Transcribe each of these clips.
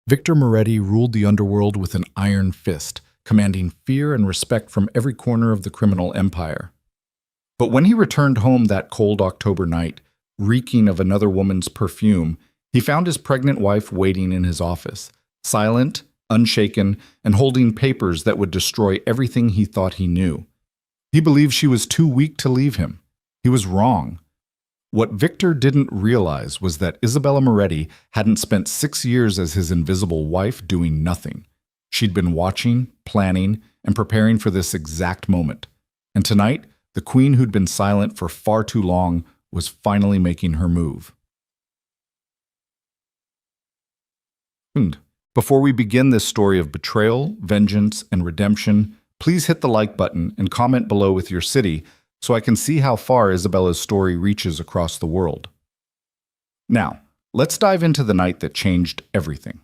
Victor Moretti ruled the underworld with an iron fist, commanding fear and respect from every corner of the criminal empire. But when he returned home that cold October night, reeking of another woman's perfume, he found his pregnant wife waiting in his office, silent, unshaken, and holding papers that would destroy everything he thought he knew. He believed she was too weak to leave him. He was wrong. What Victor didn't realize was that Isabella Moretti hadn't spent 6 years as his invisible wife doing nothing. She'd been watching, planning, and preparing for this exact moment. And tonight, the queen who'd been silent for far too long was finally making her move. Before we begin this story of betrayal, vengeance, and redemption, please hit the like button and comment below with your city so I can see how far Isabella's story reaches across the world. Now, let's dive into the night that changed everything.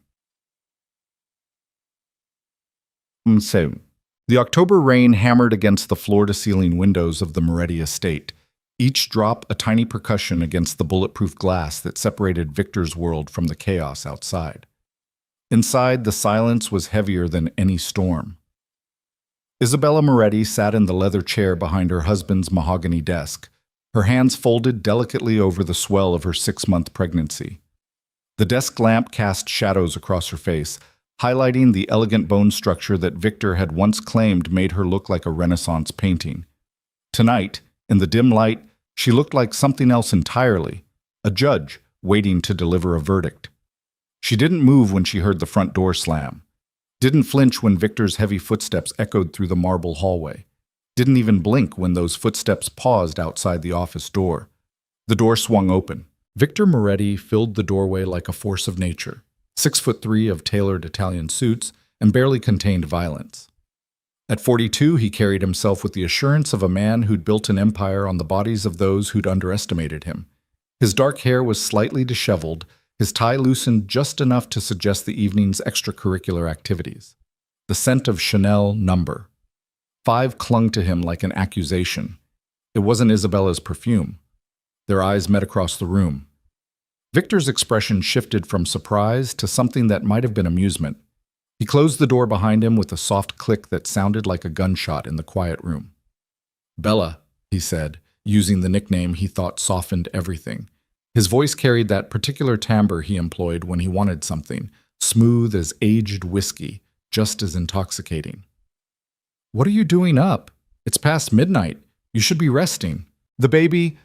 The October rain hammered against the floor-to-ceiling windows of the Moretti estate, each drop a tiny percussion against the bulletproof glass that separated Victor's world from the chaos outside. Inside, the silence was heavier than any storm. Isabella Moretti sat in the leather chair behind her husband's mahogany desk, her hands folded delicately over the swell of her 6-month pregnancy. The desk lamp cast shadows across her face, highlighting the elegant bone structure that Victor had once claimed made her look like a Renaissance painting. Tonight, in the dim light, she looked like something else entirely, a judge waiting to deliver a verdict. She didn't move when she heard the front door slam, didn't flinch when Victor's heavy footsteps echoed through the marble hallway, didn't even blink when those footsteps paused outside the office door. The door swung open. Victor Moretti filled the doorway like a force of nature, 6'3" of tailored Italian suits, and barely contained violence. At 42, he carried himself with the assurance of a man who'd built an empire on the bodies of those who'd underestimated him. His dark hair was slightly disheveled, his tie loosened just enough to suggest the evening's extracurricular activities. The scent of Chanel number 5 clung to him like an accusation. It wasn't Isabella's perfume. Their eyes met across the room. Victor's expression shifted from surprise to something that might have been amusement. He closed the door behind him with a soft click that sounded like a gunshot in the quiet room. "Bella," he said, using the nickname he thought softened everything. His voice carried that particular timbre he employed when he wanted something, smooth as aged whiskey, just as intoxicating. "What are you doing up? It's past midnight. You should be resting." The baby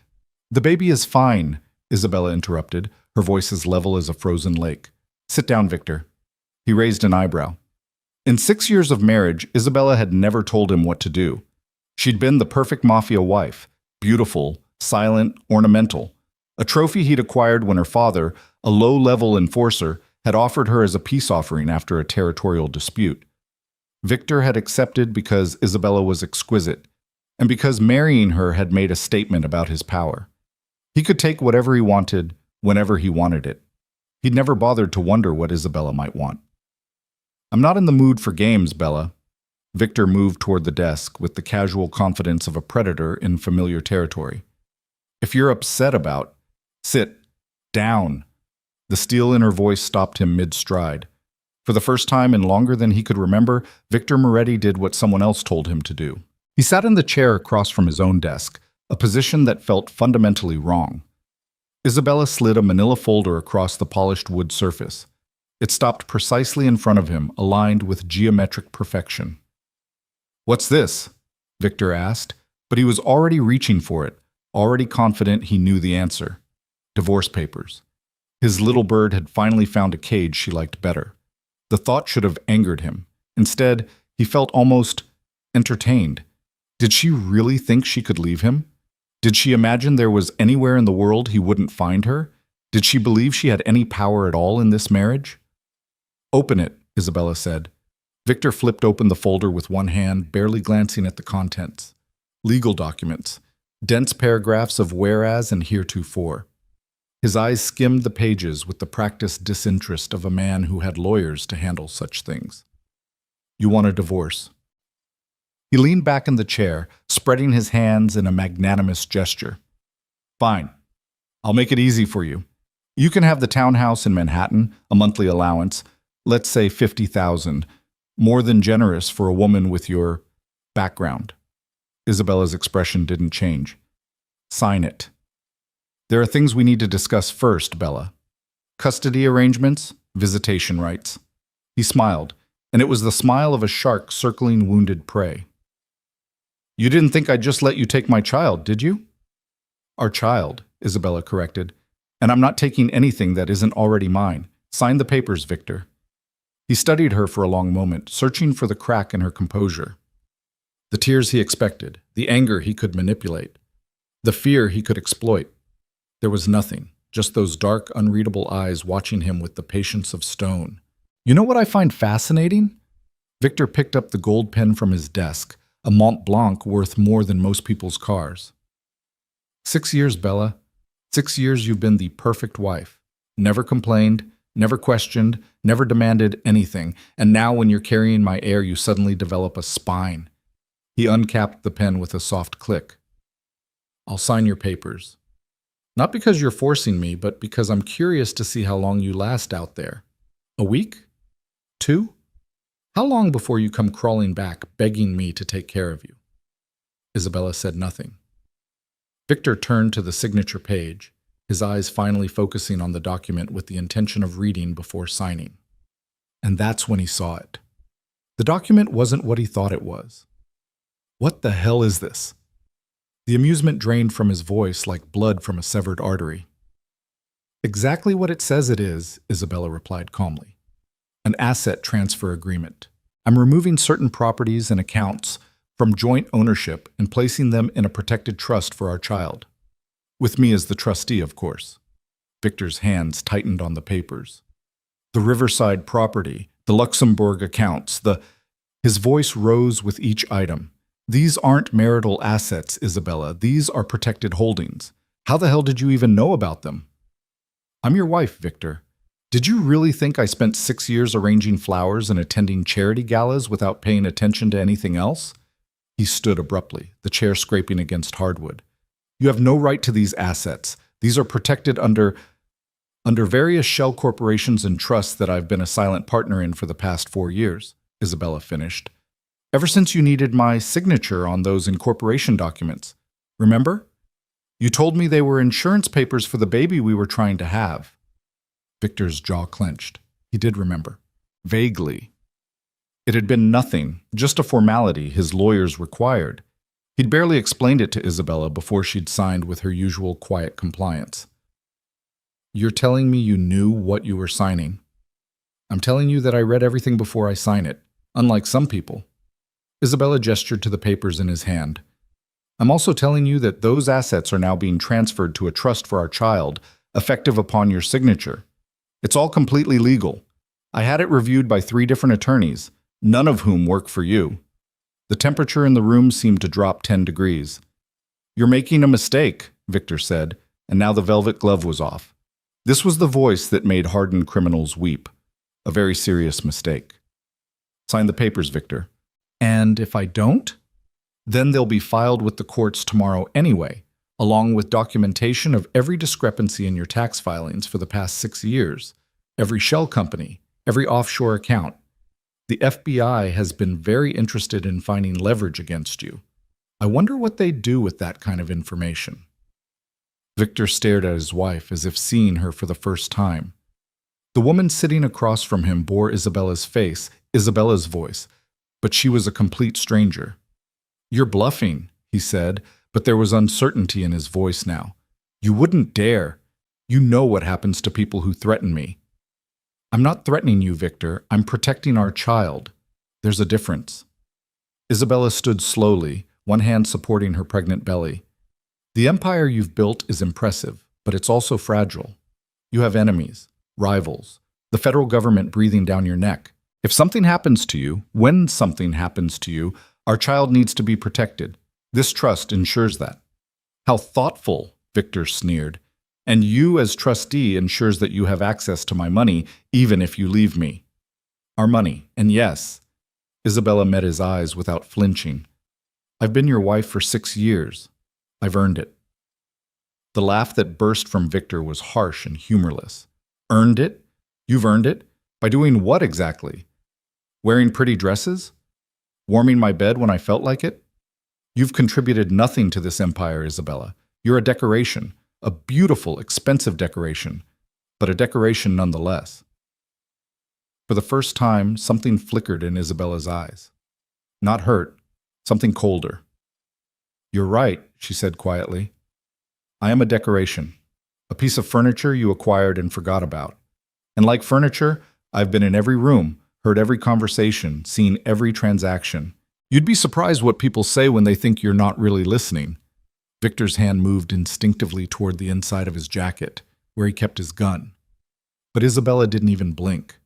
is fine," Isabella interrupted, her voice as level as a frozen lake. "Sit down, Victor." He raised an eyebrow. In 6 years of marriage, Isabella had never told him what to do. She'd been the perfect Mafia wife, beautiful, silent, ornamental, a trophy he'd acquired when her father, a low-level enforcer, had offered her as a peace offering after a territorial dispute. Victor had accepted because Isabella was exquisite, and because marrying her had made a statement about his power. He could take whatever he wanted, whenever he wanted it. He'd never bothered to wonder what Isabella might want. "I'm not in the mood for games, Bella." Victor moved toward the desk with the casual confidence of a predator in familiar territory. "If you're upset about..." "Sit down." The steel in her voice stopped him mid-stride. For the first time in longer than he could remember, Victor Moretti did what someone else told him to do. He sat in the chair across from his own desk, a position that felt fundamentally wrong. Isabella slid a manila folder across the polished wood surface. It stopped precisely in front of him, aligned with geometric perfection. "What's this?" Victor asked, but he was already reaching for it, already confident he knew the answer. Divorce papers. His little bird had finally found a cage she liked better. The thought should have angered him. Instead, he felt almost entertained. Did she really think she could leave him? Did she imagine there was anywhere in the world he wouldn't find her? Did she believe she had any power at all in this marriage? "Open it," Isabella said. Victor flipped open the folder with one hand, barely glancing at the contents. Legal documents. Dense paragraphs of whereas and heretofore. His eyes skimmed the pages with the practiced disinterest of a man who had lawyers to handle such things. "You want a divorce." He leaned back in the chair, spreading his hands in a magnanimous gesture. "Fine. I'll make it easy for you. You can have the townhouse in Manhattan, a monthly allowance, Let's say 50,000. More than generous for a woman with your background. Isabella's expression didn't change. Sign it. There are things we need to discuss first, Bella. Custody arrangements, visitation rights. He smiled, and it was the smile of a shark circling wounded prey. You didn't think I'd just let you take my child, did you? Our child, Isabella corrected. And I'm not taking anything that isn't already mine. Sign the papers, Victor. He studied her for a long moment, searching for the crack in her composure. The tears he expected, the anger he could manipulate, the fear he could exploit. There was nothing, just those dark, unreadable eyes watching him with the patience of stone. You know what I find fascinating? Victor picked up the gold pen from his desk, a Mont Blanc worth more than most people's cars. 6 years, Bella. 6 years you've been the perfect wife. Never complained, never questioned, never demanded anything, and now when you're carrying my heir, you suddenly develop a spine. He uncapped the pen with a soft click. I'll sign your papers. Not because you're forcing me, but because I'm curious to see how long you last out there. A week? 2? How long before you come crawling back, begging me to take care of you? Isabella said nothing. Victor turned to the signature page, his eyes finally focusing on the document with the intention of reading before signing. And that's when he saw it. The document wasn't what he thought it was. What the hell is this? The amusement drained from his voice like blood from a severed artery. Exactly what it says it is, Isabella replied calmly. An asset transfer agreement. I'm removing certain properties and accounts from joint ownership and placing them in a protected trust for our child. With me as the trustee, of course. Victor's hands tightened on the papers. The Riverside property, the Luxembourg accounts, His voice rose with each item. These aren't marital assets, Isabella. These are protected holdings. How the hell did you even know about them? I'm your wife, Victor. Did you really think I spent 6 years arranging flowers and attending charity galas without paying attention to anything else? He stood abruptly, the chair scraping against hardwood. You have no right to these assets. These are protected under various shell corporations and trusts that I've been a silent partner in for the past 4 years, Isabella finished. Ever since you needed my signature on those incorporation documents. Remember? You told me they were insurance papers for the baby we were trying to have. Victor's jaw clenched. He did remember. Vaguely. It had been nothing, just a formality his lawyers required. He'd barely explained it to Isabella before she'd signed with her usual quiet compliance. You're telling me you knew what you were signing? I'm telling you that I read everything before I sign it, unlike some people. Isabella gestured to the papers in his hand. I'm also telling you that those assets are now being transferred to a trust for our child, effective upon your signature. It's all completely legal. I had it reviewed by 3 different attorneys, none of whom work for you. The temperature in the room seemed to drop 10 degrees. You're making a mistake, Victor said, and now the velvet glove was off. This was the voice that made hardened criminals weep. A very serious mistake. Sign the papers, Victor. And if I don't? Then they'll be filed with the courts tomorrow anyway, along with documentation of every discrepancy in your tax filings for the past 6 years, every shell company, every offshore account. The FBI has been very interested in finding leverage against you. I wonder what they'd do with that kind of information. Victor stared at his wife as if seeing her for the first time. The woman sitting across from him bore Isabella's face, Isabella's voice, but she was a complete stranger. You're bluffing, he said, but there was uncertainty in his voice now. You wouldn't dare. You know what happens to people who threaten me. I'm not threatening you, Victor. I'm protecting our child. There's a difference. Isabella stood slowly, one hand supporting her pregnant belly. The empire you've built is impressive, but it's also fragile. You have enemies, rivals, the federal government breathing down your neck. If something happens to you, when something happens to you, our child needs to be protected. This trust ensures that. How thoughtful, Victor sneered. And you as trustee ensures that you have access to my money, even if you leave me. Our money, and yes. Isabella met his eyes without flinching. I've been your wife for 6 years. I've earned it. The laugh that burst from Victor was harsh and humorless. Earned it? You've earned it? By doing what exactly? Wearing pretty dresses? Warming my bed when I felt like it? You've contributed nothing to this empire, Isabella. You're a decoration, a beautiful, expensive decoration, but a decoration nonetheless. For the first time, something flickered in Isabella's eyes. Not hurt, something colder. You're right, she said quietly. I am a decoration, a piece of furniture you acquired and forgot about. And like furniture, I've been in every room, heard every conversation, seen every transaction. You'd be surprised what people say when they think you're not really listening. Victor's hand moved instinctively toward the inside of his jacket, where he kept his gun. But Isabella didn't even blink.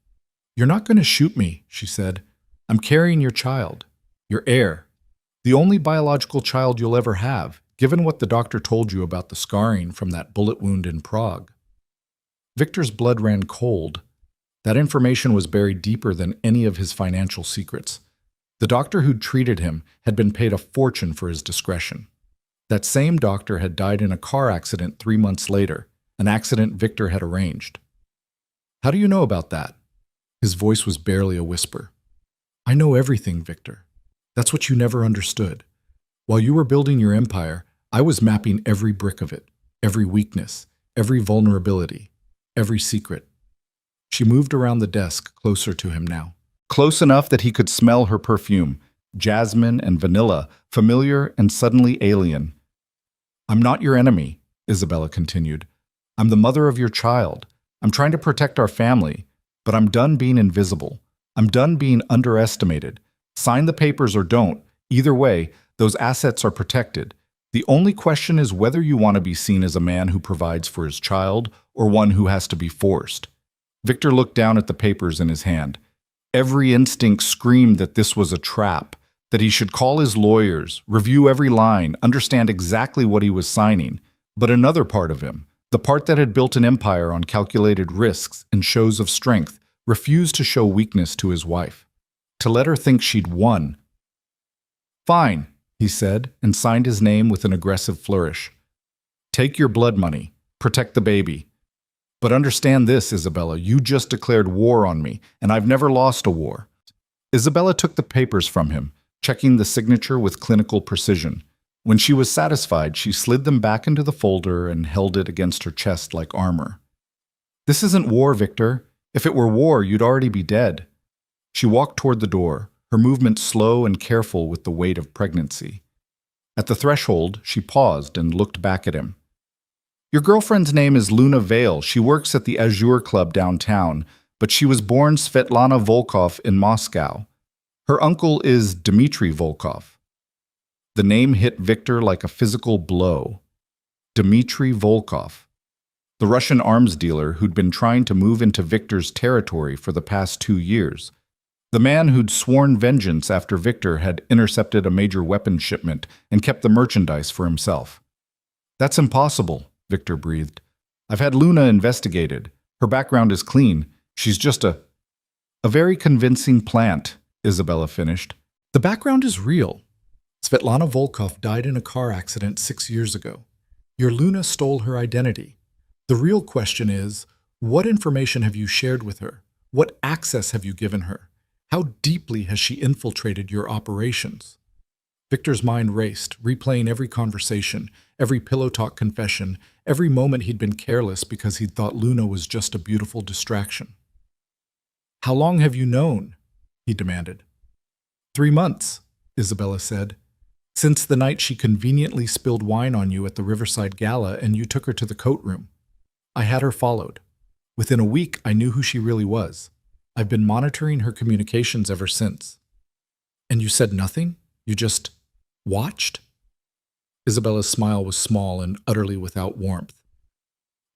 You're not going to shoot me, she said. I'm carrying your child, your heir, the only biological child you'll ever have, given what the doctor told you about the scarring from that bullet wound in Prague. Victor's blood ran cold. That information was buried deeper than any of his financial secrets. The doctor who'd treated him had been paid a fortune for his discretion. That same doctor had died in a car accident 3 months later, an accident Victor had arranged. How do you know about that? His voice was barely a whisper. I know everything, Victor. That's what you never understood. While you were building your empire, I was mapping every brick of it, every weakness, every vulnerability, every secret. She moved around the desk, closer to him now. Close enough that he could smell her perfume, jasmine and vanilla, familiar and suddenly alien. I'm not your enemy, Isabella continued. I'm the mother of your child. I'm trying to protect our family, but I'm done being invisible. I'm done being underestimated. Sign the papers or don't. Either way, those assets are protected. The only question is whether you want to be seen as a man who provides for his child or one who has to be forced. Victor looked down at the papers in his hand. Every instinct screamed that this was a trap, that he should call his lawyers, review every line, understand exactly what he was signing. But another part of him, the part that had built an empire on calculated risks and shows of strength, refused to show weakness to his wife, to let her think she'd won. Fine, he said, and signed his name with an aggressive flourish. Take your blood money. Protect the baby. But understand this, Isabella, you just declared war on me, and I've never lost a war. Isabella took the papers from him, checking the signature with clinical precision. When she was satisfied, she slid them back into the folder and held it against her chest like armor. This isn't war, Victor. If it were war, you'd already be dead. She walked toward the door, her movement slow and careful with the weight of pregnancy. At the threshold, she paused and looked back at him. Your girlfriend's name is Luna Vale. She works at the Azure Club downtown, but she was born Svetlana Volkov in Moscow. Her uncle is Dmitry Volkov. The name hit Victor like a physical blow. Dmitry Volkov, the Russian arms dealer who'd been trying to move into Victor's territory for the past 2 years. The man who'd sworn vengeance after Victor had intercepted a major weapons shipment and kept the merchandise for himself. That's impossible, Victor breathed. I've had Luna investigated. Her background is clean. She's just a very convincing plant, Isabella finished. The background is real. Svetlana Volkov died in a car accident 6 years ago. Your Luna stole her identity. The real question is, what information have you shared with her? What access have you given her? How deeply has she infiltrated your operations? Victor's mind raced, replaying every conversation, every pillow talk confession, every moment he'd been careless because he'd thought Luna was just a beautiful distraction. How long have you known? He demanded. 3 months, Isabella said. Since the night she conveniently spilled wine on you at the Riverside Gala and you took her to the coat room. I had her followed. Within a week, I knew who she really was. I've been monitoring her communications ever since. And you said nothing? You just watched? Isabella's smile was small and utterly without warmth.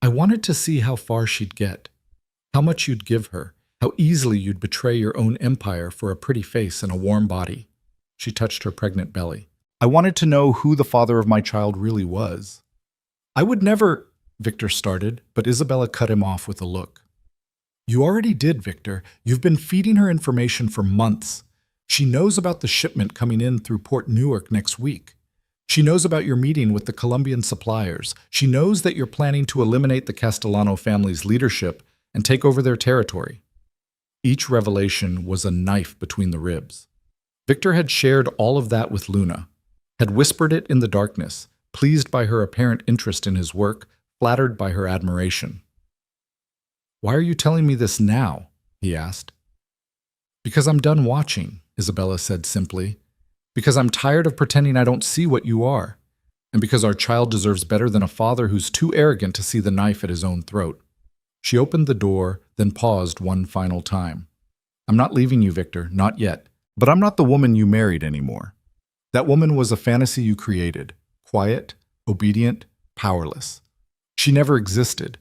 I wanted to see how far she'd get, how much you'd give her, how easily you'd betray your own empire for a pretty face and a warm body. She touched her pregnant belly. I wanted to know who the father of my child really was. I would never, Victor started, but Isabella cut him off with a look. You already did, Victor. You've been feeding her information for months. She knows about the shipment coming in through Port Newark next week. She knows about your meeting with the Colombian suppliers. She knows that you're planning to eliminate the Castellano family's leadership and take over their territory. Each revelation was a knife between the ribs. Victor had shared all of that with Luna, had whispered it in the darkness, pleased by her apparent interest in his work, flattered by her admiration. "Why are you telling me this now?" he asked. "Because I'm done watching," Isabella said simply. "Because I'm tired of pretending I don't see what you are. And because our child deserves better than a father who's too arrogant to see the knife at his own throat." She opened the door, then paused one final time. "I'm not leaving you, Victor, not yet. But I'm not the woman you married anymore. That woman was a fantasy you created, quiet, obedient, powerless. She never existed.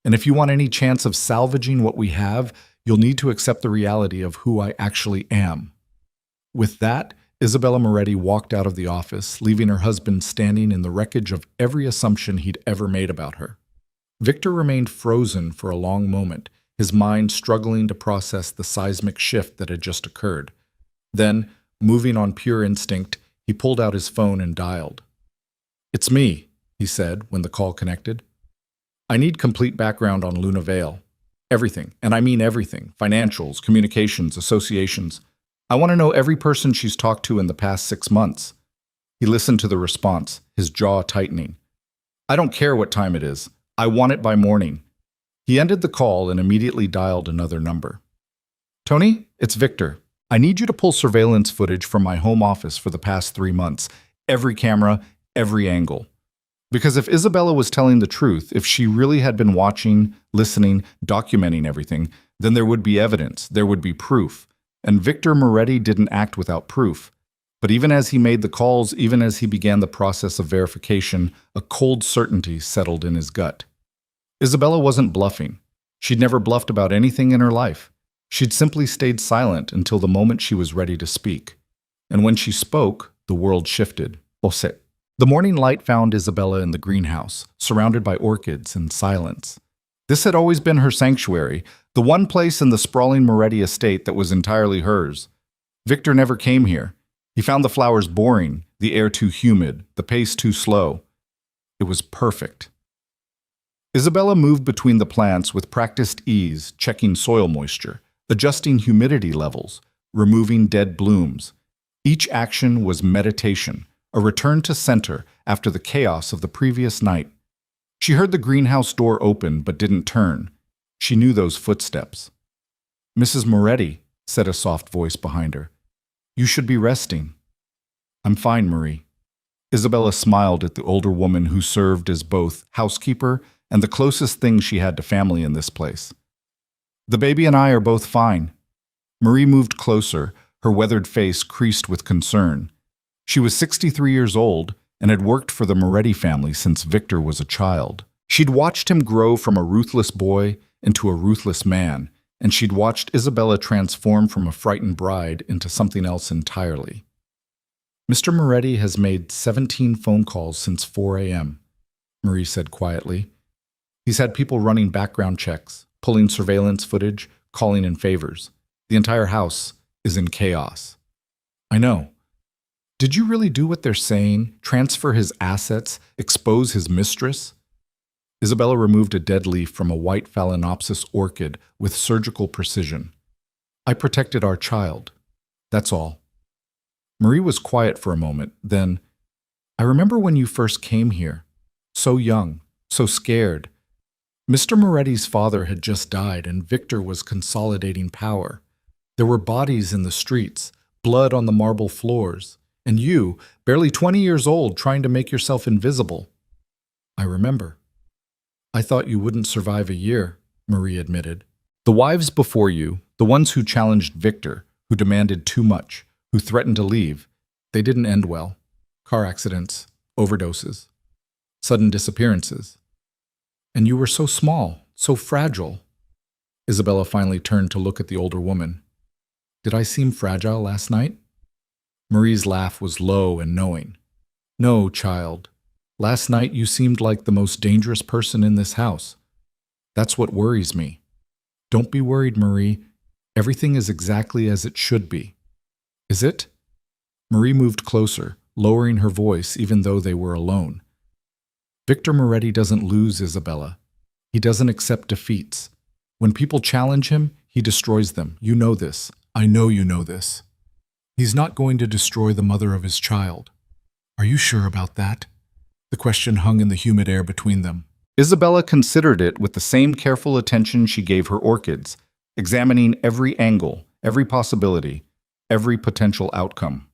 And if you want any chance of salvaging what we have, you'll need to accept the reality of who I actually am." With that, Isabella Moretti walked out of the office, leaving her husband standing in the wreckage of every assumption he'd ever made about her. Victor remained frozen for a long moment, his mind struggling to process the seismic shift that had just occurred. Then, moving on pure instinct, he pulled out his phone and dialed. "It's me," he said when the call connected. "I need complete background on Luna Vale. Everything, and I mean everything. Financials, communications, associations. I want to know every person she's talked to in the past 6 months." He listened to the response, his jaw tightening. "I don't care what time it is. I want it by morning." He ended the call and immediately dialed another number. "Tony, it's Victor. I need you to pull surveillance footage from my home office for the past 3 months. Every camera, every angle. Because if Isabella was telling the truth, if she really had been watching, listening, documenting everything, then there would be evidence, there would be proof. And Victor Moretti didn't act without proof. But even as he made the calls, even as he began the process of verification, a cold certainty settled in his gut. Isabella wasn't bluffing. She'd never bluffed about anything in her life. She'd simply stayed silent until the moment she was ready to speak. And when she spoke, the world shifted. The morning light found Isabella in the greenhouse, surrounded by orchids and silence. This had always been her sanctuary, the one place in the sprawling Moretti estate that was entirely hers. Victor never came here. He found the flowers boring, the air too humid, the pace too slow. It was perfect. Isabella moved between the plants with practiced ease, checking soil moisture, adjusting humidity levels, removing dead blooms. Each action was meditation, a return to center after the chaos of the previous night. She heard the greenhouse door open but didn't turn. She knew those footsteps. "Mrs. Moretti," said a soft voice behind her. "You should be resting." "I'm fine, Marie." Isabella smiled at the older woman who served as both housekeeper and the closest thing she had to family in this place. "The baby and I are both fine." Marie moved closer, her weathered face creased with concern. She was 63 years old and had worked for the Moretti family since Victor was a child. She'd watched him grow from a ruthless boy into a ruthless man, and she'd watched Isabella transform from a frightened bride into something else entirely. "Mr. Moretti has made 17 phone calls since 4 a.m., Marie said quietly. "He's had people running background checks, pulling surveillance footage, calling in favors. The entire house is in chaos." "I know. Did you really do what they're saying? Transfer his assets? Expose his mistress?" Isabella removed a dead leaf from a white phalaenopsis orchid with surgical precision. "I protected our child. That's all." Marie was quiet for a moment, then, "I remember when you first came here. So young, so scared. Mr. Moretti's father had just died and Victor was consolidating power. There were bodies in the streets, blood on the marble floors, and you, barely 20 years old, trying to make yourself invisible." "I remember." "I thought you wouldn't survive a year," Marie admitted. "The wives before you, the ones who challenged Victor, who demanded too much, who threatened to leave, they didn't end well. Car accidents, overdoses, sudden disappearances. And you were so small, so fragile." Isabella finally turned to look at the older woman. "Did I seem fragile last night?" Marie's laugh was low and knowing. "No, child. Last night you seemed like the most dangerous person in this house. That's what worries me. Don't be worried, Marie. Everything is exactly as it should be." "Is it?" Marie moved closer, lowering her voice even though they were alone. "Victor Moretti doesn't lose, Isabella. He doesn't accept defeats. When people challenge him, he destroys them. You know this. I know you know this. He's not going to destroy the mother of his child. Are you sure about that? The question hung in the humid air between them. Isabella considered it with the same careful attention she gave her orchids, examining every angle, every possibility, every potential outcome.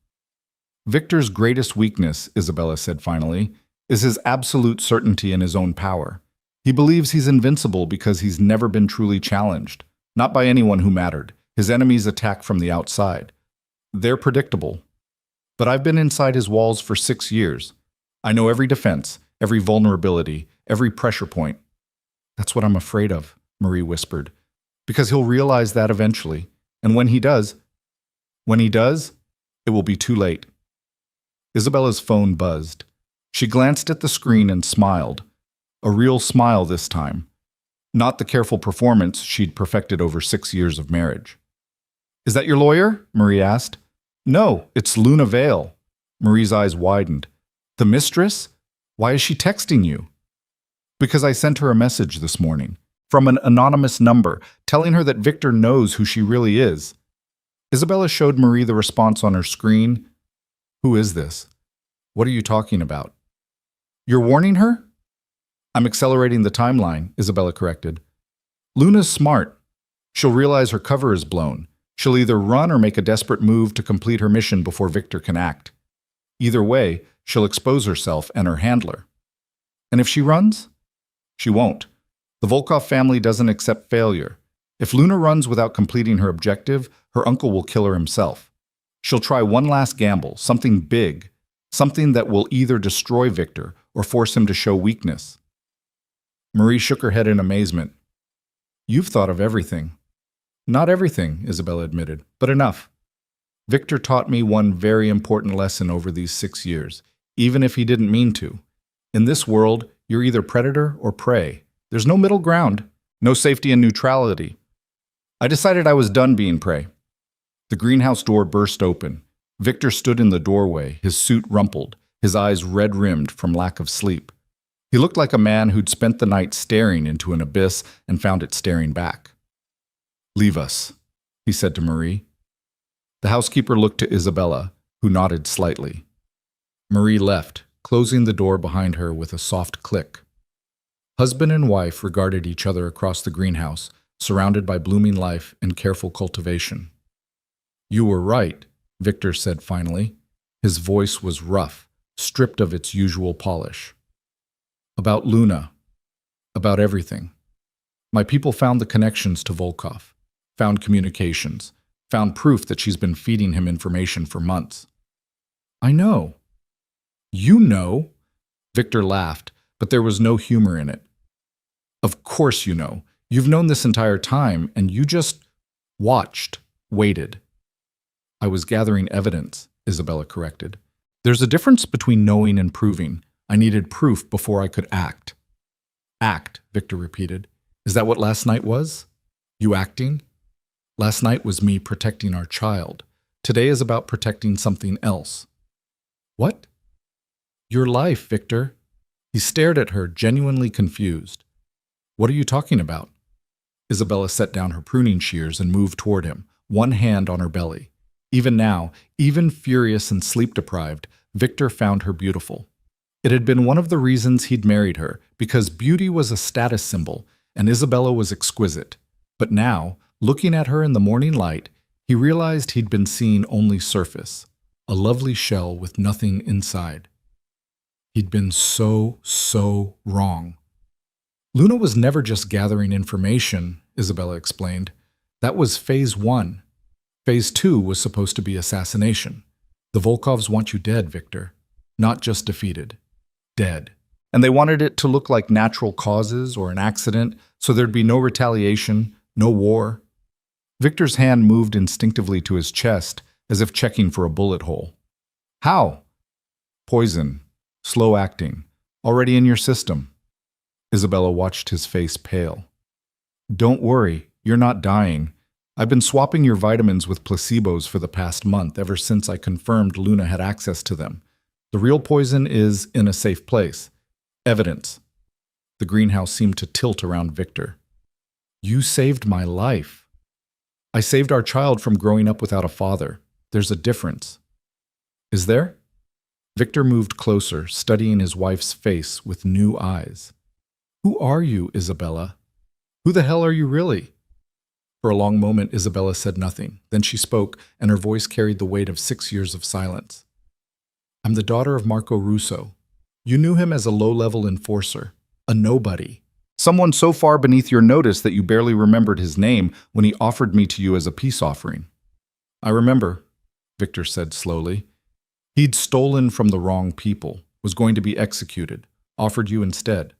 Victor's greatest weakness, Isabella said finally, is his absolute certainty in his own power. He believes he's invincible because he's never been truly challenged, not by anyone who mattered. His enemies attack from the outside. They're predictable. But I've been inside his walls for 6 years. I know every defense, every vulnerability, every pressure point. That's what I'm afraid of, Marie whispered, because he'll realize that eventually. And when he does, it will be too late. Isabella's phone buzzed. She glanced at the screen and smiled. A real smile this time. Not the careful performance she'd perfected over 6 years of marriage. Is that your lawyer? Marie asked. No, it's Luna Vale. Marie's eyes widened. The mistress? Why is she texting you? Because I sent her a message this morning, from an anonymous number, telling her that Victor knows who she really is. Isabella showed Marie the response on her screen. Who is this? What are you talking about? You're warning her? I'm accelerating the timeline, Isabella corrected. Luna's smart. She'll realize her cover is blown. She'll either run or make a desperate move to complete her mission before Victor can act. Either way, she'll expose herself and her handler. And if she runs? She won't. The Volkov family doesn't accept failure. If Luna runs without completing her objective, her uncle will kill her himself. She'll try one last gamble, something big, something that will either destroy Victor or force him to show weakness. Marie shook her head in amazement. You've thought of everything. Not everything, Isabella admitted, but enough. Victor taught me one very important lesson over these 6 years, even if he didn't mean to. In this world, you're either predator or prey. There's no middle ground, no safety and neutrality. I decided I was done being prey. The greenhouse door burst open. Victor stood in the doorway, his suit rumpled, his eyes red-rimmed from lack of sleep. He looked like a man who'd spent the night staring into an abyss and found it staring back. Leave us, he said to Marie. The housekeeper looked to Isabella, who nodded slightly. Marie left, closing the door behind her with a soft click. Husband and wife regarded each other across the greenhouse, surrounded by blooming life and careful cultivation. You were right, Victor said finally. His voice was rough, stripped of its usual polish. About Luna. About everything. My people found the connections to Volkov, found communications, found proof that she's been feeding him information for months. I know. You know? Victor laughed, but there was no humor in it. Of course you know. You've known this entire time, and you just watched, waited. I was gathering evidence, Isabella corrected. There's a difference between knowing and proving. I needed proof before I could act. Act, Victor repeated. Is that what last night was? You acting? Last night was me protecting our child. Today is about protecting something else. What? Your life, Victor. He stared at her, genuinely confused. What are you talking about? Isabella set down her pruning shears and moved toward him, one hand on her belly. Even now, even furious and sleep-deprived, Victor found her beautiful. It had been one of the reasons he'd married her, because beauty was a status symbol, and Isabella was exquisite. But now, looking at her in the morning light, he realized he'd been seeing only surface, a lovely shell with nothing inside. He'd been so wrong. Luna was never just gathering information, Isabella explained. That was phase 1. Phase 2 was supposed to be assassination. The Volkovs want you dead, Victor. Not just defeated. Dead. And they wanted it to look like natural causes or an accident, so there'd be no retaliation, no war. Victor's hand moved instinctively to his chest, as if checking for a bullet hole. How? Poison. Slow acting. Already in your system. Isabella watched his face pale. Don't worry, you're not dying. I've been swapping your vitamins with placebos for the past month, ever since I confirmed Luna had access to them. The real poison is in a safe place. Evidence. The greenhouse seemed to tilt around Victor. You saved my life. I saved our child from growing up without a father. There's a difference. Is there? Victor moved closer, studying his wife's face with new eyes. Who are you, Isabella? Who the hell are you really? For a long moment, Isabella said nothing. Then she spoke, and her voice carried the weight of 6 years of silence. I'm the daughter of Marco Russo. You knew him as a low-level enforcer, a nobody. Someone so far beneath your notice that you barely remembered his name when he offered me to you as a peace offering. I remember, Victor said slowly. He'd stolen from the wrong people, was going to be executed, offered you instead.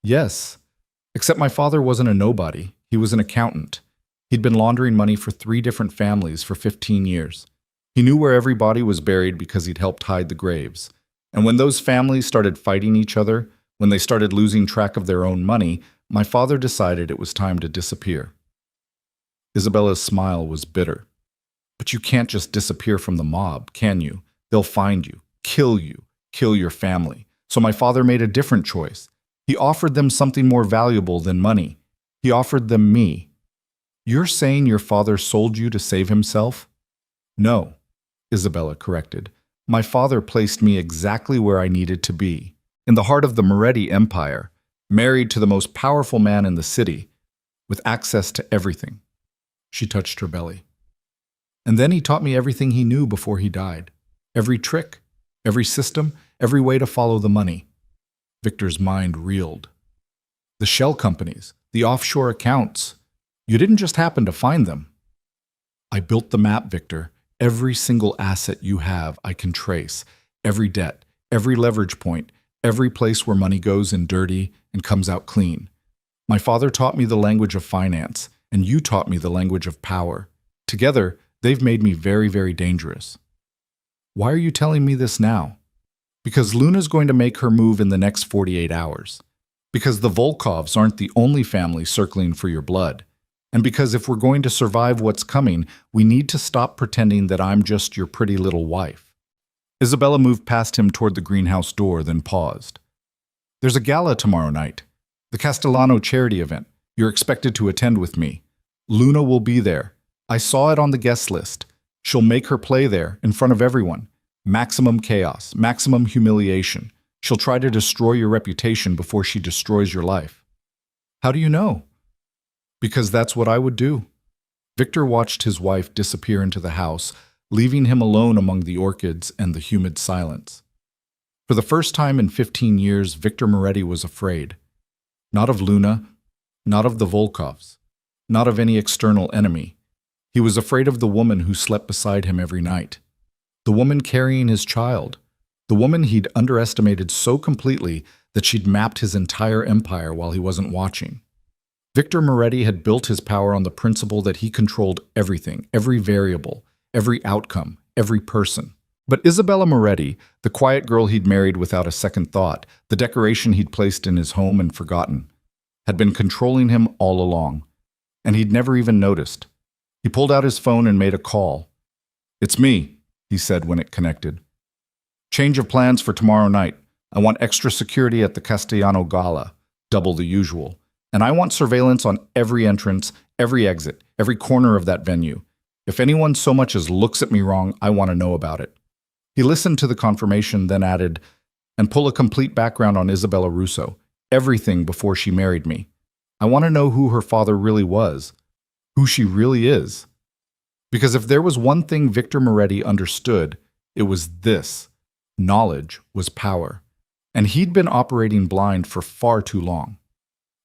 Yes, except my father wasn't a nobody. He was an accountant. He'd been laundering money for 3 different families for 15 years. He knew where every body was buried because he'd helped hide the graves. And when those families started fighting each other, when they started losing track of their own money, my father decided it was time to disappear. Isabella's smile was bitter. But you can't just disappear from the mob, can you? They'll find you, kill your family. So my father made a different choice. He offered them something more valuable than money. He offered them me. You're saying your father sold you to save himself? No, Isabella corrected. My father placed me exactly where I needed to be, in the heart of the Moretti Empire, married to the most powerful man in the city, with access to everything. She touched her belly. And then he taught me everything he knew before he died. Every trick, every system, every way to follow the money. Victor's mind reeled. The shell companies, the offshore accounts. You didn't just happen to find them. I built the map, Victor. Every single asset you have, I can trace. Every debt, every leverage point, every place where money goes in dirty and comes out clean. My father taught me the language of finance, and you taught me the language of power. Together, they've made me very, very dangerous. Why are you telling me this now? Because Luna's going to make her move in the next 48 hours. Because the Volkovs aren't the only family circling for your blood. And because if we're going to survive what's coming, we need to stop pretending that I'm just your pretty little wife. Isabella moved past him toward the greenhouse door, then paused. There's a gala tomorrow night. The Castellano charity event. You're expected to attend with me. Luna will be there. I saw it on the guest list. She'll make her play there, in front of everyone. Maximum chaos, maximum humiliation. She'll try to destroy your reputation before she destroys your life. How do you know? Because that's what I would do. Victor watched his wife disappear into the house, leaving him alone among the orchids and the humid silence. For the first time in 15 years, Victor Moretti was afraid. Not of Luna, not of the Volkovs, not of any external enemy. He was afraid of the woman who slept beside him every night. The woman carrying his child. The woman he'd underestimated so completely that she'd mapped his entire empire while he wasn't watching. Victor Moretti had built his power on the principle that he controlled everything, every variable, every outcome, every person. But Isabella Moretti, the quiet girl he'd married without a second thought, the decoration he'd placed in his home and forgotten, had been controlling him all along, and he'd never even noticed. He pulled out his phone and made a call. "It's me," he said when it connected. "Change of plans for tomorrow night. I want extra security at the Castellano Gala, double the usual. And I want surveillance on every entrance, every exit, every corner of that venue. If anyone so much as looks at me wrong, I want to know about it." He listened to the confirmation, then added, "And pull a complete background on Isabella Russo, everything before she married me. I want to know who her father really was, who she really is. Because if there was one thing Victor Moretti understood, it was this: knowledge was power. And he'd been operating blind for far too long.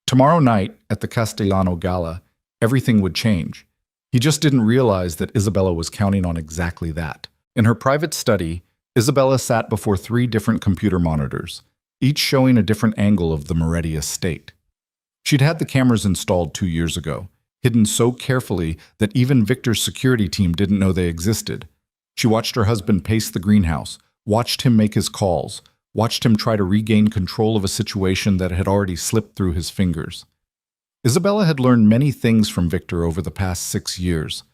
Tomorrow night, at the Castellano Gala, everything would change. He just didn't realize that Isabella was counting on exactly that. In her private study, Isabella sat before 3 different computer monitors, each showing a different angle of the Moretti estate. She'd had the cameras installed 2 years ago, hidden so carefully that even Victor's security team didn't know they existed. She watched her husband pace the greenhouse, watched him make his calls, watched him try to regain control of a situation that had already slipped through his fingers. Isabella had learned many things from Victor over the past 6 years,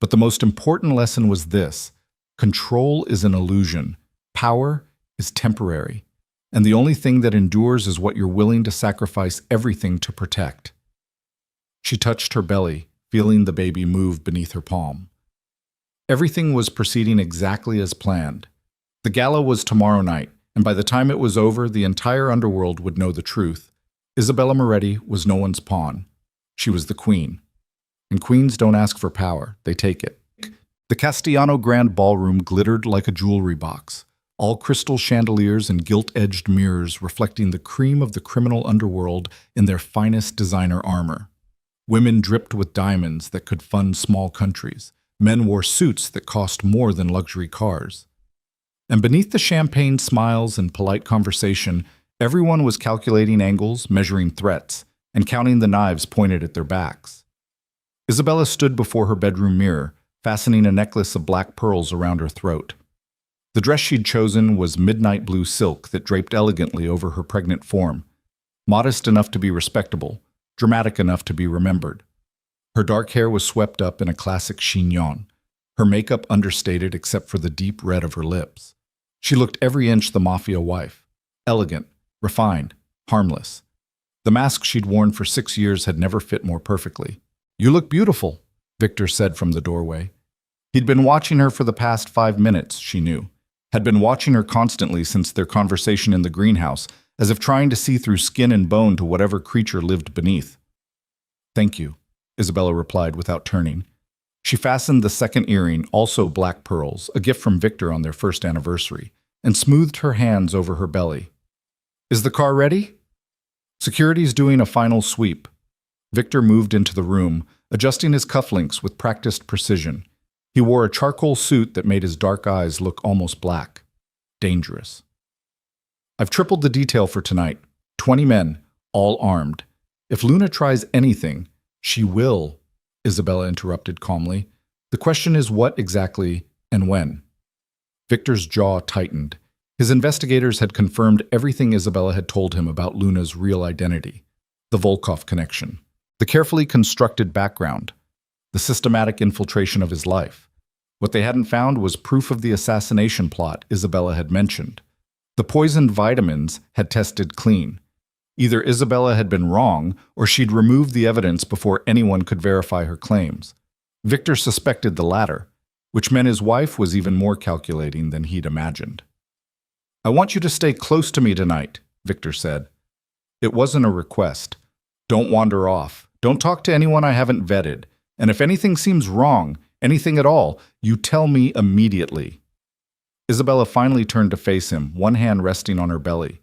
but the most important lesson was this: control is an illusion, power is temporary, and the only thing that endures is what you're willing to sacrifice everything to protect. She touched her belly, feeling the baby move beneath her palm. Everything was proceeding exactly as planned. The gala was tomorrow night, and by the time it was over, the entire underworld would know the truth. Isabella Moretti was no one's pawn. She was the queen. And queens don't ask for power, they take it. The Castellano Grand Ballroom glittered like a jewelry box, all crystal chandeliers and gilt-edged mirrors reflecting the cream of the criminal underworld in their finest designer armor. Women dripped with diamonds that could fund small countries. Men wore suits that cost more than luxury cars. And beneath the champagne smiles and polite conversation, everyone was calculating angles, measuring threats, and counting the knives pointed at their backs. Isabella stood before her bedroom mirror, fastening a necklace of black pearls around her throat. The dress she'd chosen was midnight blue silk that draped elegantly over her pregnant form, modest enough to be respectable, dramatic enough to be remembered. Her dark hair was swept up in a classic chignon, her makeup understated except for the deep red of her lips. She looked every inch the Mafia wife, elegant, refined, harmless. The mask she'd worn for 6 years had never fit more perfectly. "You look beautiful," Victor said from the doorway. He'd been watching her for the past 5 minutes, she knew. Had been watching her constantly since their conversation in the greenhouse, as if trying to see through skin and bone to whatever creature lived beneath. "Thank you," Isabella replied without turning. She fastened the second earring, also black pearls, a gift from Victor on their first anniversary, and smoothed her hands over her belly. "Is the car ready?" "Security's doing a final sweep." Victor moved into the room, adjusting his cufflinks with practiced precision. He wore a charcoal suit that made his dark eyes look almost black. Dangerous. "I've tripled the detail for tonight. 20 men, all armed. If Luna tries anything, she will," Isabella interrupted calmly. "The question is what exactly and when." Victor's jaw tightened. His investigators had confirmed everything Isabella had told him about Luna's real identity. The Volkov connection. The carefully constructed background. The systematic infiltration of his life. What they hadn't found was proof of the assassination plot Isabella had mentioned. The poisoned vitamins had tested clean. Either Isabella had been wrong, or she'd removed the evidence before anyone could verify her claims. Victor suspected the latter, which meant his wife was even more calculating than he'd imagined. "I want you to stay close to me tonight," Victor said. It wasn't a request. "Don't wander off. Don't talk to anyone I haven't vetted. And if anything seems wrong, anything at all, you tell me immediately." Isabella finally turned to face him, one hand resting on her belly.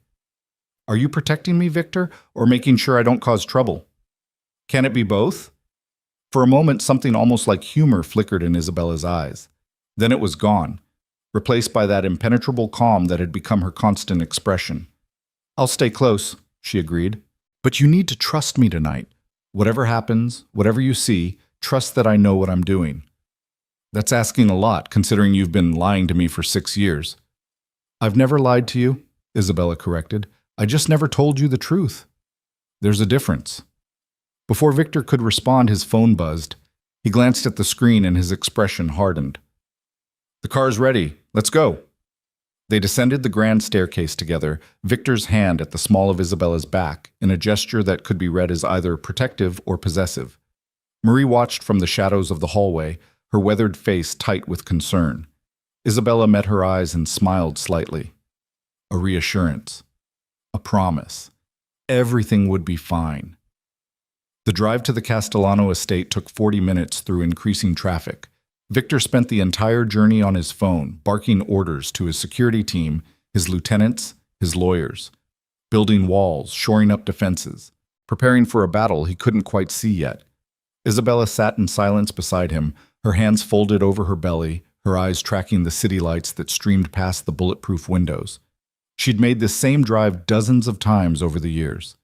"Are you protecting me, Victor, or making sure I don't cause trouble?" "Can it be both?" For a moment, something almost like humor flickered in Isabella's eyes. Then it was gone, replaced by that impenetrable calm that had become her constant expression. "I'll stay close," she agreed. "But you need to trust me tonight. Whatever happens, whatever you see, trust that I know what I'm doing." "That's asking a lot, considering you've been lying to me for 6 years." "I've never lied to you," Isabella corrected. "I just never told you the truth." "There's a difference." Before Victor could respond, his phone buzzed. He glanced at the screen and his expression hardened. "The car's ready. Let's go." They descended the grand staircase together, Victor's hand at the small of Isabella's back, in a gesture that could be read as either protective or possessive. Marie watched from the shadows of the hallway, her weathered face tight with concern. Isabella met her eyes and smiled slightly. A reassurance. A promise. Everything would be fine. The drive to the Castellano estate took 40 minutes through increasing traffic. Victor spent the entire journey on his phone, barking orders to his security team, his lieutenants, his lawyers, building walls, shoring up defenses, preparing for a battle he couldn't quite see yet. Isabella sat in silence beside him, her hands folded over her belly, her eyes tracking the city lights that streamed past the bulletproof windows. She'd made this same drive dozens of times over the years.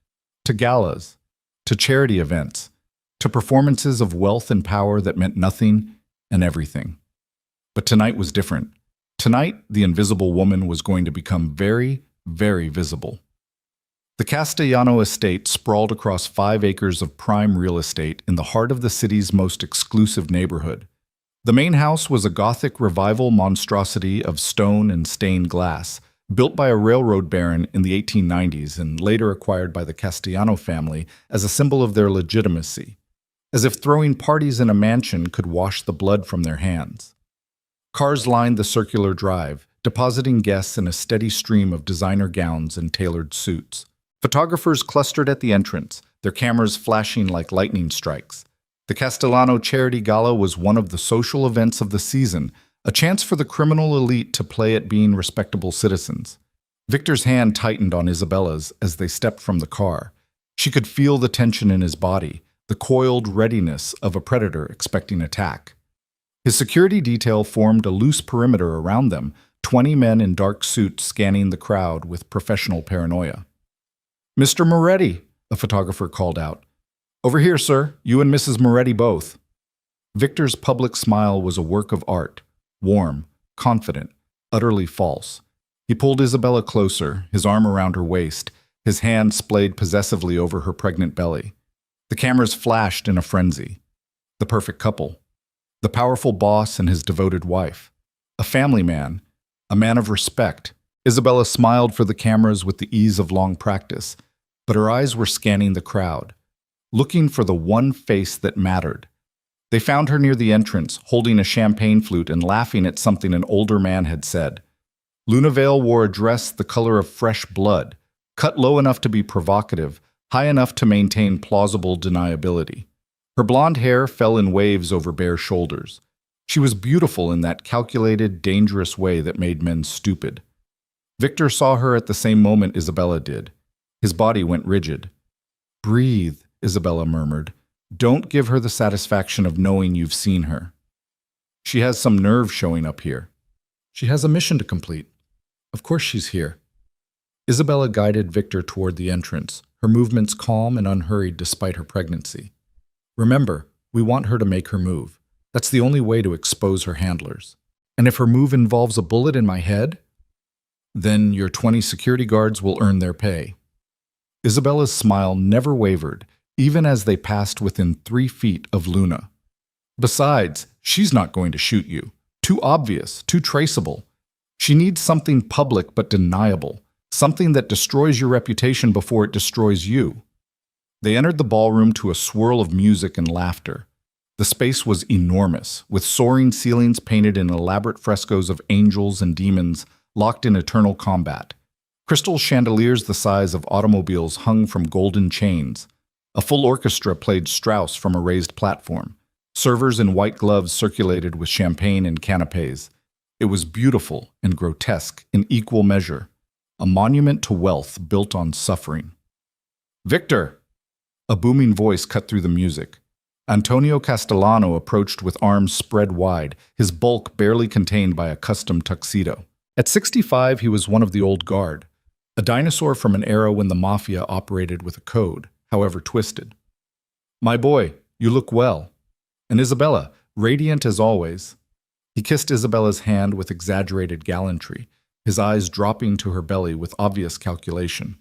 To galas, to charity events, to performances of wealth and power that meant nothing and everything. But tonight was different. Tonight, the invisible woman was going to become very, very visible. The Castellano estate sprawled across 5 acres of prime real estate in the heart of the city's most exclusive neighborhood. The main house was a Gothic revival monstrosity of stone and stained glass, built by a railroad baron in the 1890s and later acquired by the Castellano family as a symbol of their legitimacy. as if throwing parties in a mansion could wash the blood from their hands. Cars lined the circular drive, depositing guests in a steady stream of designer gowns and tailored suits. Photographers clustered at the entrance, their cameras flashing like lightning strikes. The Castellano Charity Gala was one of the social events of the season, a chance for the criminal elite to play at being respectable citizens. Victor's hand tightened on Isabella's as they stepped from the car. She could feel the tension in his body, the coiled readiness of a predator expecting attack. His security detail formed a loose perimeter around them, 20 men in dark suits scanning the crowd with professional paranoia. "Mr. Moretti," a photographer called out. "Over here, sir. You and Mrs. Moretti both." Victor's public smile was a work of art, warm, confident, utterly false. He pulled Isabella closer, his arm around her waist, his hand splayed possessively over her pregnant belly. The cameras flashed in a frenzy. The perfect couple. The powerful boss and his devoted wife. A family man, a man of respect. Isabella smiled for the cameras with the ease of long practice, but her eyes were scanning the crowd, looking for the one face that mattered. They found her near the entrance, holding a champagne flute and laughing at something an older man had said. Lunavale wore a dress the color of fresh blood, cut low enough to be provocative, high enough to maintain plausible deniability. Her blonde hair fell in waves over bare shoulders. She was beautiful in that calculated, dangerous way that made men stupid. Victor saw her at the same moment Isabella did. His body went rigid. "Breathe," Isabella murmured. "Don't give her the satisfaction of knowing you've seen her. She has some nerve showing up here. She has a mission to complete. Of course she's here." Isabella guided Victor toward the entrance, her movements calm and unhurried despite her pregnancy. "Remember, we want her to make her move. That's the only way to expose her handlers. And if her move involves a bullet in my head, then your 20 security guards will earn their pay." Isabella's smile never wavered, even as they passed within 3 feet of Luna. "Besides, she's not going to shoot you. Too obvious, too traceable. She needs something public but deniable, something that destroys your reputation before it destroys you." They entered the ballroom to a swirl of music and laughter. The space was enormous, with soaring ceilings painted in elaborate frescoes of angels and demons locked in eternal combat. Crystal chandeliers the size of automobiles hung from golden chains. A full orchestra played Strauss from a raised platform. Servers in white gloves circulated with champagne and canapes. It was beautiful and grotesque in equal measure, a monument to wealth built on suffering. "Victor!" A booming voice cut through the music. Antonio Castellano approached with arms spread wide, his bulk barely contained by a custom tuxedo. At 65, he was one of the old guard, a dinosaur from an era when the Mafia operated with a code, however twisted. "My boy, you look well." And Isabella, radiant as always. He kissed Isabella's hand with exaggerated gallantry, his eyes dropping to her belly with obvious calculation.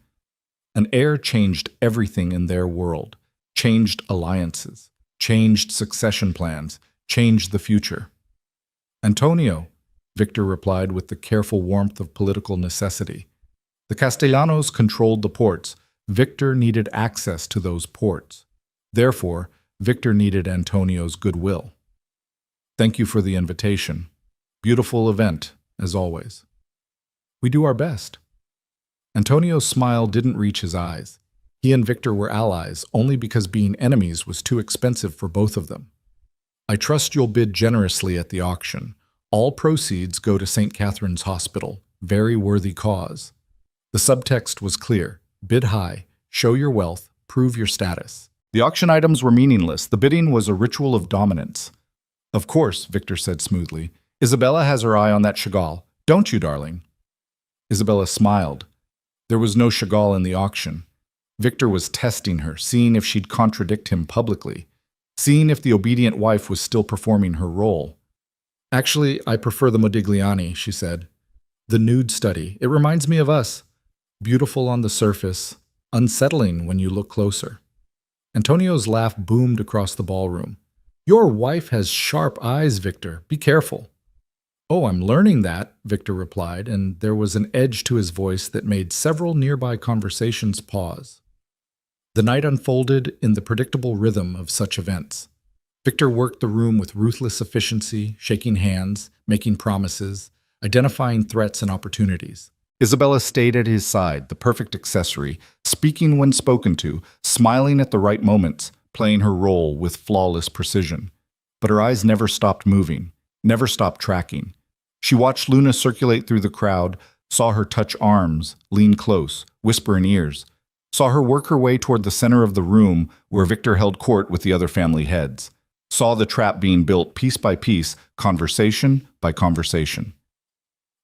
An heir changed everything in their world, changed alliances, changed succession plans, changed the future. "Antonio," Victor replied with the careful warmth of political necessity. The Castellanos controlled the ports. Victor needed access to those ports. Therefore, Victor needed Antonio's goodwill. "Thank you for the invitation. Beautiful event, as always." "We do our best." Antonio's smile didn't reach his eyes. He and Victor were allies only because being enemies was too expensive for both of them. "I trust you'll bid generously at the auction. All proceeds go to St. Catherine's Hospital. Very worthy cause." The subtext was clear. Bid high, show your wealth, prove your status. The auction items were meaningless. The bidding was a ritual of dominance. "Of course," Victor said smoothly. "Isabella has her eye on that Chagall. Don't you, darling?" Isabella smiled. There was no Chagall in the auction. Victor was testing her, seeing if she'd contradict him publicly, seeing if the obedient wife was still performing her role. "Actually, I prefer the Modigliani," she said. "The nude study. It reminds me of us. Beautiful on the surface, unsettling when you look closer." Antonio's laugh boomed across the ballroom. "Your wife has sharp eyes, Victor. Be careful." "Oh, I'm learning that," Victor replied, and there was an edge to his voice that made several nearby conversations pause. The night unfolded in the predictable rhythm of such events. Victor worked the room with ruthless efficiency, shaking hands, making promises, identifying threats and opportunities. Isabella stayed at his side, the perfect accessory, speaking when spoken to, smiling at the right moments, playing her role with flawless precision. But her eyes never stopped moving, never stopped tracking. She watched Luna circulate through the crowd, saw her touch arms, lean close, whisper in ears, saw her work her way toward the center of the room where Victor held court with the other family heads, saw the trap being built piece by piece, conversation by conversation.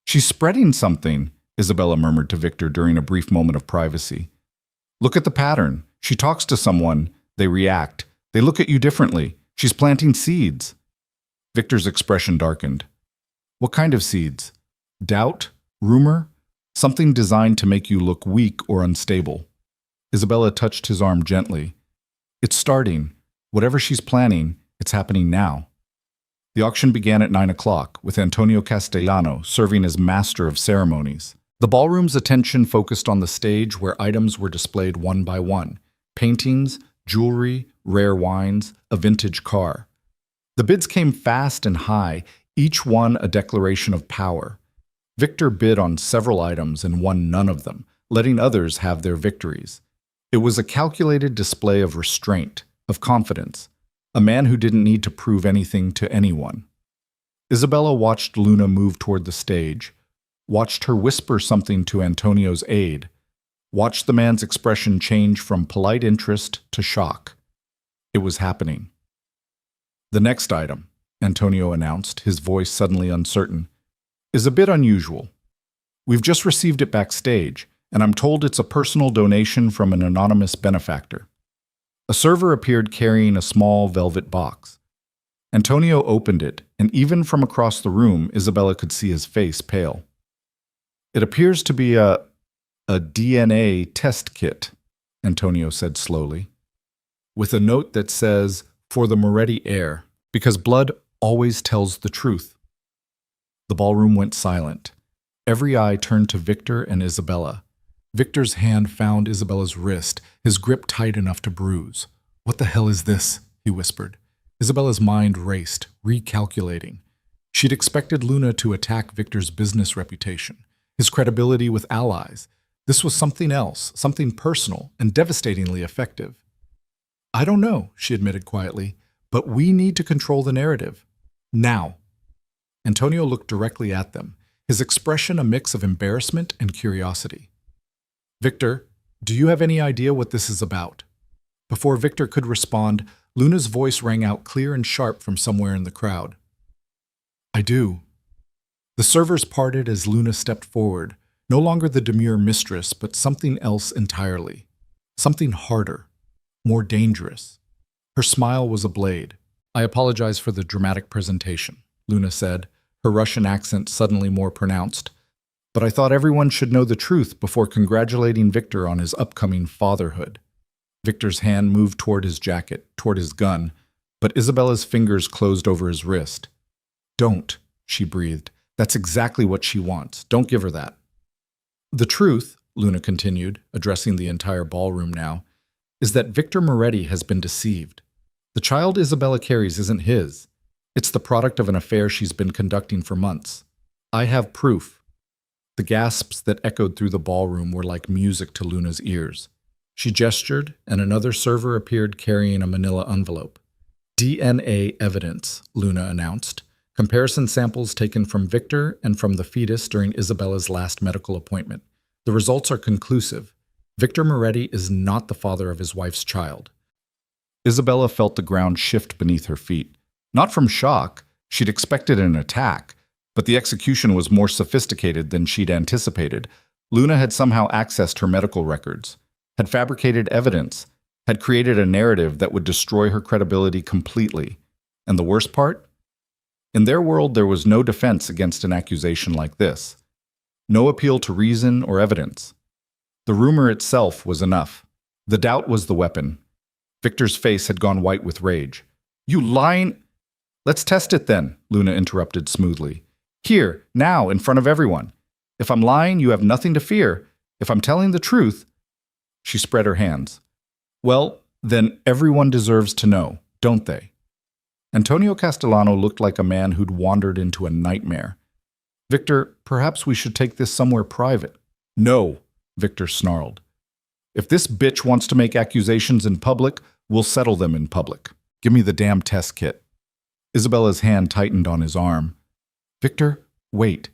"She's spreading something," Isabella murmured to Victor during a brief moment of privacy. "Look at the pattern. She talks to someone, they react. They look at you differently. She's planting seeds." Victor's expression darkened. "What kind of seeds? Doubt? Rumor? Something designed to make you look weak or unstable." Isabella touched his arm gently. "It's starting. Whatever she's planning, it's happening now." The auction began at 9 o'clock, with Antonio Castellano serving as master of ceremonies. The ballroom's attention focused on the stage where items were displayed one by one: paintings, jewelry, rare wines, a vintage car. The bids came fast and high, each one a declaration of power. Victor bid on several items and won none of them, letting others have their victories. It was a calculated display of restraint, of confidence, a man who didn't need to prove anything to anyone. Isabella watched Luna move toward the stage, watched her whisper something to Antonio's aide, watched the man's expression change from polite interest to shock. It was happening. "The next item," Antonio announced, his voice suddenly uncertain, "is a bit unusual. We've just received it backstage, and I'm told it's a personal donation from an anonymous benefactor." A server appeared carrying a small velvet box. Antonio opened it, and even from across the room, Isabella could see his face pale. "It appears to be a DNA test kit," Antonio said slowly, "with a note that says, 'For the Moretti heir, because blood always tells the truth.'" The ballroom went silent. Every eye turned to Victor and Isabella. Victor's hand found Isabella's wrist, his grip tight enough to bruise. "What the hell is this?" he whispered. Isabella's mind raced, recalculating. She'd expected Luna to attack Victor's business reputation, his credibility with allies. This was something else, something personal and devastatingly effective. "I don't know," she admitted quietly, "but we need to control the narrative. Now." Antonio looked directly at them, his expression a mix of embarrassment and curiosity. "Victor, do you have any idea what this is about?" Before Victor could respond, Luna's voice rang out clear and sharp from somewhere in the crowd. "I do." The servers parted as Luna stepped forward, no longer the demure mistress, but something else entirely. Something harder, more dangerous. Her smile was a blade. "I apologize for the dramatic presentation," Luna said, her Russian accent suddenly more pronounced. "But I thought everyone should know the truth before congratulating Victor on his upcoming fatherhood." Victor's hand moved toward his jacket, toward his gun, but Isabella's fingers closed over his wrist. "Don't," she breathed. "That's exactly what she wants. Don't give her that." "The truth," Luna continued, addressing the entire ballroom now, "is that Victor Moretti has been deceived. The child Isabella carries isn't his. It's the product of an affair she's been conducting for months. I have proof." The gasps that echoed through the ballroom were like music to Luna's ears. She gestured, and another server appeared carrying a manila envelope. "DNA evidence," Luna announced. "Comparison samples taken from Victor and from the fetus during Isabella's last medical appointment. The results are conclusive. Victor Moretti is not the father of his wife's child." Isabella felt the ground shift beneath her feet. Not from shock. She'd expected an attack, but the execution was more sophisticated than she'd anticipated. Luna had somehow accessed her medical records, had fabricated evidence, had created a narrative that would destroy her credibility completely. And the worst part? In their world, there was no defense against an accusation like this. No appeal to reason or evidence. The rumor itself was enough. The doubt was the weapon. Victor's face had gone white with rage. "You lying—" "Let's test it then," Luna interrupted smoothly. "Here, now, in front of everyone. If I'm lying, you have nothing to fear. If I'm telling the truth—" She spread her hands. Well, then everyone deserves to know, don't they? Antonio Castellano looked like a man who'd wandered into a nightmare. Victor, perhaps we should take this somewhere private. No, Victor snarled. If this bitch wants to make accusations in public, we'll settle them in public. Give me the damn test kit. Isabella's hand tightened on his arm. Victor, wait.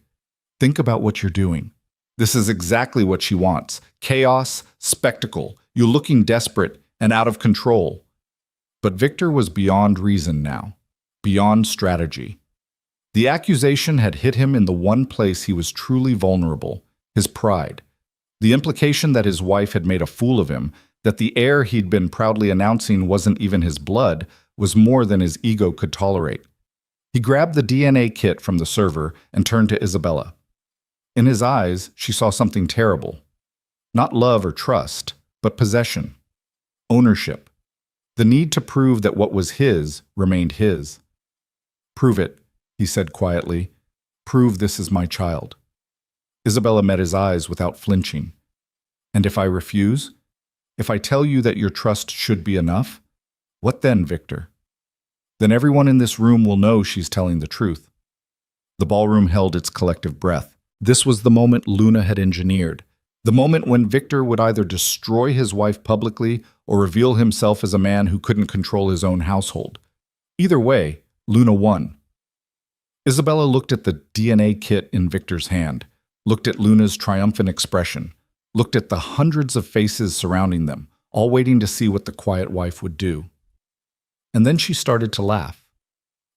Think about what you're doing. This is exactly what she wants. Chaos, spectacle, you looking desperate and out of control. But Victor was beyond reason now, beyond strategy. The accusation had hit him in the one place he was truly vulnerable, his pride. The implication that his wife had made a fool of him, that the heir he'd been proudly announcing wasn't even his blood, was more than his ego could tolerate. He grabbed the DNA kit from the server and turned to Isabella. In his eyes, she saw something terrible. Not love or trust, but possession. Ownership. The need to prove that what was his remained his. Prove it, he said quietly. Prove this is my child. Isabella met his eyes without flinching. And if I refuse? If I tell you that your trust should be enough? What then, Victor? Then everyone in this room will know she's telling the truth. The ballroom held its collective breath. This was the moment Luna had engineered. The moment when Victor would either destroy his wife publicly or reveal himself as a man who couldn't control his own household. Either way, Luna won. Isabella looked at the DNA kit in Victor's hand, looked at Luna's triumphant expression, looked at the hundreds of faces surrounding them, all waiting to see what the quiet wife would do. And then she started to laugh.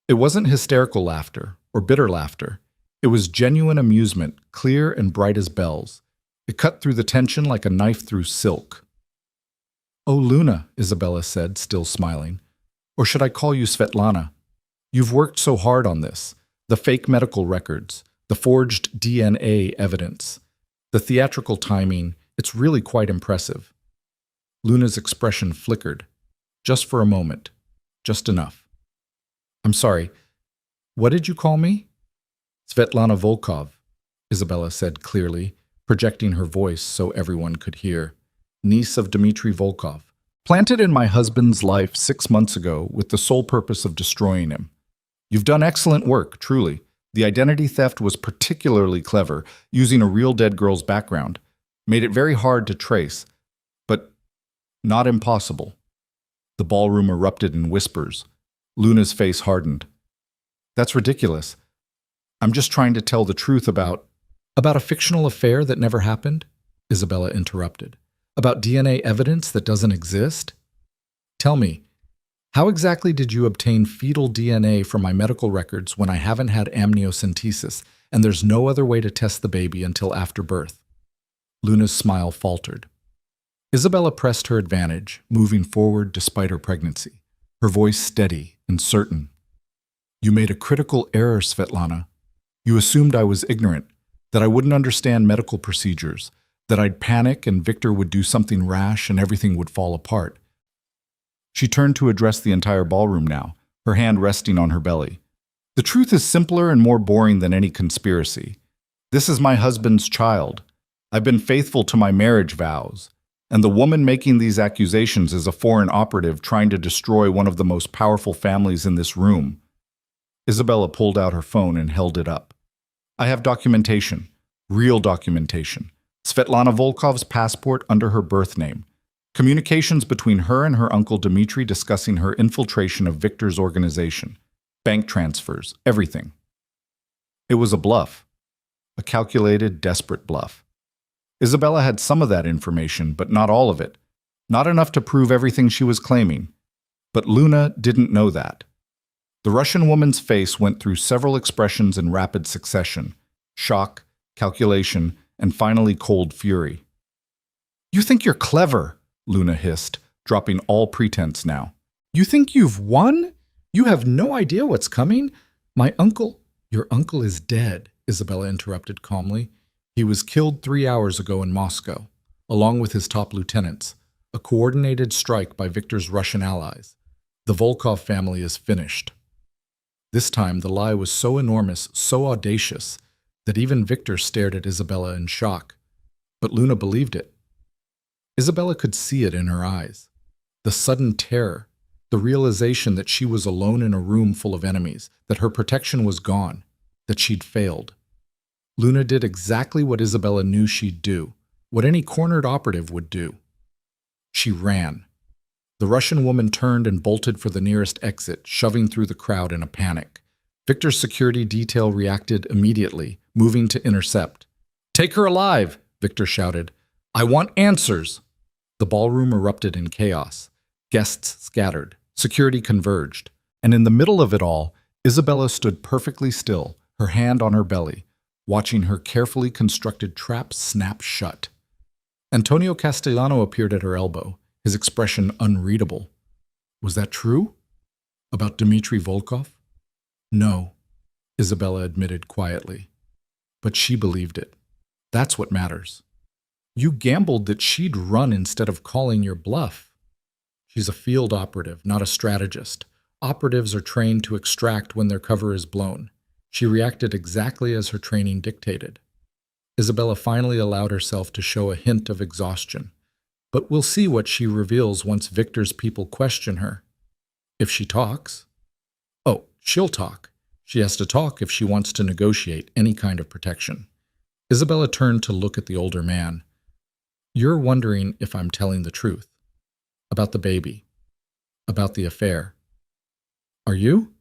It wasn't hysterical laughter or bitter laughter. It was genuine amusement, clear and bright as bells. It cut through the tension like a knife through silk. Oh, Luna, Isabella said, still smiling. Or should I call you Svetlana? You've worked so hard on this. The fake medical records, the forged DNA evidence, the theatrical timing, it's really quite impressive. Luna's expression flickered. Just for a moment. Just enough. I'm sorry. What did you call me? Svetlana Volkov, Isabella said clearly, projecting her voice so everyone could hear. Niece of Dmitry Volkov. Planted in my husband's life 6 months ago with the sole purpose of destroying him. You've done excellent work, truly. The identity theft was particularly clever, using a real dead girl's background. Made it very hard to trace, but not impossible. The ballroom erupted in whispers. Luna's face hardened. That's ridiculous. I'm just trying to tell the truth about a fictional affair that never happened, Isabella interrupted. About DNA evidence that doesn't exist? Tell me, how exactly did you obtain fetal DNA from my medical records when I haven't had amniocentesis and there's no other way to test the baby until after birth? Luna's smile faltered. Isabella pressed her advantage, moving forward despite her pregnancy, her voice steady and certain. You made a critical error, Svetlana. You assumed I was ignorant, that I wouldn't understand medical procedures, that I'd panic and Victor would do something rash and everything would fall apart. She turned to address the entire ballroom now, her hand resting on her belly. The truth is simpler and more boring than any conspiracy. This is my husband's child. I've been faithful to my marriage vows. And the woman making these accusations is a foreign operative trying to destroy one of the most powerful families in this room. Isabella pulled out her phone and held it up. I have documentation, real documentation. Svetlana Volkov's passport under her birth name. Communications between her and her uncle Dmitry discussing her infiltration of Victor's organization. Bank transfers, everything. It was a bluff. A calculated, desperate bluff. Isabella had some of that information, but not all of it. Not enough to prove everything she was claiming. But Luna didn't know that. The Russian woman's face went through several expressions in rapid succession. Shock, calculation, and finally cold fury. You think you're clever, Luna hissed, dropping all pretense now. You think you've won? You have no idea what's coming? Your uncle is dead, Isabella interrupted calmly. He was killed 3 hours ago in Moscow, along with his top lieutenants, a coordinated strike by Victor's Russian allies. The Volkov family is finished. This time the lie was so enormous, so audacious, that even Victor stared at Isabella in shock. But Luna believed it. Isabella could see it in her eyes. The sudden terror, the realization that she was alone in a room full of enemies, that her protection was gone, that she'd failed. Luna did exactly what Isabella knew she'd do, what any cornered operative would do. She ran. The Russian woman turned and bolted for the nearest exit, shoving through the crowd in a panic. Victor's security detail reacted immediately, moving to intercept. "Take her alive!" Victor shouted. "I want answers!" The ballroom erupted in chaos. Guests scattered. Security converged. And in the middle of it all, Isabella stood perfectly still, her hand on her belly, watching her carefully constructed trap snap shut. Antonio Castellano appeared at her elbow, his expression unreadable. Was that true? About Dmitry Volkov? No, Isabella admitted quietly. But she believed it. That's what matters. You gambled that she'd run instead of calling your bluff. She's a field operative, not a strategist. Operatives are trained to extract when their cover is blown. She reacted exactly as her training dictated. Isabella finally allowed herself to show a hint of exhaustion. But we'll see what she reveals once Victor's people question her. If she talks. Oh, she'll talk. She has to talk if she wants to negotiate any kind of protection. Isabella turned to look at the older man. You're wondering if I'm telling the truth. About the baby. About the affair. Are you?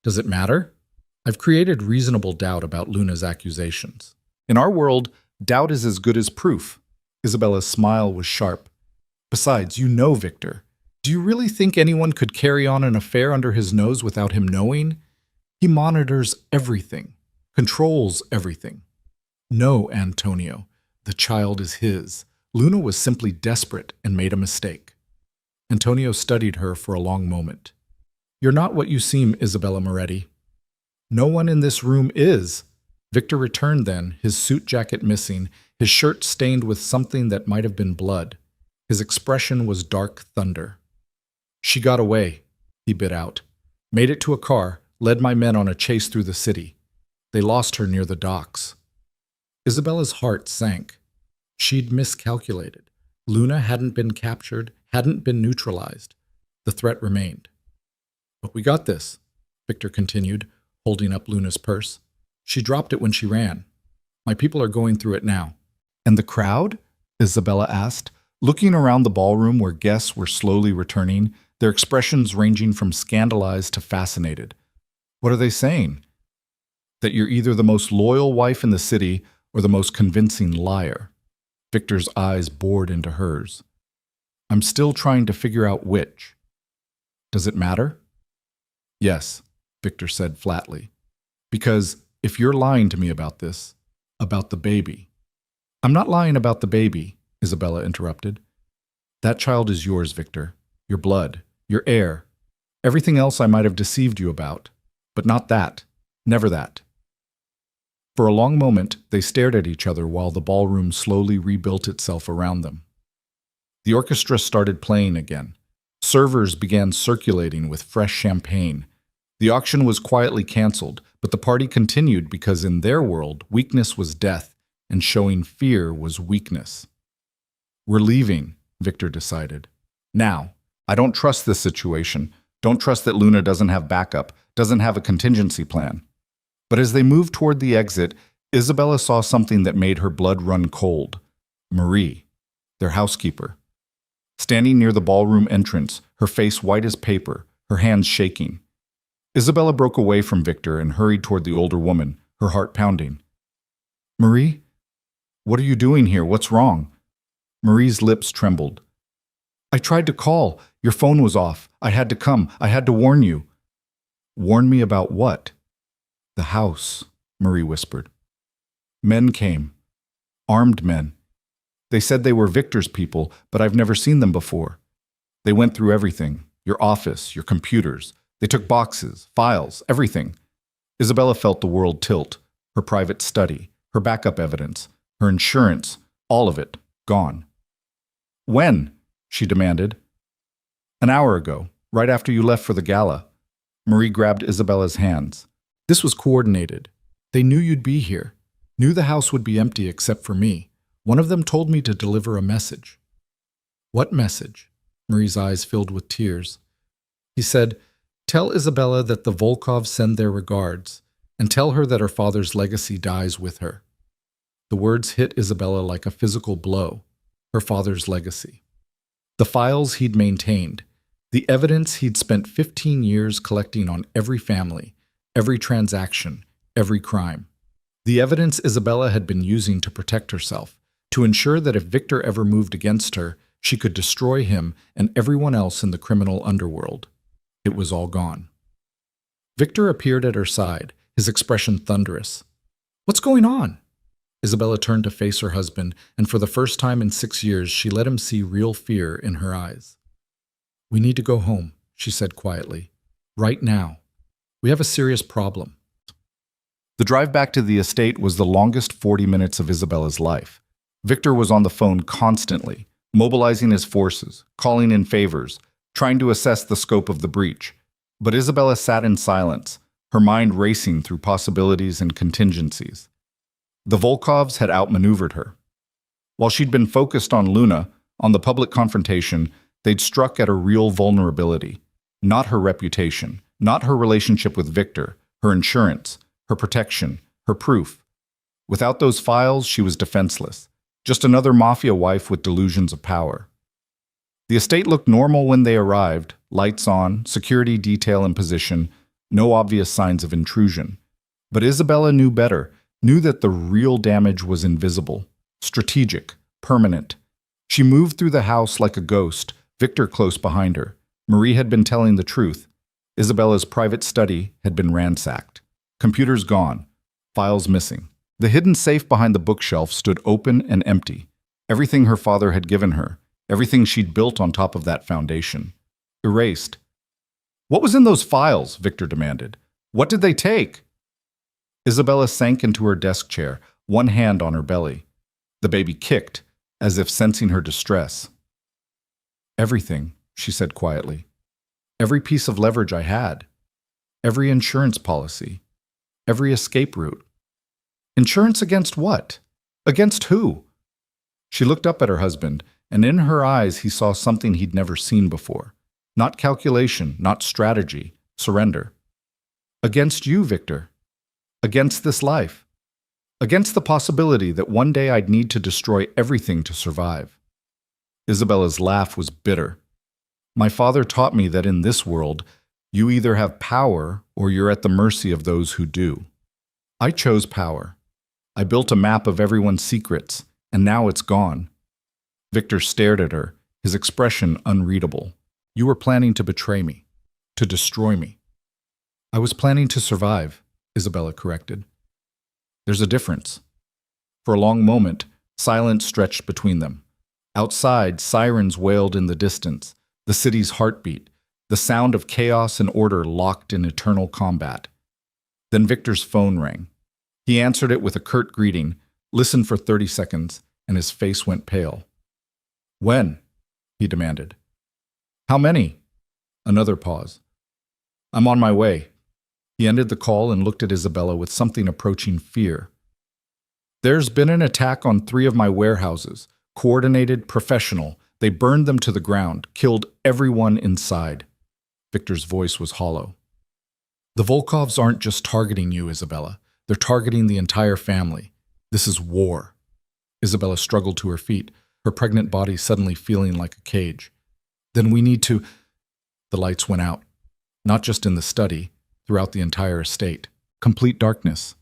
Does it matter? I've created reasonable doubt about Luna's accusations. In our world, doubt is as good as proof. Isabella's smile was sharp. Besides, you know Victor. Do you really think anyone could carry on an affair under his nose without him knowing? He monitors everything, controls everything. No, Antonio, the child is his. Luna was simply desperate and made a mistake. Antonio studied her for a long moment. You're not what you seem, Isabella Moretti. No one in this room is. Victor returned then, his suit jacket missing, his shirt stained with something that might have been blood. His expression was dark thunder. She got away, he bit out. Made it to a car, led my men on a chase through the city. They lost her near the docks. Isabella's heart sank. She'd miscalculated. Luna hadn't been captured, hadn't been neutralized. The threat remained. But we got this, Victor continued, holding up Luna's purse. She dropped it when she ran. My people are going through it now. And the crowd? Isabella asked, looking around the ballroom where guests were slowly returning, their expressions ranging from scandalized to fascinated. What are they saying? That you're either the most loyal wife in the city or the most convincing liar. Victor's eyes bored into hers. I'm still trying to figure out which. Does it matter? Yes, Victor said flatly. Because if you're lying to me about this, about the baby. I'm not lying about the baby, Isabella interrupted. That child is yours, Victor. Your blood, your heir. Everything else I might have deceived you about. But not that. Never that. For a long moment, they stared at each other while the ballroom slowly rebuilt itself around them. The orchestra started playing again. Servers began circulating with fresh champagne. The auction was quietly canceled, but the party continued because in their world, weakness was death, and showing fear was weakness. We're leaving, Victor decided. Now, I don't trust this situation. Don't trust that Luna doesn't have backup, doesn't have a contingency plan. But as they moved toward the exit, Isabella saw something that made her blood run cold. Marie, their housekeeper. Standing near the ballroom entrance, her face white as paper, her hands shaking. Isabella broke away from Victor and hurried toward the older woman, her heart pounding. Marie? What are you doing here? What's wrong? Marie's lips trembled. I tried to call. Your phone was off. I had to come. I had to warn you. Warn me about what? The house, Marie whispered. Men came. Armed men. They said they were Victor's people, but I've never seen them before. They went through everything. Your office, your computers. They took boxes, files, everything. Isabella felt the world tilt. Her private study, her backup evidence, her insurance, all of it, gone. When? She demanded. An hour ago, right after you left for the gala. Marie grabbed Isabella's hands. This was coordinated. They knew you'd be here. Knew the house would be empty except for me. One of them told me to deliver a message. What message? Marie's eyes filled with tears. He said, "Tell Isabella that the Volkovs send their regards, and tell her that her father's legacy dies with her." The words hit Isabella like a physical blow. Her father's legacy. The files he'd maintained. The evidence he'd spent 15 years collecting on every family, every transaction, every crime. The evidence Isabella had been using to protect herself, to ensure that if Victor ever moved against her, she could destroy him and everyone else in the criminal underworld. It was all gone. Victor appeared at her side, his expression thunderous. "What's going on?" Isabella turned to face her husband, and for the first time in 6 years, she let him see real fear in her eyes. "We need to go home," she said quietly. "Right now. We have a serious problem." The drive back to the estate was the longest 40 minutes of Isabella's life. Victor was on the phone constantly, mobilizing his forces, calling in favors, trying to assess the scope of the breach. But Isabella sat in silence, her mind racing through possibilities and contingencies. The Volkovs had outmaneuvered her. While she'd been focused on Luna, on the public confrontation, they'd struck at a real vulnerability. Not her reputation, not her relationship with Victor, her insurance, her protection, her proof. Without those files, she was defenseless. Just another mafia wife with delusions of power. The estate looked normal when they arrived, lights on, security detail in position, no obvious signs of intrusion. But Isabella knew better, knew that the real damage was invisible, strategic, permanent. She moved through the house like a ghost, Victor close behind her. Marie had been telling the truth. Isabella's private study had been ransacked. Computers gone, files missing. The hidden safe behind the bookshelf stood open and empty. Everything her father had given her, everything she'd built on top of that foundation. Erased. "What was in those files?" Victor demanded. "What did they take?" Isabella sank into her desk chair, one hand on her belly. The baby kicked, as if sensing her distress. "Everything," she said quietly. "Every piece of leverage I had. Every insurance policy. Every escape route." "Insurance against what? Against who?" She looked up at her husband, and in her eyes he saw something he'd never seen before. Not calculation, not strategy, surrender. "Against you, Victor. Against this life. Against the possibility that one day I'd need to destroy everything to survive." Isabella's laugh was bitter. "My father taught me that in this world, you either have power or you're at the mercy of those who do. I chose power. I built a map of everyone's secrets, and now it's gone." Victor stared at her, his expression unreadable. "You were planning to betray me, to destroy me." "I was planning to survive," Isabella corrected. "There's a difference." For a long moment, silence stretched between them. Outside, sirens wailed in the distance, the city's heartbeat, the sound of chaos and order locked in eternal combat. Then Victor's phone rang. He answered it with a curt greeting, listened for 30 seconds, and his face went pale. "When?" he demanded. "How many?" Another pause. "I'm on my way." He ended the call and looked at Isabella with something approaching fear. "There's been an attack on 3 of my warehouses. Coordinated, professional. They burned them to the ground, killed everyone inside." Victor's voice was hollow. "The Volkovs aren't just targeting you, Isabella. They're targeting the entire family. This is war." Isabella struggled to her feet, her pregnant body suddenly feeling like a cage. "Then we need to—" The lights went out. Not just in the study, throughout the entire estate. Complete darkness.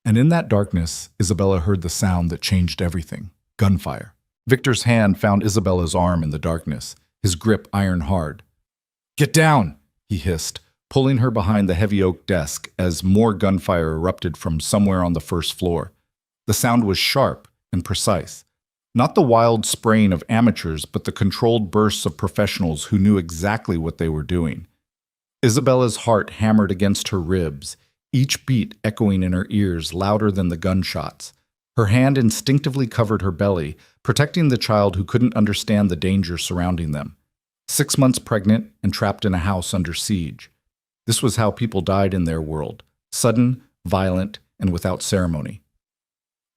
And in that darkness, Isabella heard the sound that changed everything. Gunfire. Victor's hand found Isabella's arm in the darkness, his grip iron hard. "Get down!" he hissed, pulling her behind the heavy oak desk as more gunfire erupted from somewhere on the first floor. The sound was sharp and precise. Not the wild spraying of amateurs, but the controlled bursts of professionals who knew exactly what they were doing. Isabella's heart hammered against her ribs, each beat echoing in her ears louder than the gunshots. Her hand instinctively covered her belly, protecting the child who couldn't understand the danger surrounding them. 6 months pregnant and trapped in a house under siege. This was how people died in their world. Sudden, violent, and without ceremony.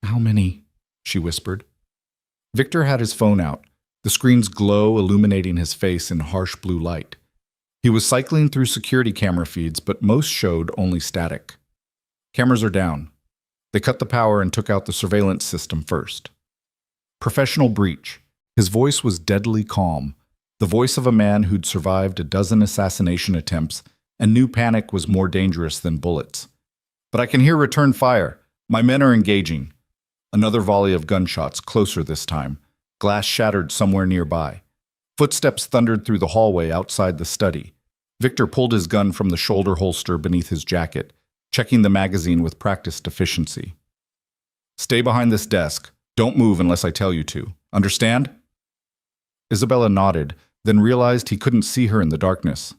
"How many?" she whispered. Victor had his phone out. The screen's glow illuminating his face in harsh blue light. He was cycling through security camera feeds, but most showed only static. Cameras are down. They cut the power and took out the surveillance system first. Professional breach. His voice was deadly calm, the voice of a man who'd survived a dozen assassination attempts and knew panic was more dangerous than bullets. But I can hear return fire. My men are engaging. Another volley of gunshots, closer this time. Glass shattered somewhere nearby. Footsteps thundered through the hallway outside the study. Victor pulled his gun from the shoulder holster beneath his jacket, checking the magazine with practiced efficiency. Stay behind this desk. Don't move unless I tell you to. Understand? Isabella nodded, then realized he couldn't see her in the darkness.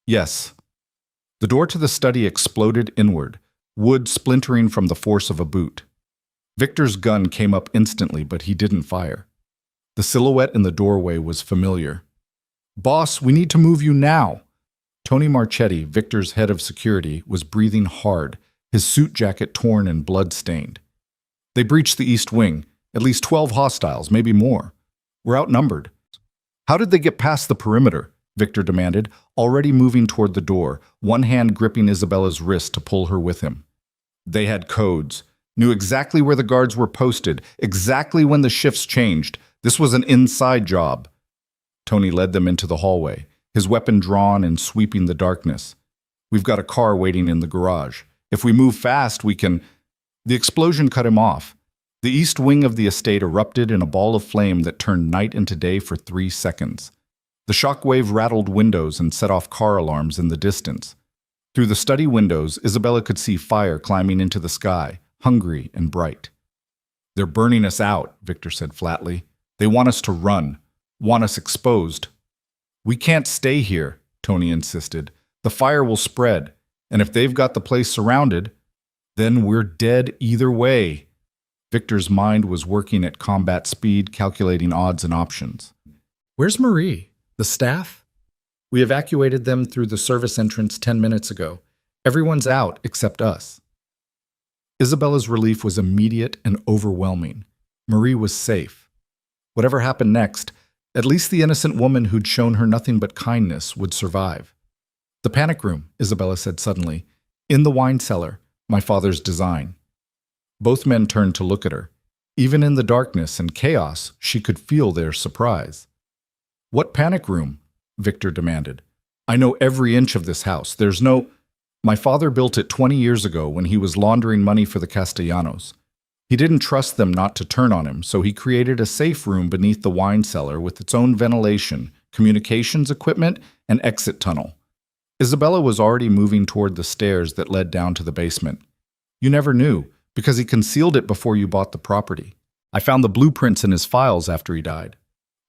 Yes. The door to the study exploded inward, wood splintering from the force of a boot. Victor's gun came up instantly, but he didn't fire. The silhouette in the doorway was familiar. Boss, we need to move you now. Tony Marchetti, Victor's head of security, was breathing hard, his suit jacket torn and blood-stained. They breached the east wing, at least 12 hostiles, maybe more. We're outnumbered. How did they get past the perimeter? Victor demanded, already moving toward the door, one hand gripping Isabella's wrist to pull her with him. They had codes, knew exactly where the guards were posted, exactly when the shifts changed. This was an inside job. Tony led them into the hallway, his weapon drawn and sweeping the darkness. We've got a car waiting in the garage. If we move fast, we can... The explosion cut him off. The east wing of the estate erupted in a ball of flame that turned night into day for 3 seconds. The shockwave rattled windows and set off car alarms in the distance. Through the study windows, Isabella could see fire climbing into the sky, hungry and bright. They're burning us out, Victor said flatly. They want us to run, want us exposed. We can't stay here, Tony insisted. The fire will spread, and if they've got the place surrounded, then we're dead either way. Victor's mind was working at combat speed, calculating odds and options. Where's Marie? The staff? We evacuated them through the service entrance 10 minutes ago. Everyone's out except us. Isabella's relief was immediate and overwhelming. Marie was safe. Whatever happened next, at least the innocent woman who'd shown her nothing but kindness would survive. The panic room, Isabella said suddenly. In the wine cellar, my father's design. Both men turned to look at her. Even in the darkness and chaos, she could feel their surprise. What panic room? Victor demanded. I know every inch of this house. There's no... My father built it 20 years ago when he was laundering money for the Castellanos. He didn't trust them not to turn on him, so he created a safe room beneath the wine cellar with its own ventilation, communications equipment, and exit tunnel. Isabella was already moving toward the stairs that led down to the basement. You never knew, because he concealed it before you bought the property. I found the blueprints in his files after he died.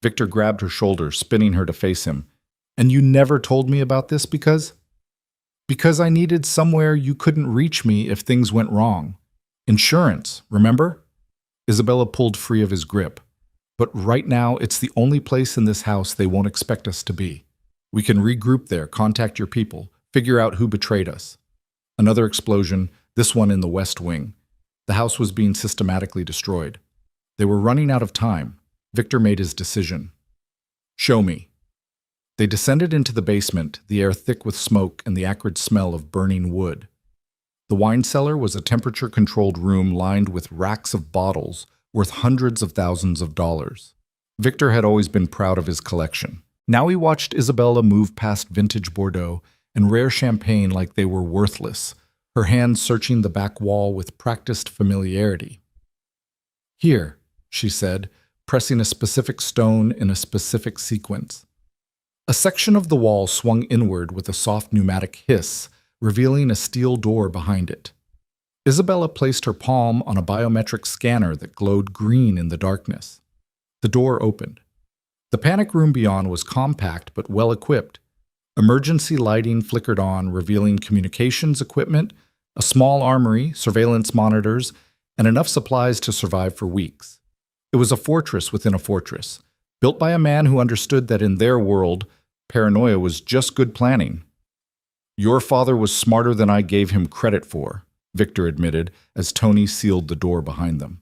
Victor grabbed her shoulder, spinning her to face him. And you never told me about this because? Because I needed somewhere you couldn't reach me if things went wrong. Insurance, remember? Isabella pulled free of his grip. But right now, it's the only place in this house they won't expect us to be. We can regroup there, contact your people, figure out who betrayed us. Another explosion, this one in the west wing. The house was being systematically destroyed. They were running out of time. Victor made his decision. Show me. They descended into the basement, the air thick with smoke and the acrid smell of burning wood. The wine cellar was a temperature-controlled room lined with racks of bottles worth hundreds of thousands of dollars. Victor had always been proud of his collection. Now he watched Isabella move past vintage Bordeaux and rare champagne like they were worthless, her hands searching the back wall with practiced familiarity. Here, she said, pressing a specific stone in a specific sequence. A section of the wall swung inward with a soft pneumatic hiss, revealing a steel door behind it. Isabella placed her palm on a biometric scanner that glowed green in the darkness. The door opened. The panic room beyond was compact but well-equipped. Emergency lighting flickered on, revealing communications equipment, a small armory, surveillance monitors, and enough supplies to survive for weeks. It was a fortress within a fortress, built by a man who understood that in their world, paranoia was just good planning. Your father was smarter than I gave him credit for, Victor admitted as Tony sealed the door behind them.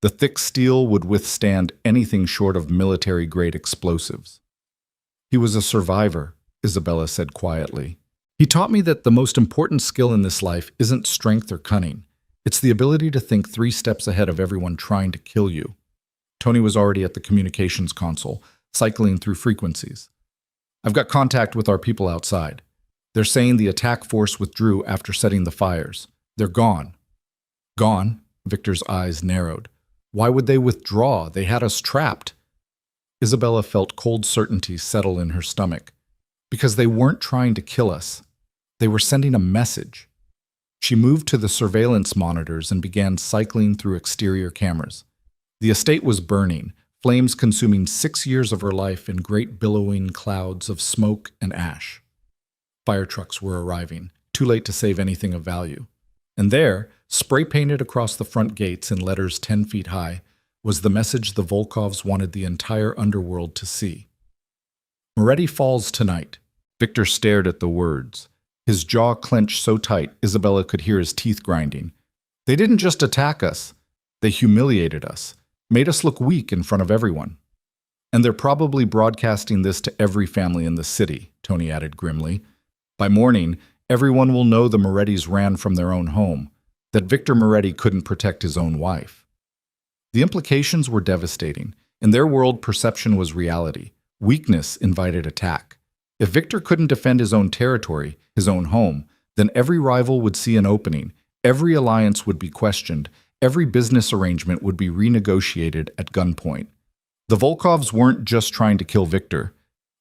The thick steel would withstand anything short of military-grade explosives. He was a survivor, Isabella said quietly. He taught me that the most important skill in this life isn't strength or cunning. It's the ability to think 3 steps ahead of everyone trying to kill you. Tony was already at the communications console, cycling through frequencies. I've got contact with our people outside. They're saying the attack force withdrew after setting the fires. They're gone. Gone? Victor's eyes narrowed. Why would they withdraw? They had us trapped. Isabella felt cold certainty settle in her stomach. Because they weren't trying to kill us. They were sending a message. She moved to the surveillance monitors and began cycling through exterior cameras. The estate was burning, flames consuming 6 years of her life in great billowing clouds of smoke and ash. Fire trucks were arriving, too late to save anything of value. And there, spray-painted across the front gates in letters 10 feet high, was the message the Volkovs wanted the entire underworld to see. Moretti falls tonight. Victor stared at the words. His jaw clenched so tight, Isabella could hear his teeth grinding. They didn't just attack us. They humiliated us, made us look weak in front of everyone. And they're probably broadcasting this to every family in the city, Tony added grimly. By morning, everyone will know the Morettis ran from their own home, that Victor Moretti couldn't protect his own wife. The implications were devastating. In their world, perception was reality. Weakness invited attack. If Victor couldn't defend his own territory, his own home, then every rival would see an opening, every alliance would be questioned, every business arrangement would be renegotiated at gunpoint. The Volkovs weren't just trying to kill Victor.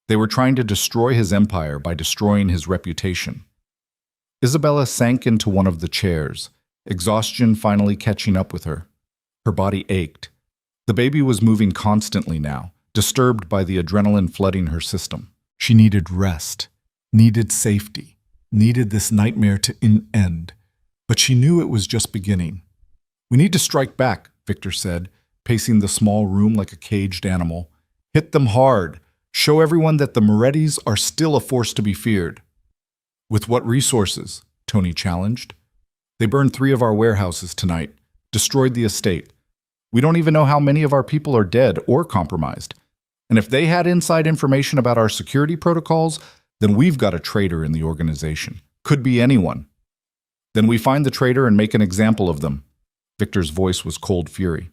They were trying to destroy his empire by destroying his reputation. Isabella sank into one of the chairs, exhaustion finally catching up with her. Her body ached. The baby was moving constantly now, disturbed by the adrenaline flooding her system. She needed rest, needed safety, needed this nightmare to end. But she knew it was just beginning. "We need to strike back," Victor said, pacing the small room like a caged animal. "Hit them hard. Show everyone that the Morettis are still a force to be feared." "With what resources?" Tony challenged. "They burned 3 of our warehouses tonight, destroyed the estate. We don't even know how many of our people are dead or compromised. And if they had inside information about our security protocols, then we've got a traitor in the organization. Could be anyone. Then we find the traitor and make an example of them." Victor's voice was cold fury.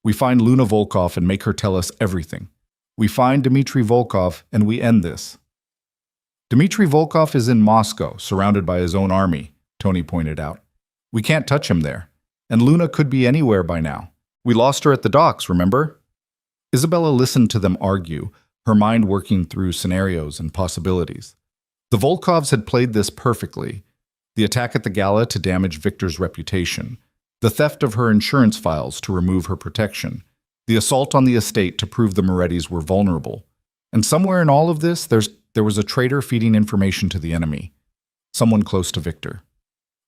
"We find Luna Volkov and make her tell us everything. We find Dmitry Volkov and we end this." "Dmitry Volkov is in Moscow, surrounded by his own army," Tony pointed out. "We can't touch him there. And Luna could be anywhere by now. We lost her at the docks, remember?" Isabella listened to them argue, her mind working through scenarios and possibilities. The Volkovs had played this perfectly. The attack at the gala to damage Victor's reputation, the theft of her insurance files to remove her protection, the assault on the estate to prove the Morettis were vulnerable. And somewhere in all of this, there was a traitor feeding information to the enemy. Someone close to Victor.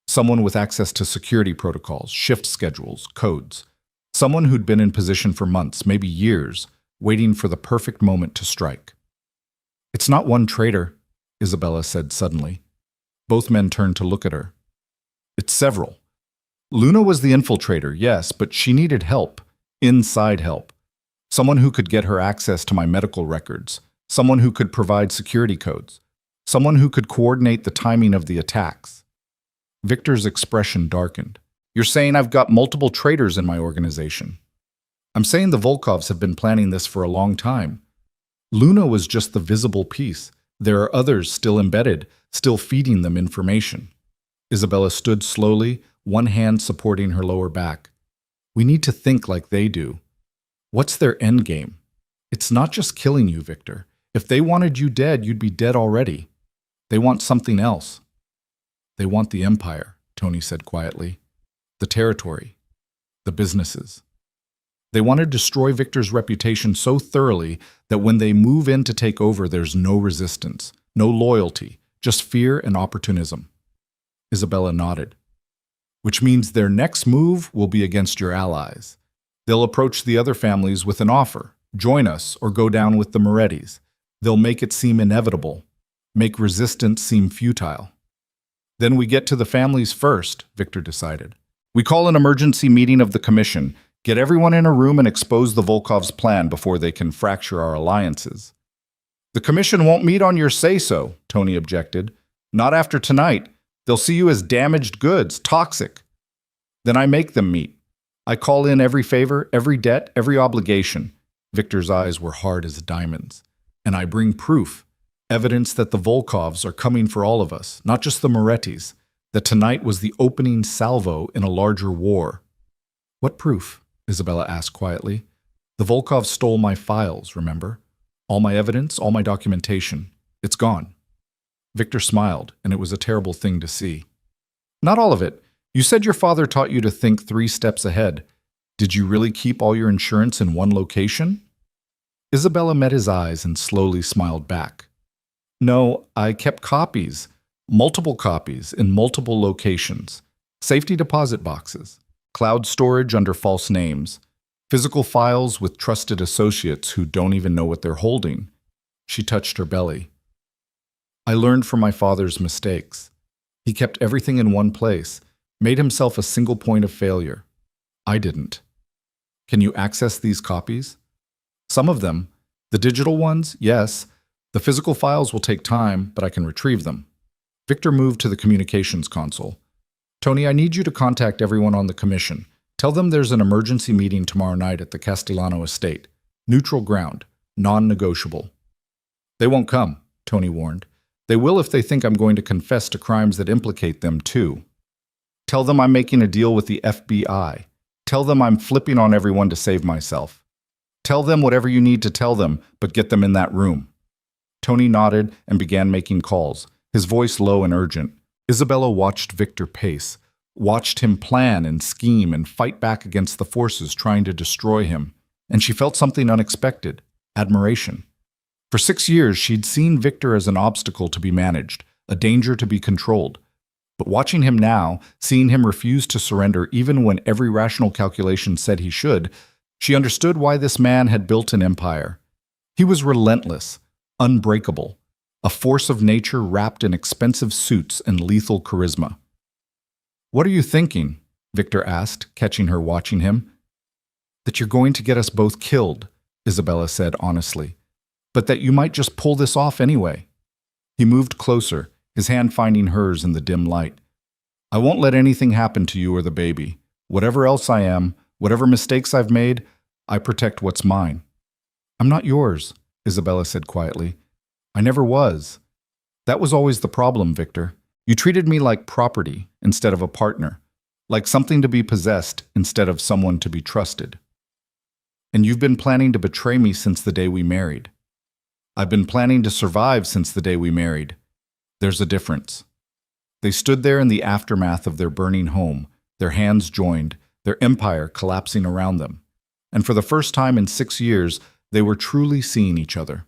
Someone with access to security protocols, shift schedules, codes. Someone who'd been in position for months, maybe years, waiting for the perfect moment to strike. "It's not one traitor," Isabella said suddenly. Both men turned to look at her. "It's several. Luna was the infiltrator, yes, but she needed help, inside help. Someone who could get her access to my medical records, someone who could provide security codes, someone who could coordinate the timing of the attacks." Victor's expression darkened. "You're saying I've got multiple traitors in my organization?" "I'm saying the Volkovs have been planning this for a long time. Luna was just the visible piece. There are others still embedded, still feeding them information." Isabella stood slowly, one hand supporting her lower back. "We need to think like they do. What's their endgame? It's not just killing you, Victor. If they wanted you dead, you'd be dead already. They want something else." "They want the empire," Tony said quietly. "The territory. The businesses. They want to destroy Victor's reputation so thoroughly that when they move in to take over, there's no resistance, no loyalty, just fear and opportunism." Isabella nodded. "Which means their next move will be against your allies. They'll approach the other families with an offer, join us or go down with the Morettis. They'll make it seem inevitable, make resistance seem futile." "Then we get to the families first," Victor decided. "We call an emergency meeting of the commission. Get everyone in a room and expose the Volkov's plan before they can fracture our alliances. The commission won't meet on your say-so, Tony objected. Not after tonight. They'll see you as damaged goods, toxic. Then I make them meet. I call in every favor, every debt, every obligation. Victor's eyes were hard as diamonds. And I bring proof, evidence that the Volkovs are coming for all of us, not just the Morettis, that tonight was the opening salvo in a larger war. What proof? Isabella asked quietly. The Volkovs stole my files, remember? All my evidence, all my documentation. It's gone. Victor smiled, and it was a terrible thing to see. Not all of it. You said your father taught you to think 3 steps ahead. Did you really keep all your insurance in one location? Isabella met his eyes and slowly smiled back. No, I kept copies, multiple copies in multiple locations, safety deposit boxes, cloud storage under false names, physical files with trusted associates who don't even know what they're holding. She touched her belly. I learned from my father's mistakes. He kept everything in one place, made himself a single point of failure. I didn't. Can you access these copies? Some of them. The digital ones, yes. The physical files will take time, but I can retrieve them. Victor moved to the communications console. Tony, I need you to contact everyone on the commission. Tell them there's an emergency meeting tomorrow night at the Castellano estate. Neutral ground. Non-negotiable. They won't come, Tony warned. They will if they think I'm going to confess to crimes that implicate them, too. Tell them I'm making a deal with the FBI. Tell them I'm flipping on everyone to save myself. Tell them whatever you need to tell them, but get them in that room. Tony nodded and began making calls, his voice low and urgent. Isabella watched Victor pace, watched him plan and scheme and fight back against the forces trying to destroy him, and she felt something unexpected, admiration. For 6 years, she'd seen Victor as an obstacle to be managed, a danger to be controlled. But watching him now, seeing him refuse to surrender even when every rational calculation said he should, she understood why this man had built an empire. He was relentless, unbreakable, a force of nature wrapped in expensive suits and lethal charisma. What are you thinking? Victor asked, catching her watching him. That you're going to get us both killed, Isabella said honestly. But that you might just pull this off anyway. He moved closer, his hand finding hers in the dim light. I won't let anything happen to you or the baby. Whatever else I am, whatever mistakes I've made, I protect what's mine. I'm not yours, Isabella said quietly. I never was. That was always the problem, Victor. You treated me like property instead of a partner, like something to be possessed instead of someone to be trusted. And you've been planning to betray me since the day we married. I've been planning to survive since the day we married. There's a difference. They stood there in the aftermath of their burning home, their hands joined, their empire collapsing around them. And for the first time in 6 years, they were truly seeing each other.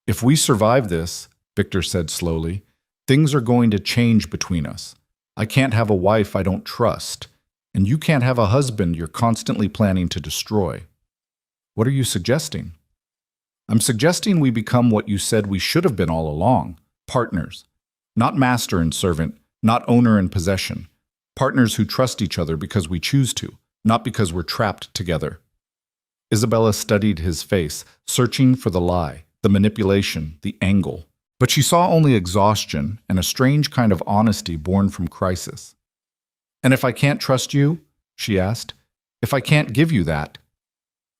If we survive this, Victor said slowly, things are going to change between us. I can't have a wife I don't trust, and you can't have a husband you're constantly planning to destroy. What are you suggesting? I'm suggesting we become what you said we should have been all along, partners. Not master and servant, not owner and possession. Partners who trust each other because we choose to, not because we're trapped together. Isabella studied his face, searching for the lie, the manipulation, the angle. But she saw only exhaustion and a strange kind of honesty born from crisis. And if I can't trust you, she asked, if I can't give you that,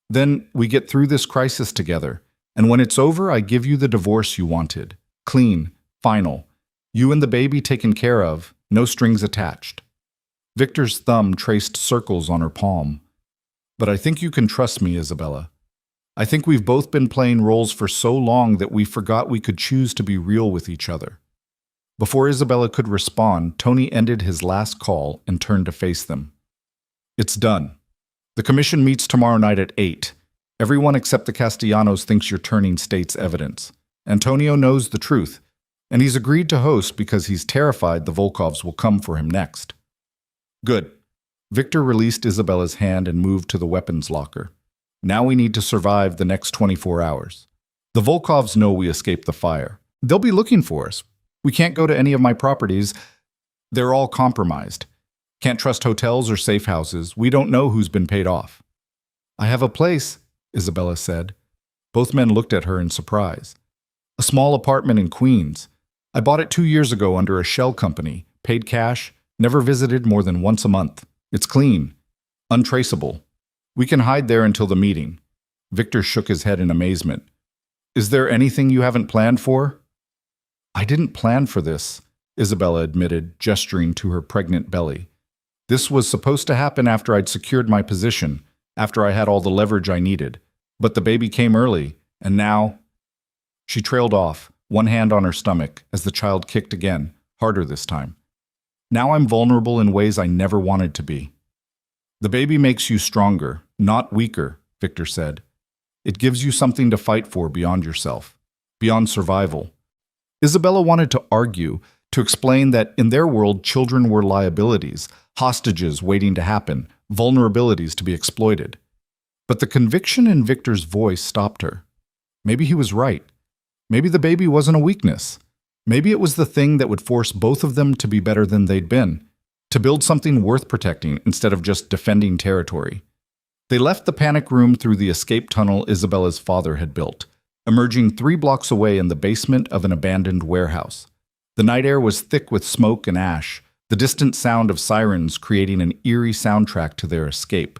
then we get through this crisis together. And when it's over, I give you the divorce you wanted. Clean, final. You and the baby taken care of, no strings attached. Victor's thumb traced circles on her palm. But I think you can trust me, Isabella. I think we've both been playing roles for so long that we forgot we could choose to be real with each other. Before Isabella could respond, Tony ended his last call and turned to face them. It's done. The commission meets tomorrow night at 8. Everyone except the Castellanos thinks you're turning state's evidence. Antonio knows the truth, and he's agreed to host because he's terrified the Volkovs will come for him next. Good. Victor released Isabella's hand and moved to the weapons locker. Now we need to survive the next 24 hours. The Volkovs know we escaped the fire. They'll be looking for us. We can't go to any of my properties. They're all compromised. Can't trust hotels or safe houses. We don't know who's been paid off. I have a place, Isabella said. Both men looked at her in surprise. A small apartment in Queens. I bought it 2 years ago under a shell company, paid cash, never visited more than once a month. It's clean, untraceable. We can hide there until the meeting. Victor shook his head in amazement. Is there anything you haven't planned for? I didn't plan for this, Isabella admitted, gesturing to her pregnant belly. This was supposed to happen after I'd secured my position, after I had all the leverage I needed. But the baby came early, and now… She trailed off, one hand on her stomach, as the child kicked again, harder this time. Now I'm vulnerable in ways I never wanted to be. The baby makes you stronger, not weaker, Victor said. It gives you something to fight for beyond yourself, beyond survival. Isabella wanted to argue, to explain that in their world children were liabilities, hostages waiting to happen, vulnerabilities to be exploited. But the conviction in Victor's voice stopped her. Maybe he was right. Maybe the baby wasn't a weakness. Maybe it was the thing that would force both of them to be better than they'd been, to build something worth protecting instead of just defending territory. They left the panic room through the escape tunnel Isabella's father had built, emerging 3 blocks away in the basement of an abandoned warehouse. The night air was thick with smoke and ash, the distant sound of sirens creating an eerie soundtrack to their escape.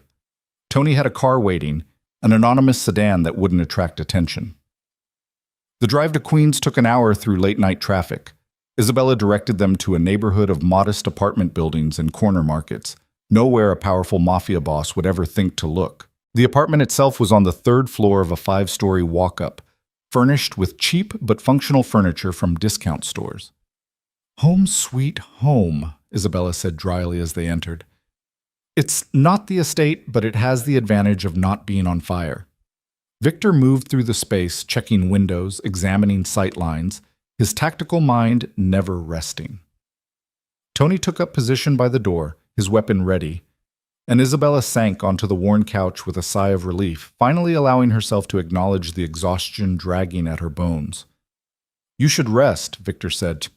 Tony had a car waiting, an anonymous sedan that wouldn't attract attention. The drive to Queens took an hour through late-night traffic. Isabella directed them to a neighborhood of modest apartment buildings and corner markets, nowhere a powerful mafia boss would ever think to look. The apartment itself was on the 3rd floor of a 5-story walk-up, furnished with cheap but functional furniture from discount stores. "Home sweet home," Isabella said dryly as they entered. "It's not the estate, but it has the advantage of not being on fire." Victor moved through the space, checking windows, examining sight lines, his tactical mind never resting. Tony took up position by the door, his weapon ready, and Isabella sank onto the worn couch with a sigh of relief, finally allowing herself to acknowledge the exhaustion dragging at her bones. "You should rest," Victor said.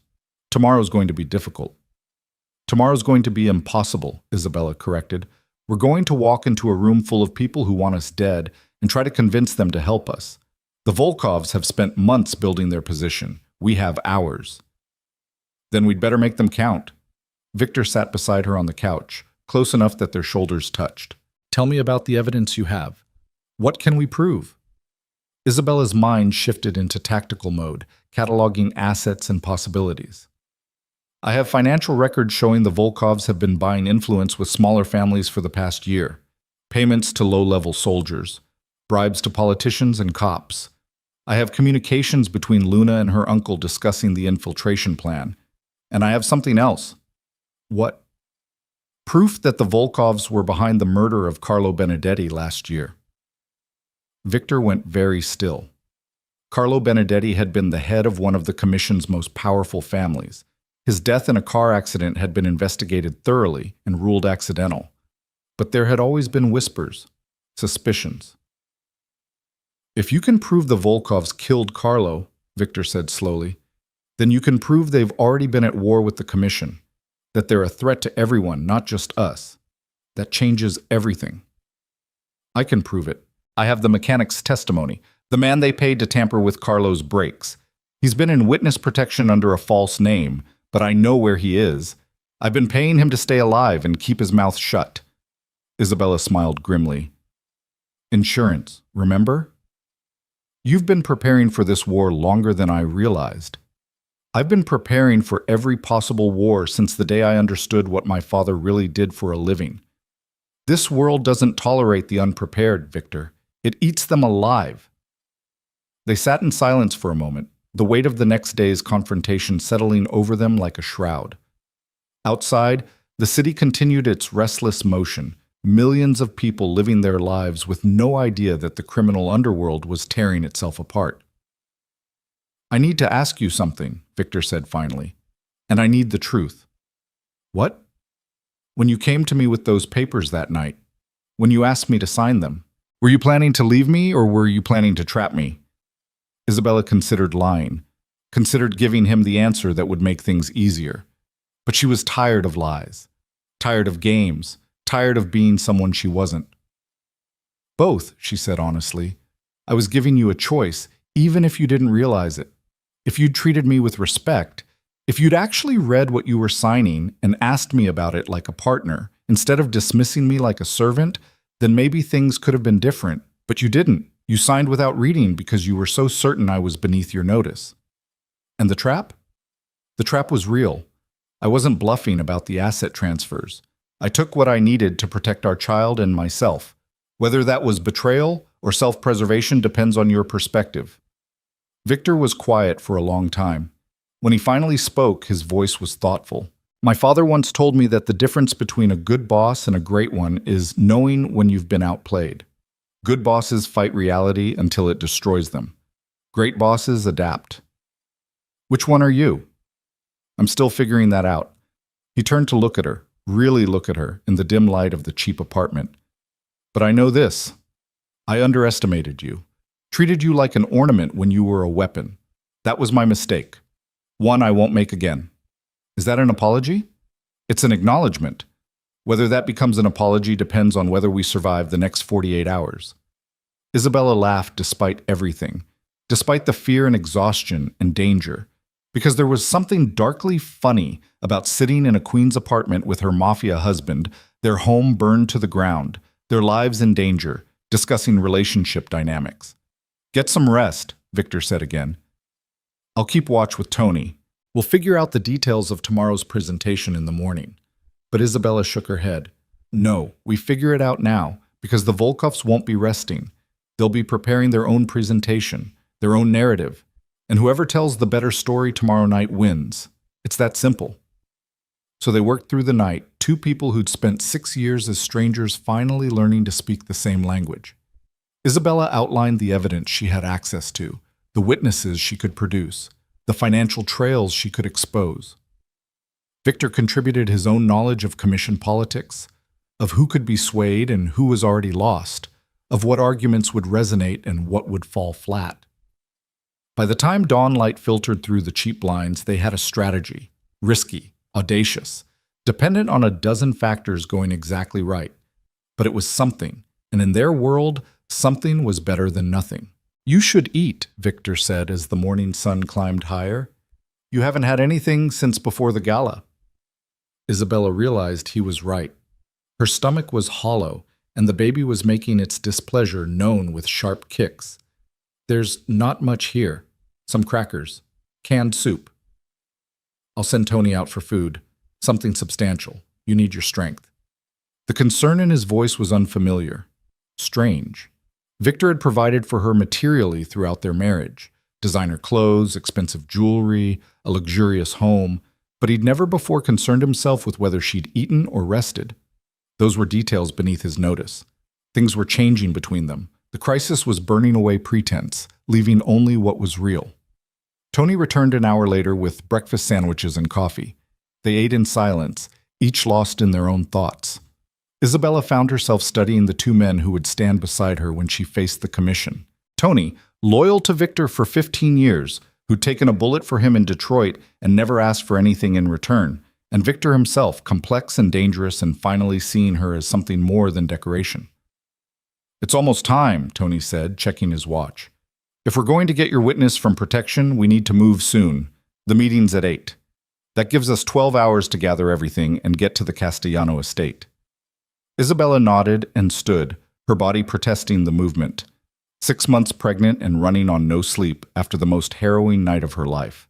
"Tomorrow's going to be difficult." "Tomorrow's going to be impossible," Isabella corrected. "We're going to walk into a room full of people who want us dead and try to convince them to help us. The Volkovs have spent months building their position. We have ours." "Then we'd better make them count." Victor sat beside her on the couch, close enough that their shoulders touched. "Tell me about the evidence you have. What can we prove?" Isabella's mind shifted into tactical mode, cataloging assets and possibilities. "I have financial records showing the Volkovs have been buying influence with smaller families for the past year. Payments to low-level soldiers, bribes to politicians and cops. I have communications between Luna and her uncle discussing the infiltration plan. And I have something else." "What?" "Proof that the Volkovs were behind the murder of Carlo Benedetti last year." Victor went very still. Carlo Benedetti had been the head of one of the Commission's most powerful families. His death in a car accident had been investigated thoroughly and ruled accidental. But there had always been whispers, suspicions. "If you can prove the Volkovs killed Carlo," Victor said slowly, "then you can prove they've already been at war with the Commission, that they're a threat to everyone, not just us. That changes everything." "I can prove it. I have the mechanic's testimony, the man they paid to tamper with Carlo's brakes. He's been in witness protection under a false name, but I know where he is. I've been paying him to stay alive and keep his mouth shut." Isabella smiled grimly. "Insurance, remember? You've been preparing for this war longer than I realized. I've been preparing for every possible war since the day I understood what my father really did for a living. This world doesn't tolerate the unprepared, Victor. It eats them alive." They sat in silence for a moment, the weight of the next day's confrontation settling over them like a shroud. Outside, the city continued its restless motion, millions of people living their lives with no idea that the criminal underworld was tearing itself apart. "I need to ask you something," Victor said finally, "and I need the truth." "What?" "When you came to me with those papers that night, when you asked me to sign them, were you planning to leave me or were you planning to trap me?" Isabella considered lying, considered giving him the answer that would make things easier. But she was tired of lies. Tired of games, tired of being someone she wasn't. Both, she said honestly. I was giving you a choice, even if you didn't realize it. If you'd treated me with respect, if you'd actually read what you were signing and asked me about it like a partner, instead of dismissing me like a servant, then maybe things could have been different. But you didn't. You signed without reading because you were so certain I was beneath your notice. And the trap? The trap was real. I wasn't bluffing about the asset transfers. I took what I needed to protect our child and myself. Whether that was betrayal or self-preservation depends on your perspective. Victor was quiet for a long time. When he finally spoke, his voice was thoughtful. My father once told me that the difference between a good boss and a great one is knowing when you've been outplayed. Good bosses fight reality until it destroys them. Great bosses adapt. Which one are you? I'm still figuring that out. He turned to look at her, really look at her, in the dim light of the cheap apartment. But I know this. I underestimated you. Treated you like an ornament when you were a weapon. That was my mistake. One I won't make again. Is that an apology? It's an acknowledgement. Whether that becomes an apology depends on whether we survive the next 48 hours. Isabella laughed despite everything, despite the fear and exhaustion and danger, because there was something darkly funny about sitting in a queen's apartment with her Mafia husband, their home burned to the ground, their lives in danger, discussing relationship dynamics. Get some rest, Victor said again. I'll keep watch with Tony. We'll figure out the details of tomorrow's presentation in the morning. But Isabella shook her head. No, we figure it out now, because the Volkovs won't be resting. They'll be preparing their own presentation, their own narrative, and whoever tells the better story tomorrow night wins. It's that simple. So they worked through the night, two people who'd spent 6 years as strangers finally learning to speak the same language. Isabella outlined the evidence she had access to, the witnesses she could produce, the financial trails she could expose. Victor contributed his own knowledge of commission politics, of who could be swayed and who was already lost, of what arguments would resonate and what would fall flat. By the time dawn light filtered through the cheap blinds, they had a strategy, risky, audacious, dependent on a dozen factors going exactly right. But it was something, and in their world, something was better than nothing. You should eat, Victor said as the morning sun climbed higher. You haven't had anything since before the gala. Isabella realized he was right. Her stomach was hollow, and the baby was making its displeasure known with sharp kicks. There's not much here. Some crackers. Canned soup. I'll send Tony out for food. Something substantial. You need your strength. The concern in his voice was unfamiliar. Strange. Victor had provided for her materially throughout their marriage. Designer clothes, expensive jewelry, a luxurious home, but he'd never before concerned himself with whether she'd eaten or rested. Those were details beneath his notice. Things were changing between them. The crisis was burning away pretense, leaving only what was real. Tony returned an hour later with breakfast sandwiches and coffee. They ate in silence, each lost in their own thoughts. Isabella found herself studying the two men who would stand beside her when she faced the commission. Tony, loyal to Victor for 15 years, who'd taken a bullet for him in Detroit and never asked for anything in return, and Victor himself, complex and dangerous and finally seeing her as something more than decoration. It's almost time, Tony said, checking his watch. If we're going to get your witness from protection, we need to move soon. The meeting's at 8. That gives us 12 hours to gather everything and get to the Castellano estate. Isabella nodded and stood, her body protesting the movement. 6 months pregnant and running on no sleep after the most harrowing night of her life.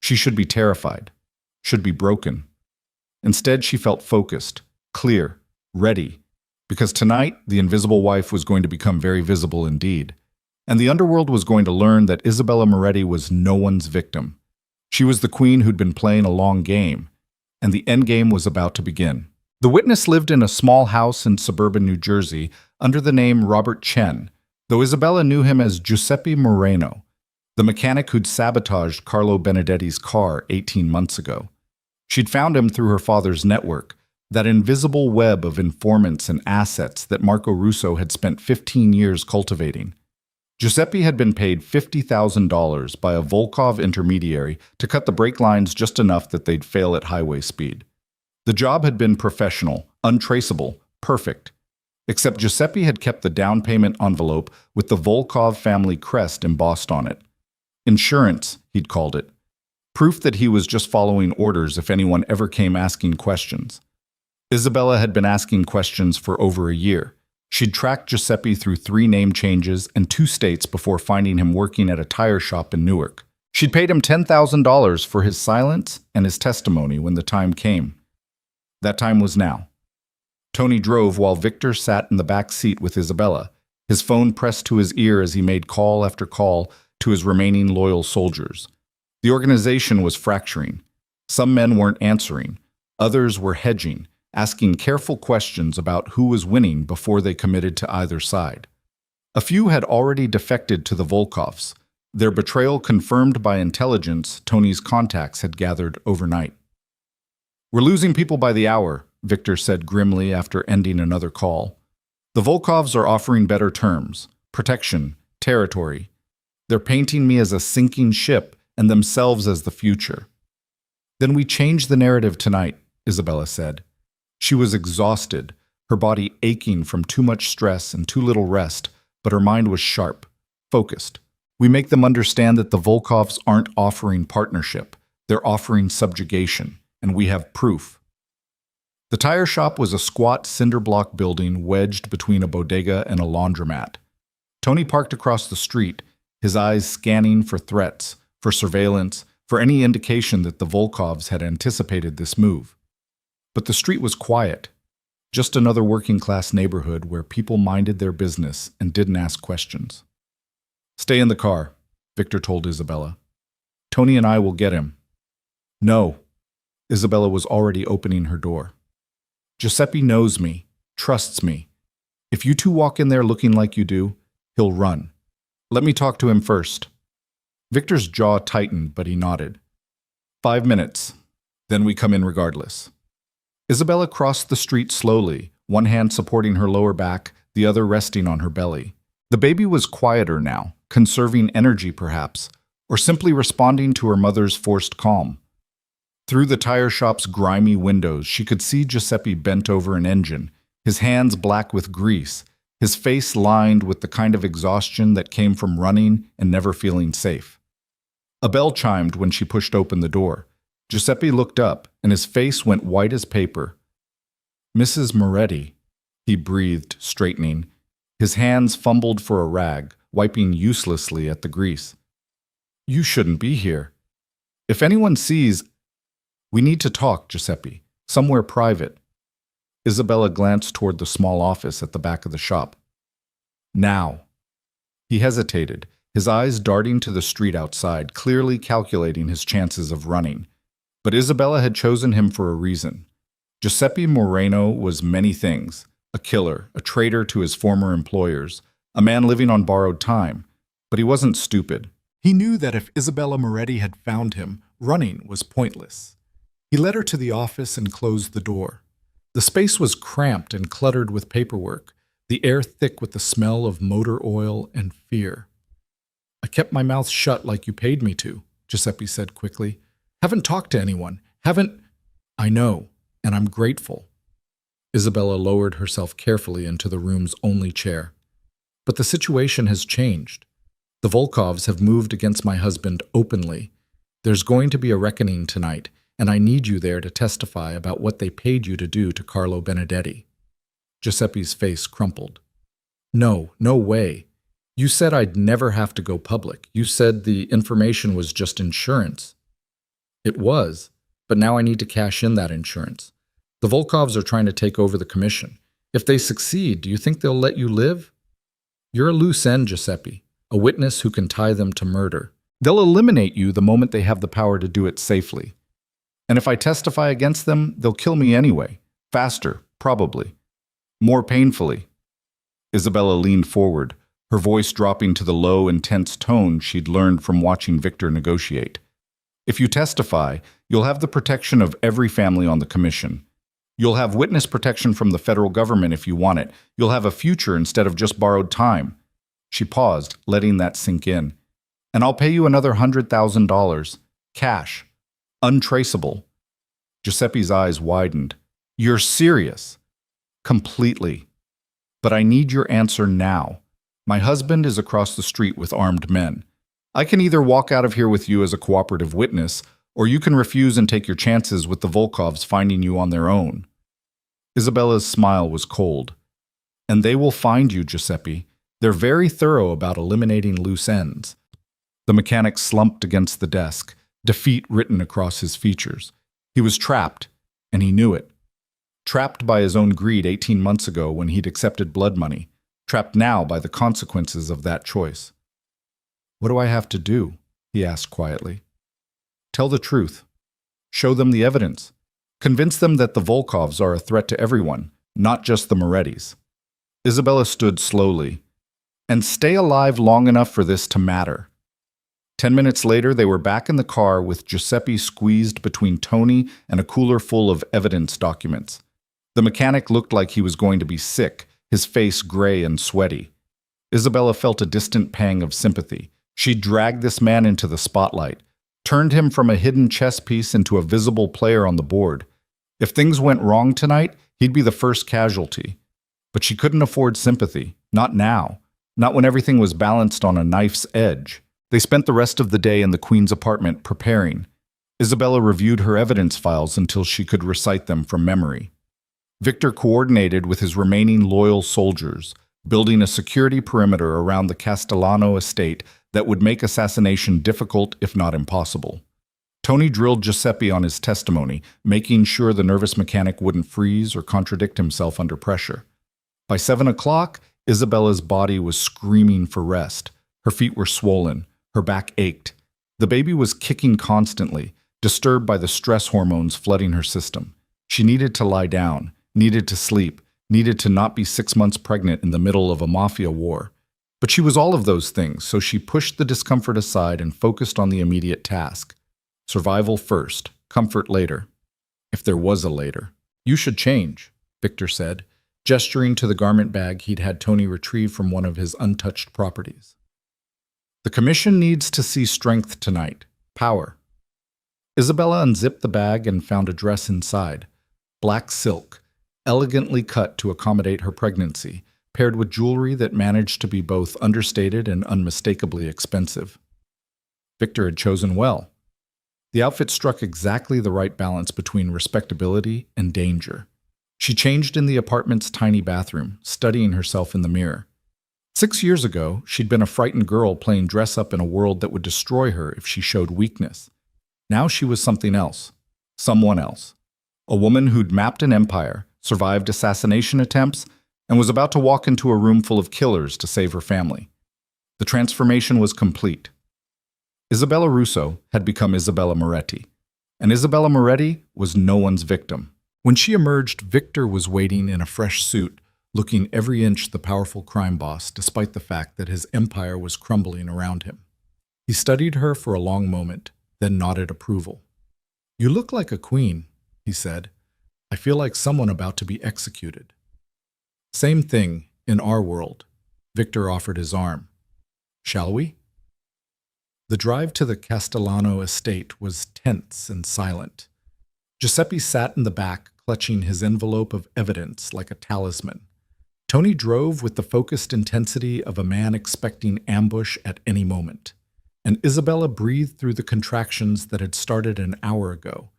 She should be terrified, should be broken. Instead, she felt focused, clear, ready, because tonight the invisible wife was going to become very visible indeed. And the underworld was going to learn that Isabella Moretti was no one's victim. She was the queen who'd been playing a long game, and the endgame was about to begin. The witness lived in a small house in suburban New Jersey under the name Robert Chen, though Isabella knew him as Giuseppe Moreno, the mechanic who'd sabotaged Carlo Benedetti's car 18 months ago. She'd found him through her father's network, that invisible web of informants and assets that Marco Russo had spent 15 years cultivating. Giuseppe had been paid $50,000 by a Volkov intermediary to cut the brake lines just enough that they'd fail at highway speed. The job had been professional, untraceable, perfect. Except Giuseppe had kept the down payment envelope with the Volkov family crest embossed on it. Insurance, he'd called it. Proof that he was just following orders if anyone ever came asking questions. Isabella had been asking questions for over a year. She'd tracked Giuseppe through 3 name changes and 2 states before finding him working at a tire shop in Newark. She'd paid him $10,000 for his silence and his testimony when the time came. That time was now. Tony drove while Victor sat in the back seat with Isabella, his phone pressed to his ear as he made call after call to his remaining loyal soldiers. The organization was fracturing. Some men weren't answering. Others were hedging, asking careful questions about who was winning before they committed to either side. A few had already defected to the Volkovs, their betrayal confirmed by intelligence Tony's contacts had gathered overnight. "We're losing people by the hour," Victor said grimly after ending another call. "The Volkovs are offering better terms, protection, territory. They're painting me as a sinking ship and themselves as the future." "Then we change the narrative tonight," Isabella said. She was exhausted, her body aching from too much stress and too little rest, but her mind was sharp, focused. "We make them understand that the Volkovs aren't offering partnership, they're offering subjugation, and we have proof." The tire shop was a squat cinder block building wedged between a bodega and a laundromat. Tony parked across the street, his eyes scanning for threats, for surveillance, for any indication that the Volkovs had anticipated this move. But the street was quiet, just another working-class neighborhood where people minded their business and didn't ask questions. "Stay in the car," Victor told Isabella. "Tony and I will get him." "No." Isabella was already opening her door. "Giuseppe knows me, trusts me. If you two walk in there looking like you do, he'll run. Let me talk to him first." Victor's jaw tightened, but he nodded. 5 minutes. Then we come in regardless." Isabella crossed the street slowly, one hand supporting her lower back, the other resting on her belly. The baby was quieter now, conserving energy perhaps, or simply responding to her mother's forced calm. Through the tire shop's grimy windows, she could see Giuseppe bent over an engine, his hands black with grease, his face lined with the kind of exhaustion that came from running and never feeling safe. A bell chimed when she pushed open the door. Giuseppe looked up, and his face went white as paper. "Mrs. Moretti," he breathed, straightening. His hands fumbled for a rag, wiping uselessly at the grease. "You shouldn't be here. If anyone sees—" "We need to talk, Giuseppe. Somewhere private." Isabella glanced toward the small office at the back of the shop. "Now." He hesitated, his eyes darting to the street outside, clearly calculating his chances of running. But Isabella had chosen him for a reason. Giuseppe Moreno was many things: a killer, a traitor to his former employers, a man living on borrowed time. But he wasn't stupid. He knew that if Isabella Moretti had found him, running was pointless. He led her to the office and closed the door. The space was cramped and cluttered with paperwork, the air thick with the smell of motor oil and fear. "I kept my mouth shut like you paid me to," Giuseppe said quickly. "Haven't talked to anyone. Haven't—" "I know, and I'm grateful." Isabella lowered herself carefully into the room's only chair. "But the situation has changed. The Volkovs have moved against my husband openly. There's going to be a reckoning tonight, and I need you there to testify about what they paid you to do to Carlo Benedetti." Giuseppe's face crumpled. "No, no way. You said I'd never have to go public. You said the information was just insurance." "It was, but now I need to cash in that insurance. The Volkovs are trying to take over the commission. If they succeed, do you think they'll let you live? You're a loose end, Giuseppe, a witness who can tie them to murder. They'll eliminate you the moment they have the power to do it safely. And if I testify against them, they'll kill me anyway. Faster, probably. More painfully." Isabella leaned forward, her voice dropping to the low, intense tone she'd learned from watching Victor negotiate. "If you testify, you'll have the protection of every family on the commission. You'll have witness protection from the federal government if you want it. You'll have a future instead of just borrowed time." She paused, letting that sink in. "And I'll pay you another $100,000. Cash. Untraceable." Giuseppe's eyes widened. You're serious? Completely. But I need your answer now. My husband is across the street with armed men. I can either walk out of here with you as a cooperative witness, or you can refuse and take your chances with the Volkovs finding you on their own. Isabella's smile was cold. And they will find you, Giuseppe. They're very thorough about eliminating loose ends. The mechanic slumped against the desk, defeat written across his features. He was trapped, and he knew it. Trapped by his own greed 18 months ago when he'd accepted blood money. Trapped now by the consequences of that choice. What do I have to do? He asked quietly. Tell the truth. Show them the evidence. Convince them that the Volkovs are a threat to everyone, not just the Morettis. Isabella stood slowly. And stay alive long enough for this to matter. 10 minutes later, they were back in the car with Giuseppe squeezed between Tony and a cooler full of evidence documents. The mechanic looked like he was going to be sick, his face gray and sweaty. Isabella felt a distant pang of sympathy. She dragged this man into the spotlight, turned him from a hidden chess piece into a visible player on the board. If things went wrong tonight, he'd be the first casualty. But she couldn't afford sympathy, not now, not when everything was balanced on a knife's edge. They spent the rest of the day in the Queen's apartment preparing. Isabella reviewed her evidence files until she could recite them from memory. Victor coordinated with his remaining loyal soldiers, building a security perimeter around the Castellano estate that would make assassination difficult, if not impossible. Tony drilled Giuseppe on his testimony, making sure the nervous mechanic wouldn't freeze or contradict himself under pressure. By 7 o'clock, Isabella's body was screaming for rest. Her feet were swollen. Her back ached. The baby was kicking constantly, disturbed by the stress hormones flooding her system. She needed to lie down, needed to sleep, needed to not be 6 months pregnant in the middle of a Mafia war. But she was all of those things, so she pushed the discomfort aside and focused on the immediate task. Survival first, comfort later. If there was a later. You should change, Victor said, gesturing to the garment bag he'd had Tony retrieve from one of his untouched properties. The commission needs to see strength tonight. Power. Isabella unzipped the bag and found a dress inside. Black silk, elegantly cut to accommodate her pregnancy, paired with jewelry that managed to be both understated and unmistakably expensive. Victor had chosen well. The outfit struck exactly the right balance between respectability and danger. She changed in the apartment's tiny bathroom, studying herself in the mirror. 6 years ago, she'd been a frightened girl playing dress-up in a world that would destroy her if she showed weakness. Now she was something else. Someone else. A woman who'd mapped an empire, survived assassination attempts, and was about to walk into a room full of killers to save her family. The transformation was complete. Isabella Russo had become Isabella Moretti, and Isabella Moretti was no one's victim. When she emerged, Victor was waiting in a fresh suit, looking every inch the powerful crime boss, despite the fact that his empire was crumbling around him. He studied her for a long moment, then nodded approval. "You look like a queen," he said. "I feel like someone about to be executed." "Same thing, in our world." Victor offered his arm. "Shall we?" The drive to the Castellano estate was tense and silent. Giuseppe sat in the back, clutching his envelope of evidence like a talisman. Tony drove with the focused intensity of a man expecting ambush at any moment. And Isabella breathed through the contractions that had started an hour ago.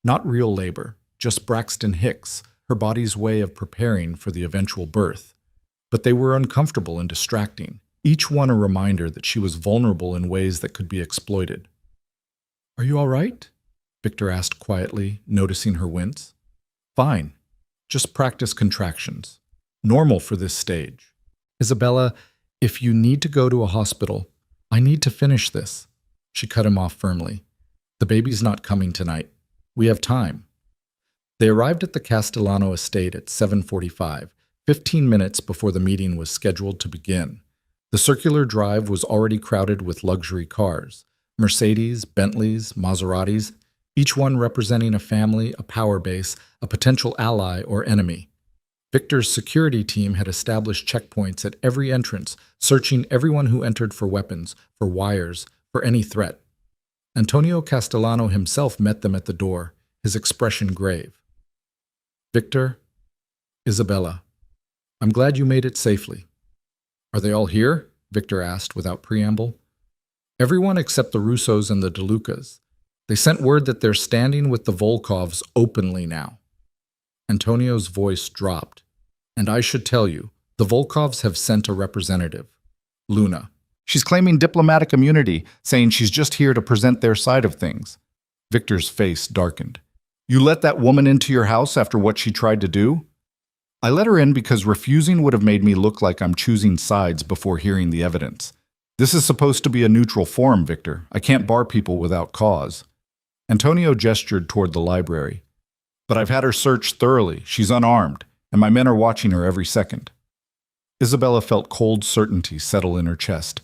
Not real labor, just Braxton Hicks, her body's way of preparing for the eventual birth. But they were uncomfortable and distracting, each one a reminder that she was vulnerable in ways that could be exploited. "Are you all right?" Victor asked quietly, noticing her wince. "Fine. Just practice contractions. Normal for this stage." "Isabella, if you need to go to a hospital, I need to finish this." She cut him off firmly. "The baby's not coming tonight. We have time." They arrived at the Castellano estate at 7:45, 15 minutes before the meeting was scheduled to begin. The circular drive was already crowded with luxury cars, Mercedes, Bentleys, Maseratis, each one representing a family, a power base, a potential ally or enemy. Victor's security team had established checkpoints at every entrance, searching everyone who entered for weapons, for wires, for any threat. Antonio Castellano himself met them at the door, his expression grave. "Victor, Isabella, I'm glad you made it safely." "Are they all here?" Victor asked without preamble. "Everyone except the Russos and the DeLucas. They sent word that they're standing with the Volkovs openly now." Antonio's voice dropped. "And I should tell you, the Volkovs have sent a representative, Luna. She's claiming diplomatic immunity, saying she's just here to present their side of things." Victor's face darkened. "You let that woman into your house after what she tried to do?" "I let her in because refusing would have made me look like I'm choosing sides before hearing the evidence. This is supposed to be a neutral forum, Victor. I can't bar people without cause." Antonio gestured toward the library. "But I've had her searched thoroughly. She's unarmed, and my men are watching her every second." Isabella felt cold certainty settle in her chest.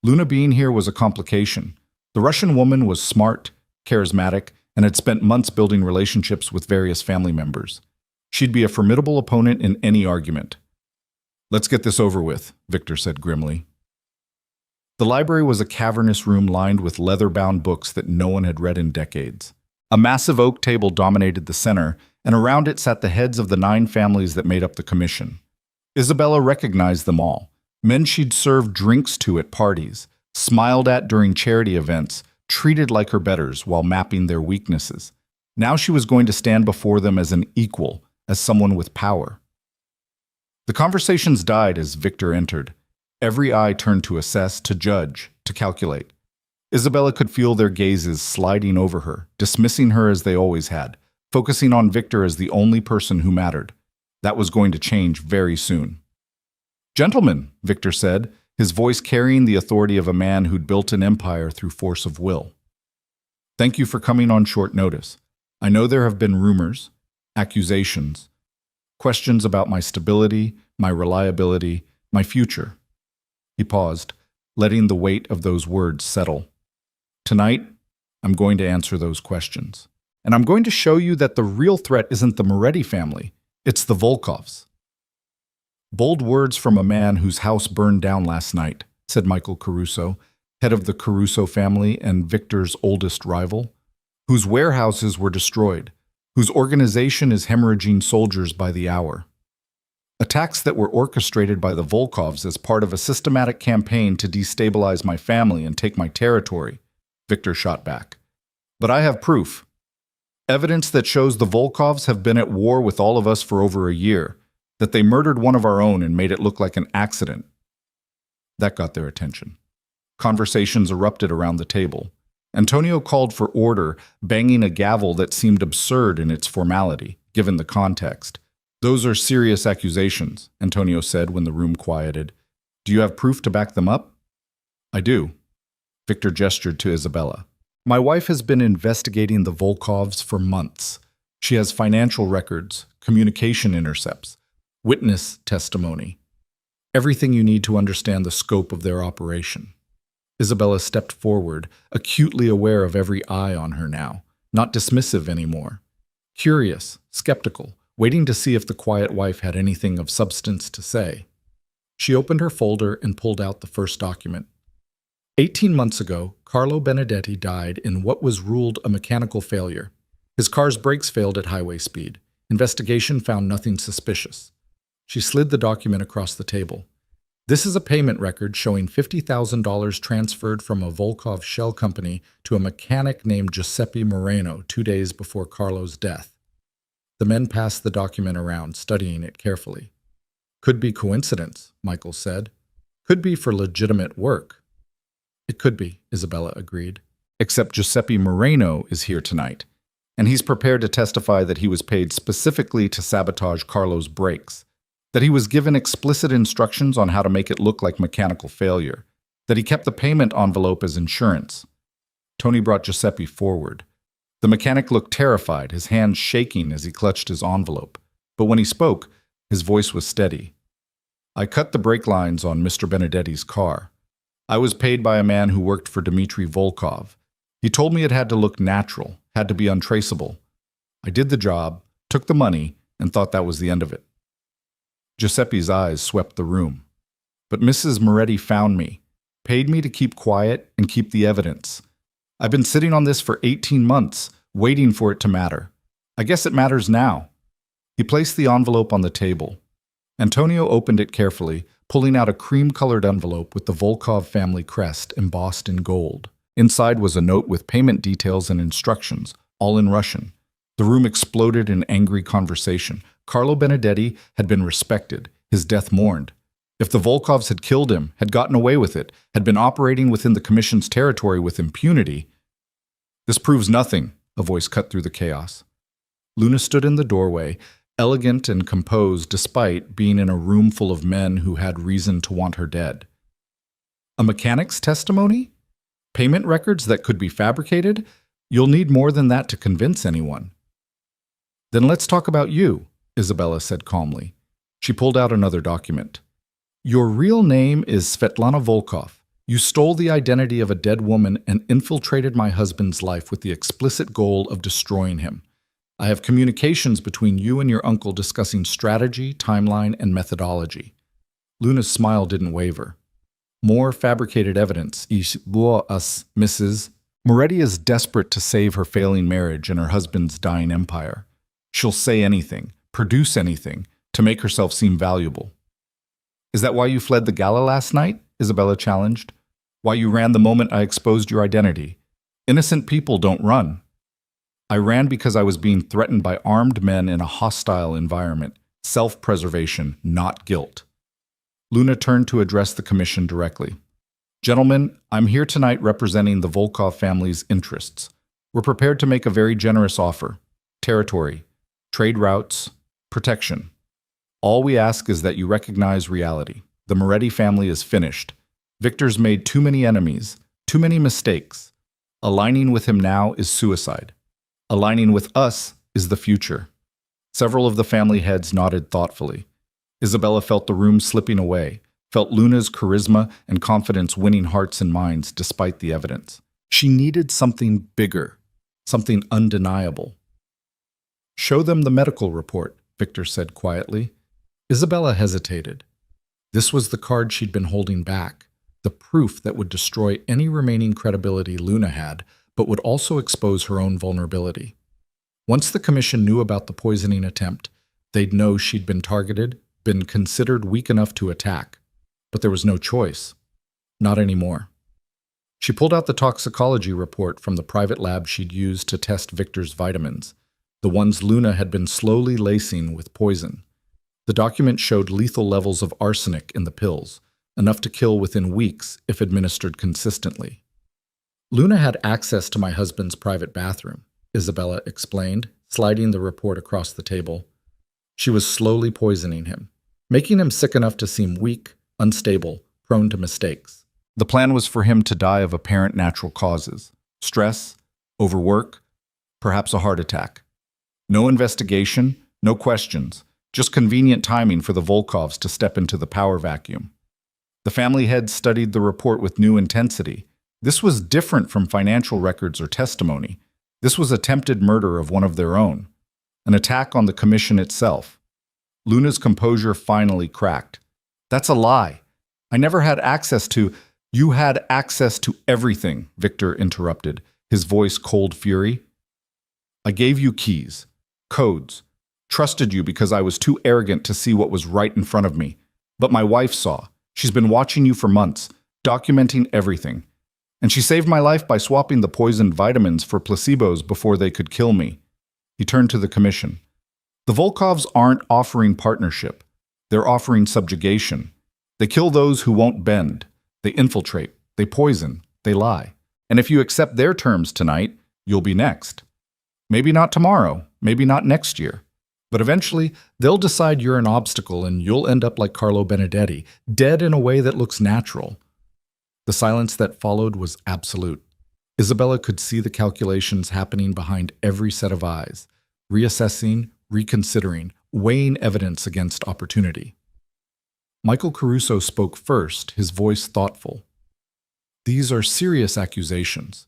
Luna being here was a complication. The Russian woman was smart, charismatic, and had spent months building relationships with various family members. She'd be a formidable opponent in any argument. "Let's get this over with," Victor said grimly. The library was a cavernous room lined with leather-bound books that no one had read in decades. A massive oak table dominated the center, and around it sat the heads of the 9 families that made up the commission. Isabella recognized them all. Men she'd served drinks to at parties, smiled at during charity events, treated like her betters while mapping their weaknesses. Now she was going to stand before them as an equal, as someone with power. The conversations died as Victor entered. Every eye turned to assess, to judge, to calculate. Isabella could feel their gazes sliding over her, dismissing her as they always had, focusing on Victor as the only person who mattered. That was going to change very soon. "Gentlemen," Victor said, his voice carrying the authority of a man who'd built an empire through force of will. "Thank you for coming on short notice. I know there have been rumors, accusations, questions about my stability, my reliability, my future." He paused, letting the weight of those words settle. "Tonight, I'm going to answer those questions. And I'm going to show you that the real threat isn't the Moretti family, it's the Volkovs." "Bold words from a man whose house burned down last night," said Michael Caruso, head of the Caruso family and Victor's oldest rival, "whose warehouses were destroyed, whose organization is hemorrhaging soldiers by the hour. Attacks that were orchestrated by the Volkovs as part of a systematic campaign to destabilize my family and take my territory," Victor shot back. "But I have proof. Evidence that shows the Volkovs have been at war with all of us for over a year, that they murdered one of our own and made it look like an accident." That got their attention. Conversations erupted around the table. Antonio called for order, banging a gavel that seemed absurd in its formality, given the context. "Those are serious accusations," Antonio said when the room quieted. "Do you have proof to back them up?" "I do." Victor gestured to Isabella. "My wife has been investigating the Volkovs for months. She has financial records, communication intercepts, witness testimony. Everything you need to understand the scope of their operation." Isabella stepped forward, acutely aware of every eye on her now, not dismissive anymore. Curious, skeptical, waiting to see if the quiet wife had anything of substance to say. She opened her folder and pulled out the first document. 18 months ago, Carlo Benedetti died in what was ruled a mechanical failure. His car's brakes failed at highway speed. Investigation found nothing suspicious. She slid the document across the table. "This is a payment record showing $50,000 transferred from a Volkov shell company to a mechanic named Giuseppe Moreno 2 days before Carlo's death." The men passed the document around, studying it carefully. "Could be coincidence," Michael said. "Could be for legitimate work." "It could be," Isabella agreed. "Except Giuseppe Moreno is here tonight, and he's prepared to testify that he was paid specifically to sabotage Carlo's brakes, that he was given explicit instructions on how to make it look like mechanical failure, that he kept the payment envelope as insurance." Tony brought Giuseppe forward. The mechanic looked terrified, his hands shaking as he clutched his envelope. But when he spoke, his voice was steady. "I cut the brake lines on Mr. Benedetti's car. I was paid by a man who worked for Dmitry Volkov. He told me it had to look natural, had to be untraceable. I did the job, took the money, and thought that was the end of it." Giuseppe's eyes swept the room. "But Mrs. Moretti found me, paid me to keep quiet and keep the evidence. I've been sitting on this for 18 months, waiting for it to matter. I guess it matters now. He placed the envelope on the table. Antonio opened it carefully, pulling out a cream-colored envelope with the Volkov family crest embossed in gold. Inside was a note with payment details and instructions, all in Russian. The room exploded in angry conversation. Carlo Benedetti had been respected, his death mourned. If the Volkovs had killed him, had gotten away with it, had been operating within the Commission's territory with impunity, "This proves nothing," a voice cut through the chaos. Luna stood in the doorway, elegant and composed despite being in a room full of men who had reason to want her dead. A mechanic's testimony? Payment records that could be fabricated? You'll need more than that to convince anyone. "Then let's talk about you," Isabella said calmly. She pulled out another document. "Your real name is Svetlana Volkov. You stole the identity of a dead woman and infiltrated my husband's life with the explicit goal of destroying him. I have communications between you and your uncle discussing strategy, timeline, and methodology." Luna's smile didn't waver. "More fabricated evidence. Ich bohr us, Mrs. Moretti is desperate to save her failing marriage and her husband's dying empire. She'll say anything, produce anything, to make herself seem valuable." "Is that why you fled the gala last night?" Isabella challenged. "Why you ran the moment I exposed your identity? Innocent people don't run." "I ran because I was being threatened by armed men in a hostile environment. Self-preservation, not guilt." Luna turned to address the commission directly. "Gentlemen, I'm here tonight representing the Volkov family's interests. We're prepared to make a very generous offer. Territory, trade routes, protection. All we ask is that you recognize reality. The Moretti family is finished. Victor's made too many enemies, too many mistakes. Aligning with him now is suicide. Aligning with us is the future." Several of the family heads nodded thoughtfully. Isabella felt the room slipping away, felt Luna's charisma and confidence winning hearts and minds despite the evidence. She needed something bigger, something undeniable. "Show them the medical report," Victor said quietly. Isabella hesitated. This was the card she'd been holding back, the proof that would destroy any remaining credibility Luna had, but would also expose her own vulnerability. Once the commission knew about the poisoning attempt, they'd know she'd been targeted, been considered weak enough to attack. But there was no choice. Not anymore. She pulled out the toxicology report from the private lab she'd used to test Victor's vitamins, the ones Luna had been slowly lacing with poison. The document showed lethal levels of arsenic in the pills, enough to kill within weeks if administered consistently. "Luna had access to my husband's private bathroom," Isabella explained, sliding the report across the table. "She was slowly poisoning him, making him sick enough to seem weak, unstable, prone to mistakes. The plan was for him to die of apparent natural causes: stress, overwork, perhaps a heart attack. No investigation, no questions, just convenient timing for the Volkovs to step into the power vacuum. The family heads studied the report with new intensity. This was different from financial records or testimony. This was attempted murder of one of their own, an attack on the commission itself. Luna's composure finally cracked. "That's a lie. I never had access to—" "You had access to everything," Victor interrupted, his voice cold fury. "I gave you keys, codes, trusted you because I was too arrogant to see what was right in front of me. But my wife saw. She's been watching you for months, documenting everything. And she saved my life by swapping the poisoned vitamins for placebos before they could kill me." He turned to the commission. "The Volkovs aren't offering partnership. They're offering subjugation. They kill those who won't bend. They infiltrate. They poison. They lie. And if you accept their terms tonight, you'll be next. Maybe not tomorrow, maybe not next year. But eventually, they'll decide you're an obstacle and you'll end up like Carlo Benedetti, dead in a way that looks natural." The silence that followed was absolute. Isabella could see the calculations happening behind every set of eyes, reassessing, reconsidering, weighing evidence against opportunity. Michael Caruso spoke first, his voice thoughtful. "These are serious accusations.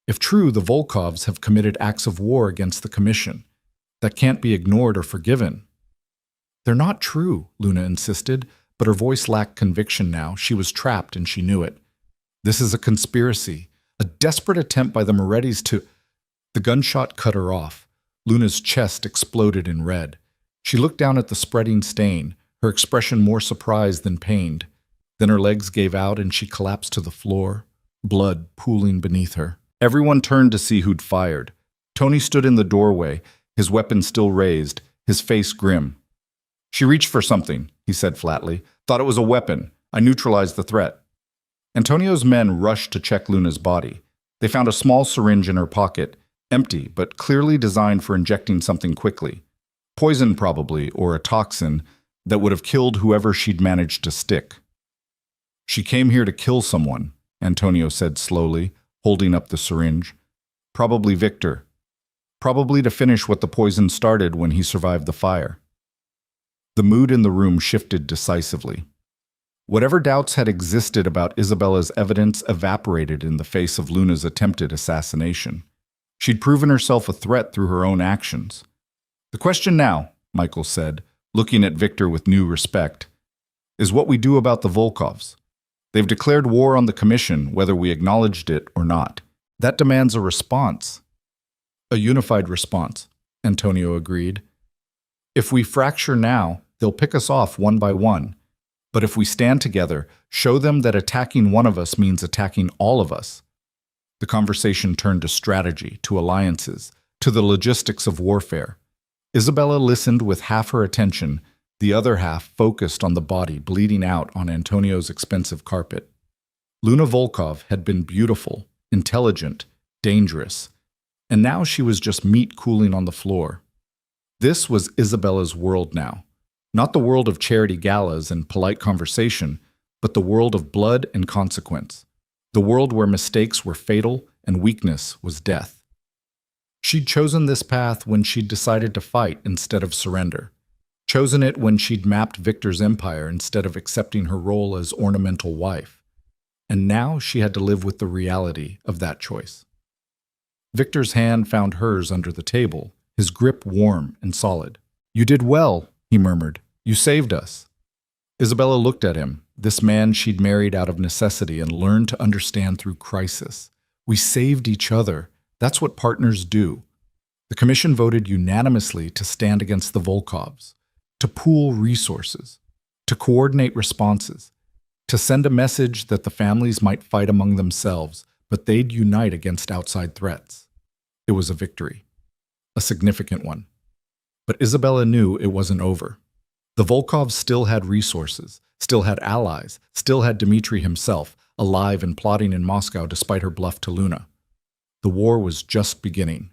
If true, the Volkovs have committed acts of war against the Commission that can't be ignored or forgiven." "They're not true," Luna insisted, but her voice lacked conviction now. She was trapped and she knew it. "This is a conspiracy, a desperate attempt by the Morettis to—" The gunshot cut her off. Luna's chest exploded in red. She looked down at the spreading stain, her expression more surprised than pained. Then her legs gave out and she collapsed to the floor, blood pooling beneath her. Everyone turned to see who'd fired. Tony stood in the doorway, his weapon still raised, his face grim. "She reached for something," he said flatly. "Thought it was a weapon. I neutralized the threat." Antonio's men rushed to check Luna's body. They found a small syringe in her pocket, empty but clearly designed for injecting something quickly. Poison probably, or a toxin that would have killed whoever she'd managed to stick. "She came here to kill someone," Antonio said slowly, holding up the syringe. "Probably Victor. Probably to finish what the poison started when he survived the fire." The mood in the room shifted decisively. Whatever doubts had existed about Isabella's evidence evaporated in the face of Luna's attempted assassination. She'd proven herself a threat through her own actions. "The question now," Michael said, looking at Victor with new respect, "is what we do about the Volkovs. They've declared war on the Commission, whether we acknowledged it or not. That demands a response." "A unified response," Antonio agreed. "If we fracture now, they'll pick us off one by one. But if we stand together, show them that attacking one of us means attacking all of us." The conversation turned to strategy, to alliances, to the logistics of warfare. Isabella listened with half her attention, the other half focused on the body bleeding out on Antonio's expensive carpet. Luna Volkov had been beautiful, intelligent, dangerous, and now she was just meat cooling on the floor. This was Isabella's world now. Not the world of charity galas and polite conversation, but the world of blood and consequence. The world where mistakes were fatal and weakness was death. She'd chosen this path when she'd decided to fight instead of surrender. Chosen it when she'd mapped Victor's empire instead of accepting her role as ornamental wife. And now she had to live with the reality of that choice. Victor's hand found hers under the table, his grip warm and solid. "You did well," he murmured. "You saved us." Isabella looked at him, this man she'd married out of necessity and learned to understand through crisis. "We saved each other. That's what partners do." The Commission voted unanimously to stand against the Volkovs, to pool resources, to coordinate responses, to send a message that the families might fight among themselves, but they'd unite against outside threats. It was a victory, a significant one. But Isabella knew it wasn't over. The Volkovs still had resources, still had allies, still had Dmitri himself, alive and plotting in Moscow despite her bluff to Luna. The war was just beginning.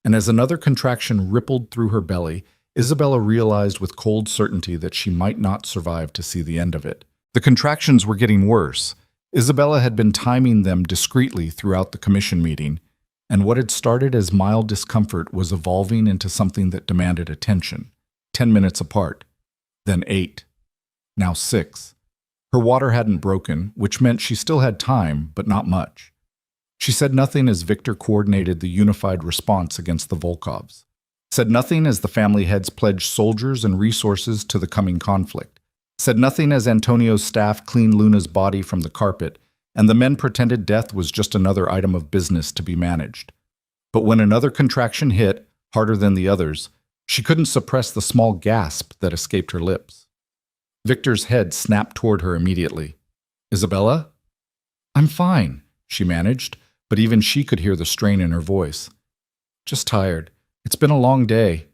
And as another contraction rippled through her belly, Isabella realized with cold certainty that she might not survive to see the end of it. The contractions were getting worse. Isabella had been timing them discreetly throughout the Commission meeting, and what had started as mild discomfort was evolving into something that demanded attention. 10 minutes apart, then 8, now 6. Her water hadn't broken, which meant she still had time, but not much. She said nothing as Victor coordinated the unified response against the Volkovs. Said nothing as the family heads pledged soldiers and resources to the coming conflict. Said nothing as Antonio's staff cleaned Luna's body from the carpet, and the men pretended death was just another item of business to be managed. But when another contraction hit, harder than the others, she couldn't suppress the small gasp that escaped her lips. Victor's head snapped toward her immediately. "Isabella?" "I'm fine," she managed, but even she could hear the strain in her voice. "Just tired. It's been a long day."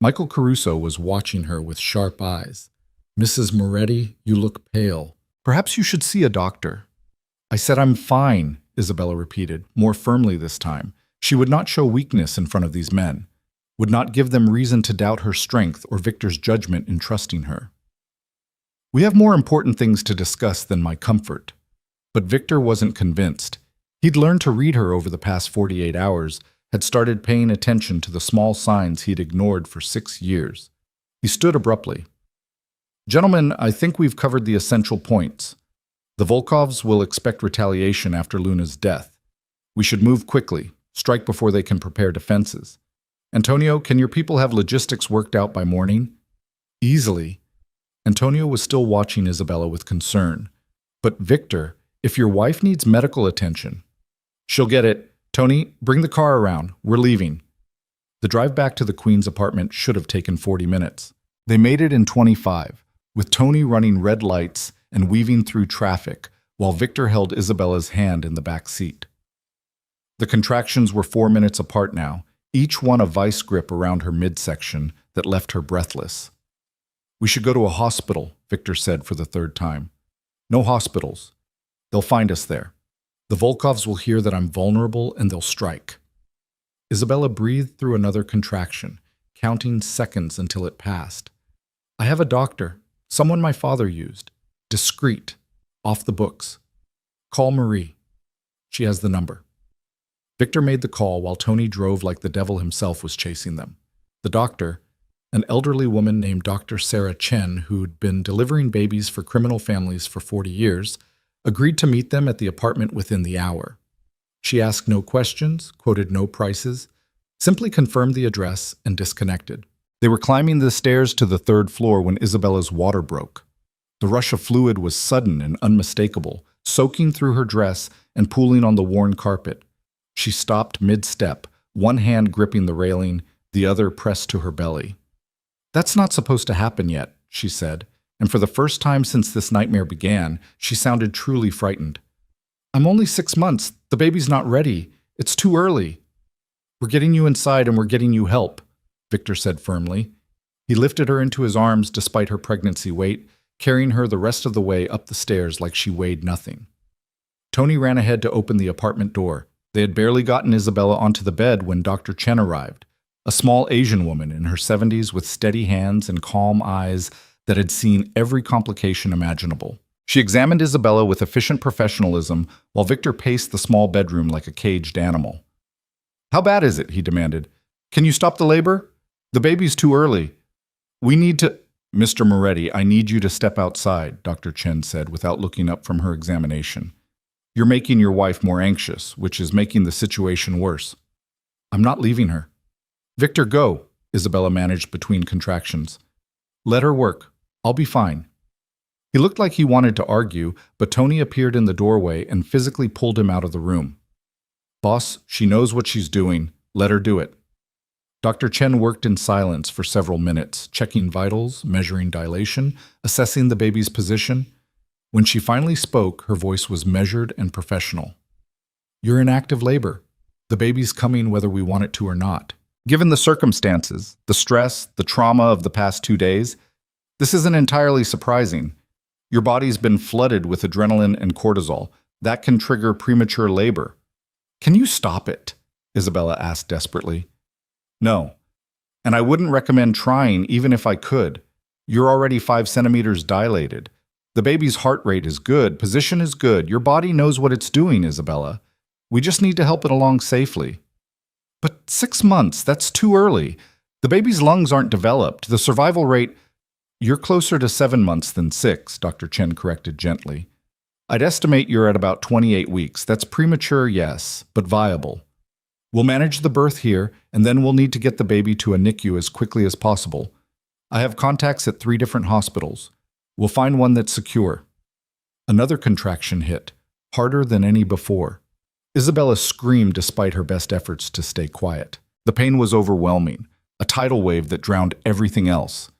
Michael Caruso was watching her with sharp eyes. "Mrs. Moretti, you look pale. Perhaps you should see a doctor." "I said I'm fine," Isabella repeated, more firmly this time. She would not show weakness in front of these men, would not give them reason to doubt her strength or Victor's judgment in trusting her. "We have more important things to discuss than my comfort." But Victor wasn't convinced. He'd learned to read her over the past 48 hours, had started paying attention to the small signs he'd ignored for 6 years. He stood abruptly. "Gentlemen, I think we've covered the essential points. The Volkovs will expect retaliation after Luna's death. We should move quickly, strike before they can prepare defenses. Antonio, can your people have logistics worked out by morning?" "Easily." Antonio was still watching Isabella with concern. "But Victor, if your wife needs medical attention..." "She'll get it. Tony, bring the car around. We're leaving." The drive back to the Queen's apartment should have taken 40 minutes. They made it in 25, with Tony running red lights and weaving through traffic, while Victor held Isabella's hand in the back seat. The contractions were 4 minutes apart now, each one a vice grip around her midsection that left her breathless. "We should go to a hospital," Victor said for the third time. "No hospitals. They'll find us there. The Volkovs will hear that I'm vulnerable and they'll strike." Isabella breathed through another contraction, counting seconds until it passed. "I have a doctor, someone my father used. Discreet, off the books. Call Marie. She has the number." Victor made the call while Tony drove like the devil himself was chasing them. The doctor, an elderly woman named Dr. Sarah Chen, who'd been delivering babies for criminal families for 40 years, agreed to meet them at the apartment within the hour. She asked no questions, quoted no prices, simply confirmed the address and disconnected. They were climbing the stairs to the third floor when Isabella's water broke. The rush of fluid was sudden and unmistakable, soaking through her dress and pooling on the worn carpet. She stopped mid-step, one hand gripping the railing, the other pressed to her belly. "That's not supposed to happen yet," she said, and for the first time since this nightmare began, she sounded truly frightened. "I'm only 6 months. The baby's not ready. It's too early." "We're getting you inside and we're getting you help," Victor said firmly. He lifted her into his arms despite her pregnancy weight, carrying her the rest of the way up the stairs like she weighed nothing. Tony ran ahead to open the apartment door. They had barely gotten Isabella onto the bed when Dr. Chen arrived, a small Asian woman in her 70s with steady hands and calm eyes that had seen every complication imaginable. She examined Isabella with efficient professionalism while Victor paced the small bedroom like a caged animal. "How bad is it?" he demanded. "Can you stop the labor? The baby's too early. We need to—" "Mr. Moretti, I need you to step outside," Dr. Chen said without looking up from her examination. "You're making your wife more anxious, which is making the situation worse." "I'm not leaving her." "Victor, go," Isabella managed between contractions. "Let her work. I'll be fine." He looked like he wanted to argue, but Tony appeared in the doorway and physically pulled him out of the room. "Boss, she knows what she's doing. Let her do it." Dr. Chen worked in silence for several minutes, checking vitals, measuring dilation, assessing the baby's position. When she finally spoke, her voice was measured and professional. "You're in active labor. The baby's coming whether we want it to or not. Given the circumstances, the stress, the trauma of the past 2 days, this isn't entirely surprising. Your body's been flooded with adrenaline and cortisol. That can trigger premature labor." "Can you stop it?" Isabella asked desperately. "No. And I wouldn't recommend trying even if I could. You're already 5 centimeters dilated. The baby's heart rate is good, position is good. Your body knows what it's doing, Isabella. We just need to help it along safely." "But 6 months, that's too early. The baby's lungs aren't developed. The survival rate—" "You're closer to 7 months than 6, Dr. Chen corrected gently. "I'd estimate you're at about 28 weeks. That's premature, yes, but viable. We'll manage the birth here, and then we'll need to get the baby to a NICU as quickly as possible. I have contacts at 3 different hospitals. We'll find one that's secure." Another contraction hit, harder than any before. Isabella screamed despite her best efforts to stay quiet. The pain was overwhelming, a tidal wave that drowned everything else.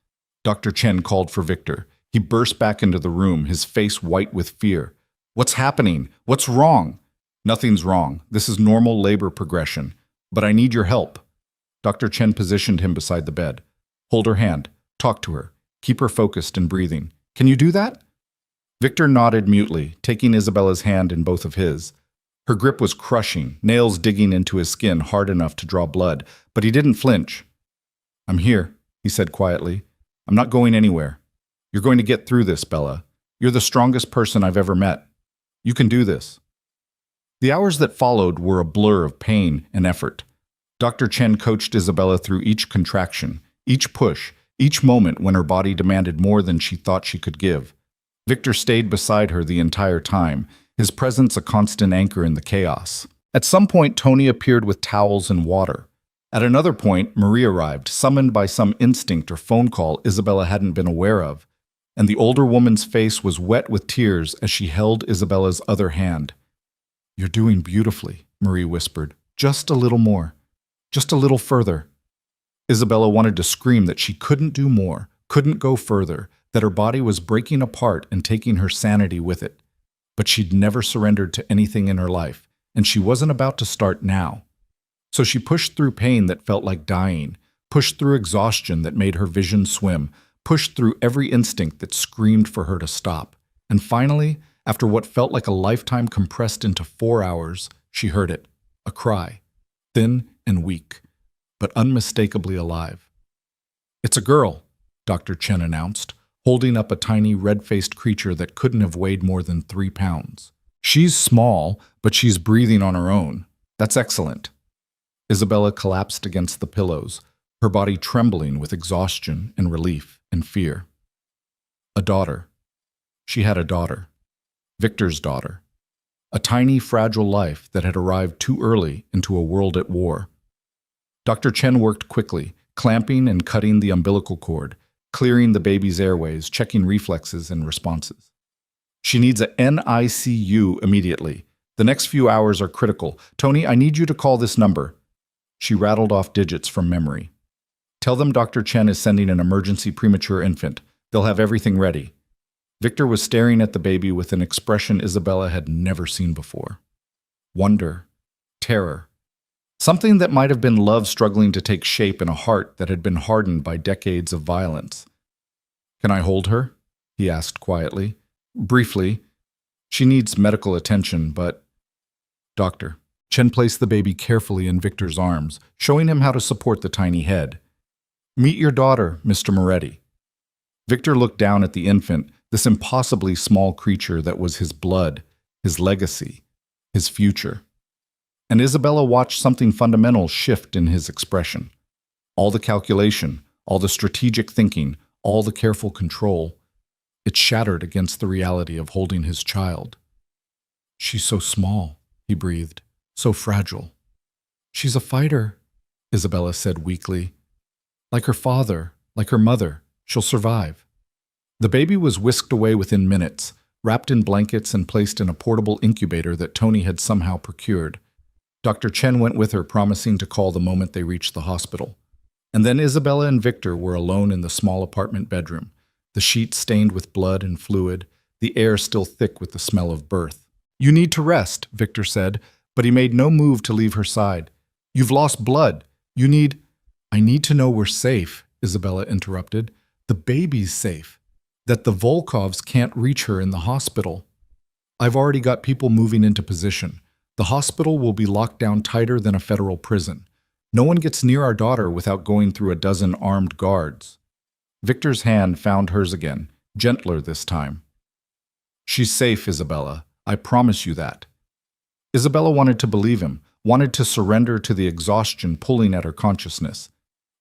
Dr. Chen called for Victor. He burst back into the room, his face white with fear. "What's happening? What's wrong?" "Nothing's wrong. This is normal labor progression. But I need your help." Dr. Chen positioned him beside the bed. "Hold her hand. Talk to her. Keep her focused and breathing. Can you do that?" Victor nodded mutely, taking Isabella's hand in both of his. Her grip was crushing, nails digging into his skin hard enough to draw blood, but he didn't flinch. "I'm here," he said quietly. "I'm not going anywhere. You're going to get through this, Bella. You're the strongest person I've ever met. You can do this." The hours that followed were a blur of pain and effort. Dr. Chen coached Isabella through each contraction, each push, each moment when her body demanded more than she thought she could give. Victor stayed beside her the entire time, his presence a constant anchor in the chaos. At some point, Tony appeared with towels and water. At another point, Marie arrived, summoned by some instinct or phone call Isabella hadn't been aware of, and the older woman's face was wet with tears as she held Isabella's other hand. "You're doing beautifully," Marie whispered. "Just a little more. Just a little further." Isabella wanted to scream that she couldn't do more, couldn't go further, that her body was breaking apart and taking her sanity with it. But she'd never surrendered to anything in her life, and she wasn't about to start now. So she pushed through pain that felt like dying, pushed through exhaustion that made her vision swim, pushed through every instinct that screamed for her to stop. And finally, after what felt like a lifetime compressed into 4 hours, she heard it, a cry, thin and weak, but unmistakably alive. "It's a girl," Dr. Chen announced, holding up a tiny red-faced creature that couldn't have weighed more than 3 pounds. "She's small, but she's breathing on her own. That's excellent." Isabella collapsed against the pillows, her body trembling with exhaustion and relief and fear. A daughter. She had a daughter. Victor's daughter. A tiny, fragile life that had arrived too early into a world at war. Dr. Chen worked quickly, clamping and cutting the umbilical cord, clearing the baby's airways, checking reflexes and responses. "She needs a NICU immediately. The next few hours are critical. Tony, I need you to call this number." She rattled off digits from memory. "Tell them Dr. Chen is sending an emergency premature infant. They'll have everything ready." Victor was staring at the baby with an expression Isabella had never seen before. Wonder, terror, something that might have been love struggling to take shape in a heart that had been hardened by decades of violence. "Can I hold her?" he asked quietly. "Briefly. She needs medical attention, but—" "Doctor." Chen placed the baby carefully in Victor's arms, showing him how to support the tiny head. "Meet your daughter, Mr. Moretti." Victor looked down at the infant, this impossibly small creature that was his blood, his legacy, his future. And Isabella watched something fundamental shift in his expression. All the calculation, all the strategic thinking, all the careful control, it shattered against the reality of holding his child. "She's so small," he breathed, "so fragile." "She's a fighter," Isabella said weakly. "Like her father, like her mother, she'll survive." The baby was whisked away within minutes, wrapped in blankets and placed in a portable incubator that Tony had somehow procured. Dr. Chen went with her, promising to call the moment they reached the hospital. And then Isabella and Victor were alone in the small apartment bedroom, the sheets stained with blood and fluid, the air still thick with the smell of birth. "You need to rest," Victor said, but he made no move to leave her side. "You've lost blood. You need—" "I need to know we're safe," Isabella interrupted. "The baby's safe. That the Volkovs can't reach her in the hospital. I've already got people moving into position. The hospital will be locked down tighter than a federal prison. No one gets near our daughter without going through a dozen armed guards." Victor's hand found hers again, gentler this time. "She's safe, Isabella. I promise you that." Isabella wanted to believe him, wanted to surrender to the exhaustion pulling at her consciousness.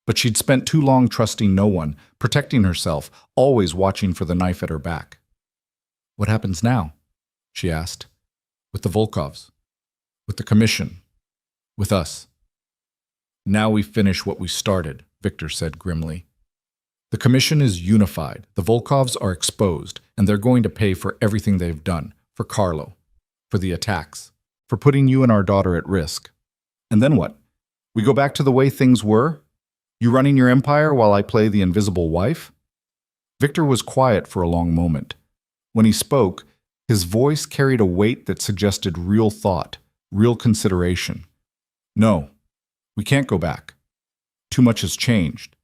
But she'd spent too long trusting no one, protecting herself, always watching for the knife at her back. "What happens now?" she asked. "With the Volkovs? With the commission? With us?" "Now we finish what we started," Victor said grimly. "The commission is unified. The Volkovs are exposed, and they're going to pay for everything they've done, for Carlo, for the attacks, for putting you and our daughter at risk. And then what? We go back to the way things were? You running your empire while I play the invisible wife?" Victor was quiet for a long moment. When he spoke, his voice carried a weight that suggested real thought, real consideration. "No, we can't go back. Too much has changed.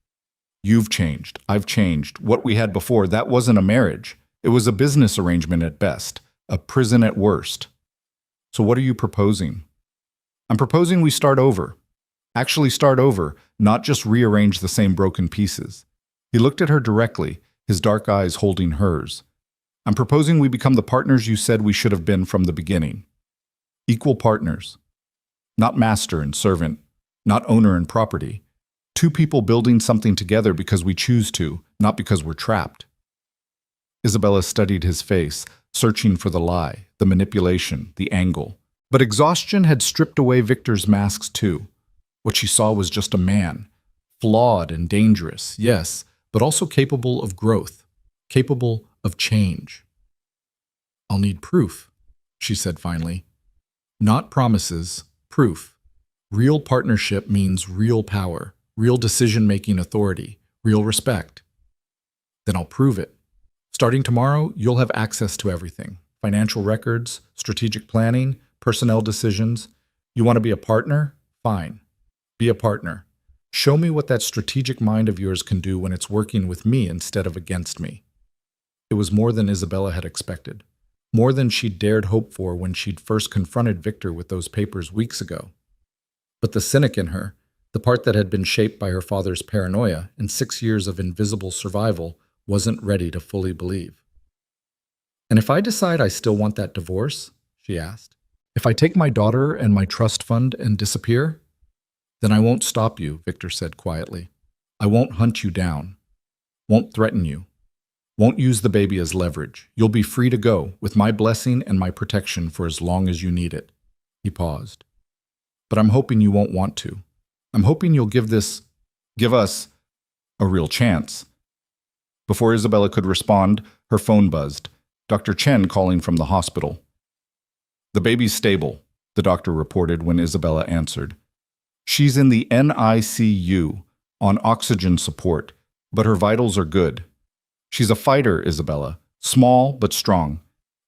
You've changed. I've changed. What we had before, that wasn't a marriage. It was a business arrangement at best, a prison at worst. So what are you proposing?" "I'm proposing we start over. Actually start over, not just rearrange the same broken pieces." He looked at her directly, his dark eyes holding hers. "I'm proposing we become the partners you said we should have been from the beginning. Equal partners. Not master and servant, not owner and property. Two people building something together because we choose to, not because we're trapped." Isabella studied his face, searching for the lie, the manipulation, the angle. But exhaustion had stripped away Victor's masks too. What she saw was just a man, flawed and dangerous, yes, but also capable of growth, capable of change. "I'll need proof," she said finally. "Not promises, proof. Real partnership means real power, real decision-making authority, real respect. Then I'll prove it. Starting tomorrow, you'll have access to everything. Financial records, strategic planning, personnel decisions. You want to be a partner? Fine. Be a partner. Show me what that strategic mind of yours can do when it's working with me instead of against me. It was more than Isabella had expected. More than she'd dared hope for when she'd first confronted Victor with those papers weeks ago. But the cynic in her, the part that had been shaped by her father's paranoia and 6 years of invisible survival, wasn't ready to fully believe. "And if I decide I still want that divorce," she asked, "if I take my daughter and my trust fund and disappear?" "Then I won't stop you," Victor said quietly. "I won't hunt you down. Won't threaten you. Won't use the baby as leverage. You'll be free to go, with my blessing and my protection for as long as you need it." He paused. "But I'm hoping you won't want to. I'm hoping you'll give us a real chance." Before Isabella could respond, her phone buzzed. Dr. Chen calling from the hospital. "The baby's stable," the doctor reported when Isabella answered. "She's in the NICU, on oxygen support, but her vitals are good. She's a fighter, Isabella, small but strong.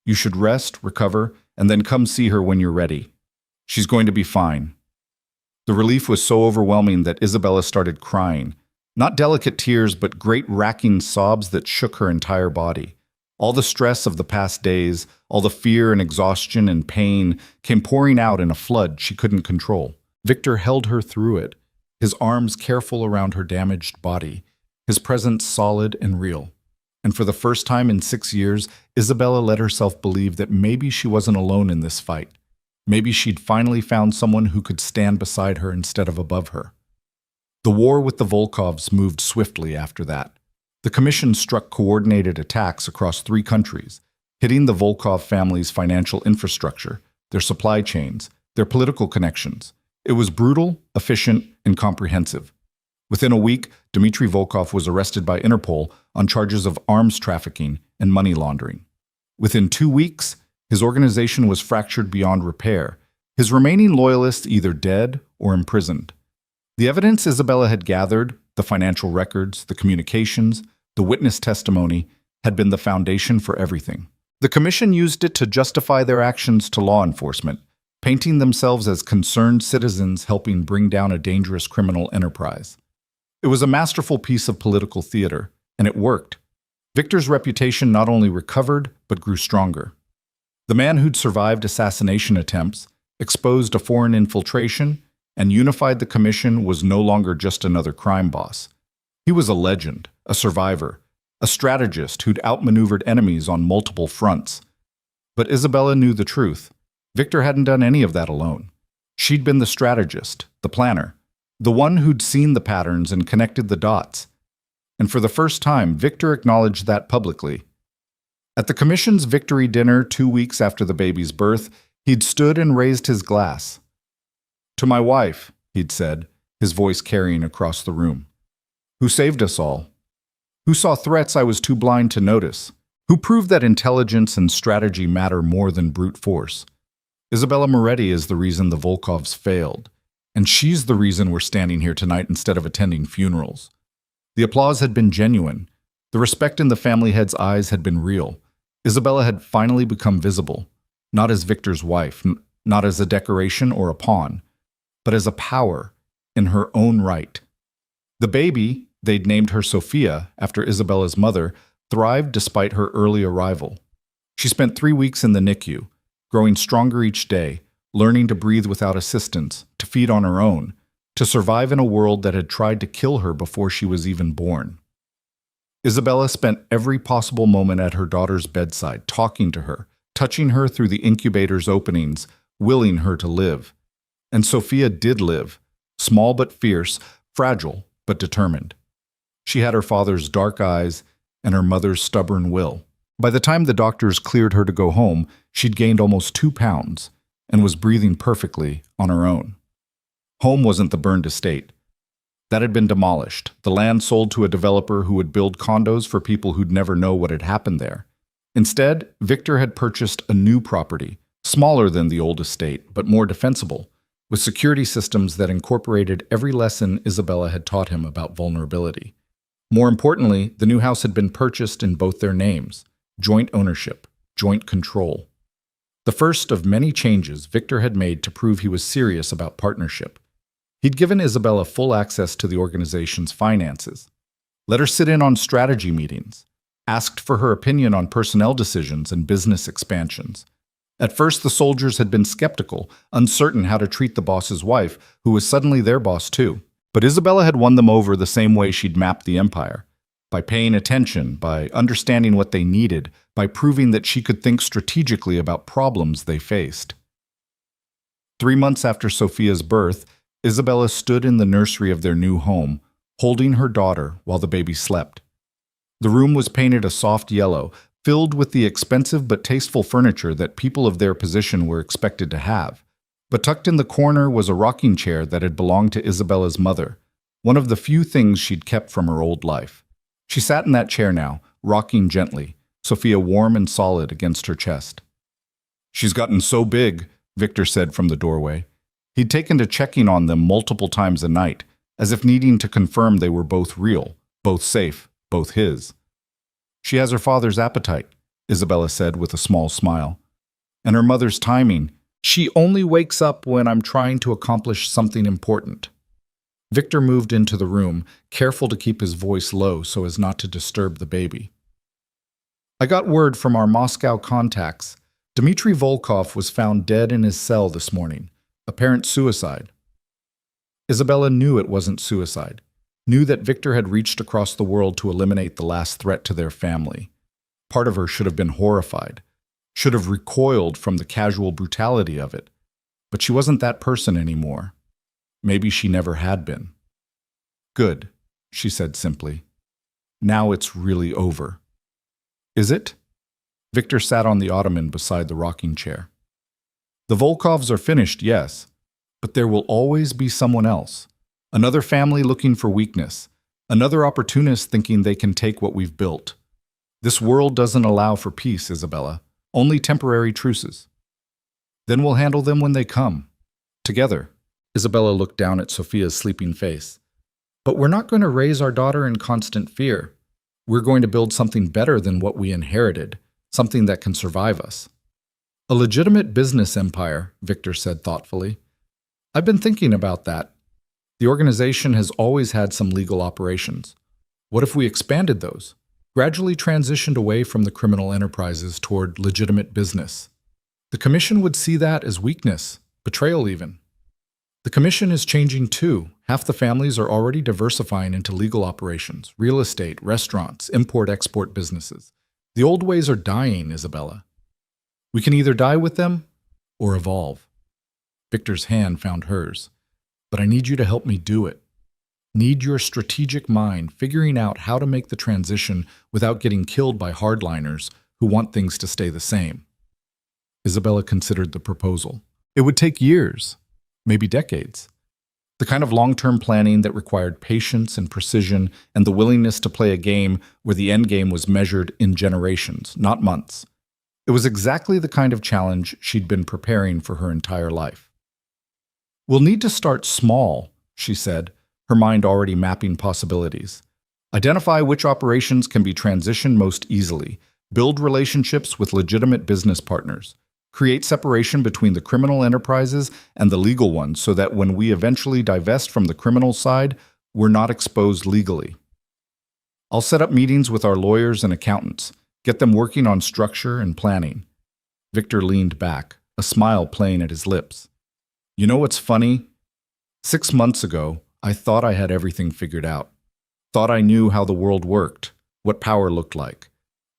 You should rest, recover, and then come see her when you're ready. She's going to be fine." The relief was so overwhelming that Isabella started crying. Not delicate tears, but great racking sobs that shook her entire body. All the stress of the past days, all the fear and exhaustion and pain came pouring out in a flood she couldn't control. Victor held her through it, his arms careful around her damaged body, his presence solid and real. And for the first time in 6 years, Isabella let herself believe that maybe she wasn't alone in this fight. Maybe she'd finally found someone who could stand beside her instead of above her. The war with the Volkovs moved swiftly after that. The commission struck coordinated attacks across 3 countries, hitting the Volkov family's financial infrastructure, their supply chains, their political connections. It was brutal, efficient, and comprehensive. Within a week, Dmitry Volkov was arrested by Interpol on charges of arms trafficking and money laundering. Within 2 weeks, his organization was fractured beyond repair, his remaining loyalists either dead or imprisoned. The evidence Isabella had gathered, the financial records, the communications, the witness testimony, had been the foundation for everything. The commission used it to justify their actions to law enforcement, painting themselves as concerned citizens helping bring down a dangerous criminal enterprise. It was a masterful piece of political theater, and it worked. Victor's reputation not only recovered, but grew stronger. The man who'd survived assassination attempts, exposed a foreign infiltration, and unified the commission was no longer just another crime boss. He was a legend, a survivor, a strategist who'd outmaneuvered enemies on multiple fronts. But Isabella knew the truth. Victor hadn't done any of that alone. She'd been the strategist, the planner, the one who'd seen the patterns and connected the dots. And for the first time, Victor acknowledged that publicly. At the commission's victory dinner 2 weeks after the baby's birth, he'd stood and raised his glass. "To my wife," he'd said, his voice carrying across the room, "who saved us all, who saw threats I was too blind to notice, who proved that intelligence and strategy matter more than brute force. Isabella Moretti is the reason the Volkovs failed, and she's the reason we're standing here tonight instead of attending funerals." The applause had been genuine. The respect in the family head's eyes had been real. Isabella had finally become visible, not as Victor's wife, not as a decoration or a pawn, but as a power in her own right. The baby, they'd named her Sophia after Isabella's mother, thrived despite her early arrival. She spent 3 weeks in the NICU, growing stronger each day, learning to breathe without assistance, to feed on her own, to survive in a world that had tried to kill her before she was even born. Isabella spent every possible moment at her daughter's bedside, talking to her, touching her through the incubator's openings, willing her to live. And Sophia did live, small but fierce, fragile but determined. She had her father's dark eyes and her mother's stubborn will. By the time the doctors cleared her to go home, she'd gained almost 2 pounds and was breathing perfectly on her own. Home wasn't the burned estate. That had been demolished, the land sold to a developer who would build condos for people who'd never know what had happened there. Instead, Victor had purchased a new property, smaller than the old estate, but more defensible, with security systems that incorporated every lesson Isabella had taught him about vulnerability. More importantly, the new house had been purchased in both their names: joint ownership, joint control. The first of many changes Victor had made to prove he was serious about partnership. He'd given Isabella full access to the organization's finances, let her sit in on strategy meetings, asked for her opinion on personnel decisions and business expansions. At first, the soldiers had been skeptical, uncertain how to treat the boss's wife, who was suddenly their boss too. But Isabella had won them over the same way she'd mapped the empire: by paying attention, by understanding what they needed, by proving that she could think strategically about problems they faced. 3 months after Sophia's birth, Isabella stood in the nursery of their new home, holding her daughter while the baby slept. The room was painted a soft yellow, filled with the expensive but tasteful furniture that people of their position were expected to have. But tucked in the corner was a rocking chair that had belonged to Isabella's mother, one of the few things she'd kept from her old life. She sat in that chair now, rocking gently, Sophia warm and solid against her chest. "She's gotten so big," Victor said from the doorway. He'd taken to checking on them multiple times a night, as if needing to confirm they were both real, both safe, both his. "She has her father's appetite," Isabella said with a small smile. "And her mother's timing. She only wakes up when I'm trying to accomplish something important." Victor moved into the room, careful to keep his voice low so as not to disturb the baby. "I got word from our Moscow contacts. Dmitry Volkov was found dead in his cell this morning. Apparent suicide." Isabella knew it wasn't suicide, knew that Victor had reached across the world to eliminate the last threat to their family. Part of her should have been horrified, should have recoiled from the casual brutality of it. But she wasn't that person anymore. Maybe she never had been. "Good," she said simply. "Now it's really over." "Is it?" Victor sat on the ottoman beside the rocking chair. "The Volkovs are finished, yes, but there will always be someone else. Another family looking for weakness. Another opportunist thinking they can take what we've built. This world doesn't allow for peace, Isabella. Only temporary truces. Then we'll handle them when they come. Together." Isabella looked down at Sophia's sleeping face. "But we're not going to raise our daughter in constant fear. We're going to build something better than what we inherited, something that can survive us." "A legitimate business empire," Victor said thoughtfully. "I've been thinking about that. The organization has always had some legal operations. What if we expanded those? Gradually transitioned away from the criminal enterprises toward legitimate business? The Commission would see that as weakness, betrayal even. The Commission is changing too. Half the families are already diversifying into legal operations, real estate, restaurants, import-export businesses. The old ways are dying, Isabella. We can either die with them or evolve." Victor's hand found hers. "But I need you to help me do it. Need your strategic mind figuring out how to make the transition without getting killed by hardliners who want things to stay the same." Isabella considered the proposal. It would take years, maybe decades. The kind of long-term planning that required patience and precision and the willingness to play a game where the end game was measured in generations, not months. It was exactly the kind of challenge she'd been preparing for her entire life. "We'll need to start small," she said, her mind already mapping possibilities. "Identify which operations can be transitioned most easily, build relationships with legitimate business partners, create separation between the criminal enterprises and the legal ones so that when we eventually divest from the criminal side, we're not exposed legally. I'll set up meetings with our lawyers and accountants, get them working on structure and planning." Victor leaned back, a smile playing at his lips. "You know what's funny? 6 months ago, I thought I had everything figured out. Thought I knew how the world worked, what power looked like,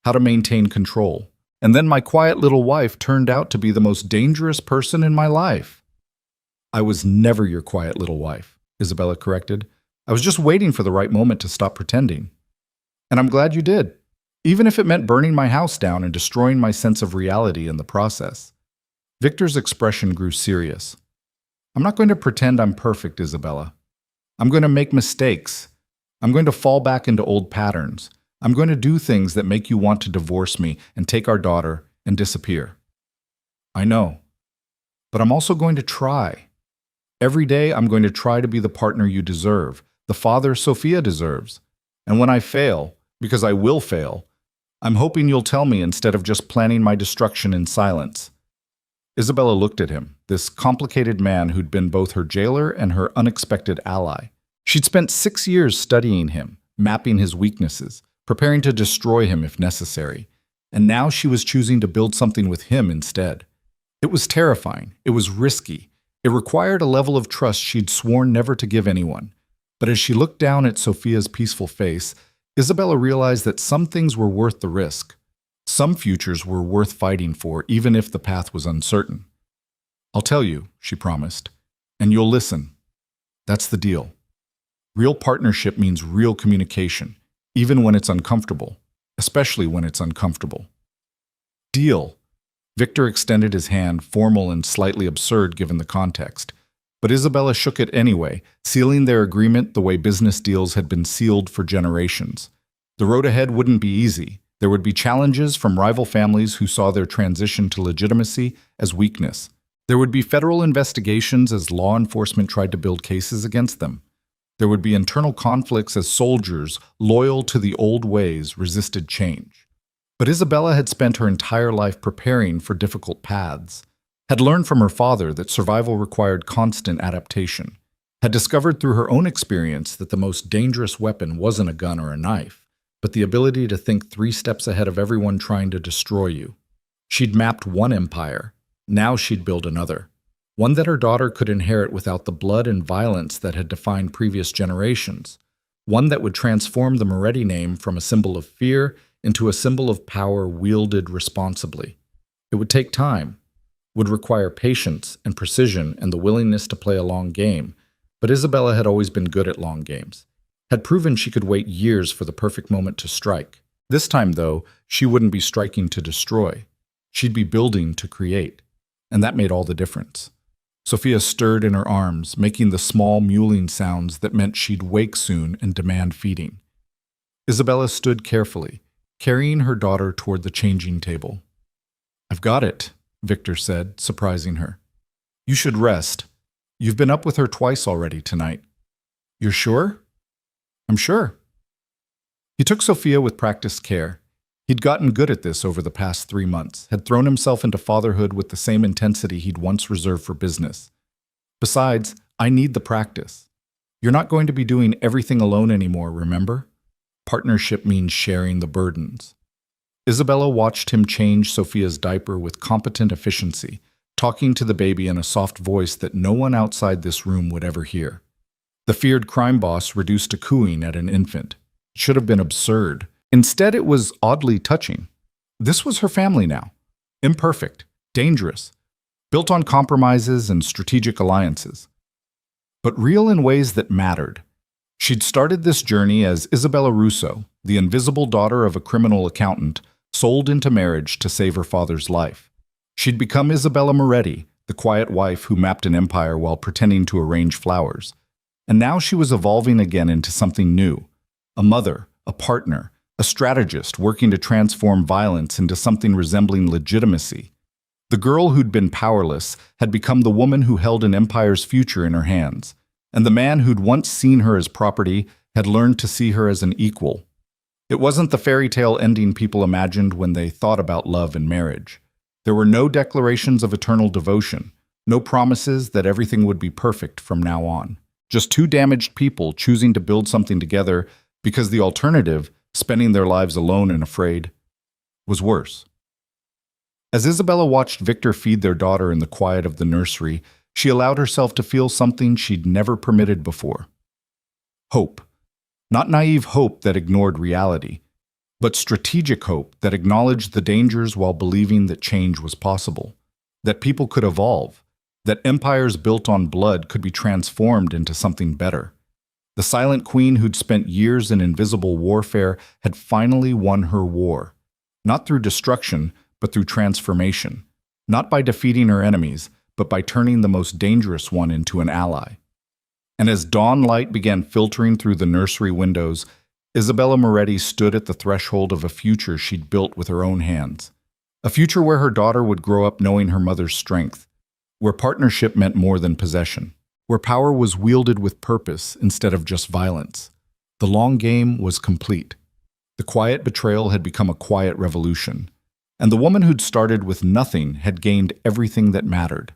how to maintain control. And then my quiet little wife turned out to be the most dangerous person in my life." "I was never your quiet little wife," Isabella corrected. "I was just waiting for the right moment to stop pretending. And I'm glad you did, even if it meant burning my house down and destroying my sense of reality in the process." Victor's expression grew serious. "I'm not going to pretend I'm perfect, Isabella. I'm going to make mistakes. I'm going to fall back into old patterns. I'm going to do things that make you want to divorce me and take our daughter and disappear. I know. But I'm also going to try. Every day I'm going to try to be the partner you deserve, the father Sophia deserves. And when I fail, because I will fail, I'm hoping you'll tell me instead of just planning my destruction in silence." Isabella looked at him, this complicated man who'd been both her jailer and her unexpected ally. She'd spent 6 years studying him, mapping his weaknesses, preparing to destroy him if necessary. And now she was choosing to build something with him instead. It was terrifying. It was risky. It required a level of trust she'd sworn never to give anyone. But as she looked down at Sophia's peaceful face, Isabella realized that some things were worth the risk. Some futures were worth fighting for, even if the path was uncertain. "I'll tell you," she promised, "and you'll listen. That's the deal. Real partnership means real communication, even when it's uncomfortable, especially when it's uncomfortable." "Deal." Victor extended his hand, formal and slightly absurd given the context. But Isabella shook it anyway, sealing their agreement the way business deals had been sealed for generations. The road ahead wouldn't be easy. There would be challenges from rival families who saw their transition to legitimacy as weakness. There would be federal investigations as law enforcement tried to build cases against them. There would be internal conflicts as soldiers, loyal to the old ways, resisted change. But Isabella had spent her entire life preparing for difficult paths, had learned from her father that survival required constant adaptation, had discovered through her own experience that the most dangerous weapon wasn't a gun or a knife, but the ability to think 3 steps ahead of everyone trying to destroy you. She'd mapped one empire. Now she'd build another. One that her daughter could inherit without the blood and violence that had defined previous generations. One that would transform the Moretti name from a symbol of fear into a symbol of power wielded responsibly. It would take time, would require patience and precision and the willingness to play a long game, but Isabella had always been good at long games. Had proven she could wait years for the perfect moment to strike. This time, though, she wouldn't be striking to destroy. She'd be building to create. And that made all the difference. Sophia stirred in her arms, making the small mewling sounds that meant she'd wake soon and demand feeding. Isabella stood carefully, carrying her daughter toward the changing table. "I've got it," Victor said, surprising her. "You should rest. You've been up with her twice already tonight." "You're sure?" "I'm sure." He took Sophia with practiced care. He'd gotten good at this over the past 3 months, had thrown himself into fatherhood with the same intensity he'd once reserved for business. "Besides, I need the practice. You're not going to be doing everything alone anymore, remember? Partnership means sharing the burdens." Isabella watched him change Sophia's diaper with competent efficiency, talking to the baby in a soft voice that no one outside this room would ever hear. The feared crime boss reduced to cooing at an infant. It should have been absurd. Instead, it was oddly touching. This was her family now. Imperfect, dangerous, built on compromises and strategic alliances. But real in ways that mattered. She'd started this journey as Isabella Russo, the invisible daughter of a criminal accountant, sold into marriage to save her father's life. She'd become Isabella Moretti, the quiet wife who mapped an empire while pretending to arrange flowers. And now she was evolving again into something new. A mother, a partner, a strategist working to transform violence into something resembling legitimacy. The girl who'd been powerless had become the woman who held an empire's future in her hands. And the man who'd once seen her as property had learned to see her as an equal. It wasn't the fairy tale ending people imagined when they thought about love and marriage. There were no declarations of eternal devotion, no promises that everything would be perfect from now on. Just 2 damaged people choosing to build something together because the alternative, spending their lives alone and afraid, was worse. As Isabella watched Victor feed their daughter in the quiet of the nursery, she allowed herself to feel something she'd never permitted before. Hope. Not naive hope that ignored reality, but strategic hope that acknowledged the dangers while believing that change was possible, that people could evolve, that empires built on blood could be transformed into something better. The silent queen who'd spent years in invisible warfare had finally won her war, not through destruction, but through transformation, not by defeating her enemies, but by turning the most dangerous one into an ally. And as dawn light began filtering through the nursery windows, Isabella Moretti stood at the threshold of a future she'd built with her own hands. A future where her daughter would grow up knowing her mother's strength, where partnership meant more than possession. where power was wielded with purpose instead of just violence. The long game was complete. The quiet betrayal had become a quiet revolution, and the woman who'd started with nothing had gained everything that mattered.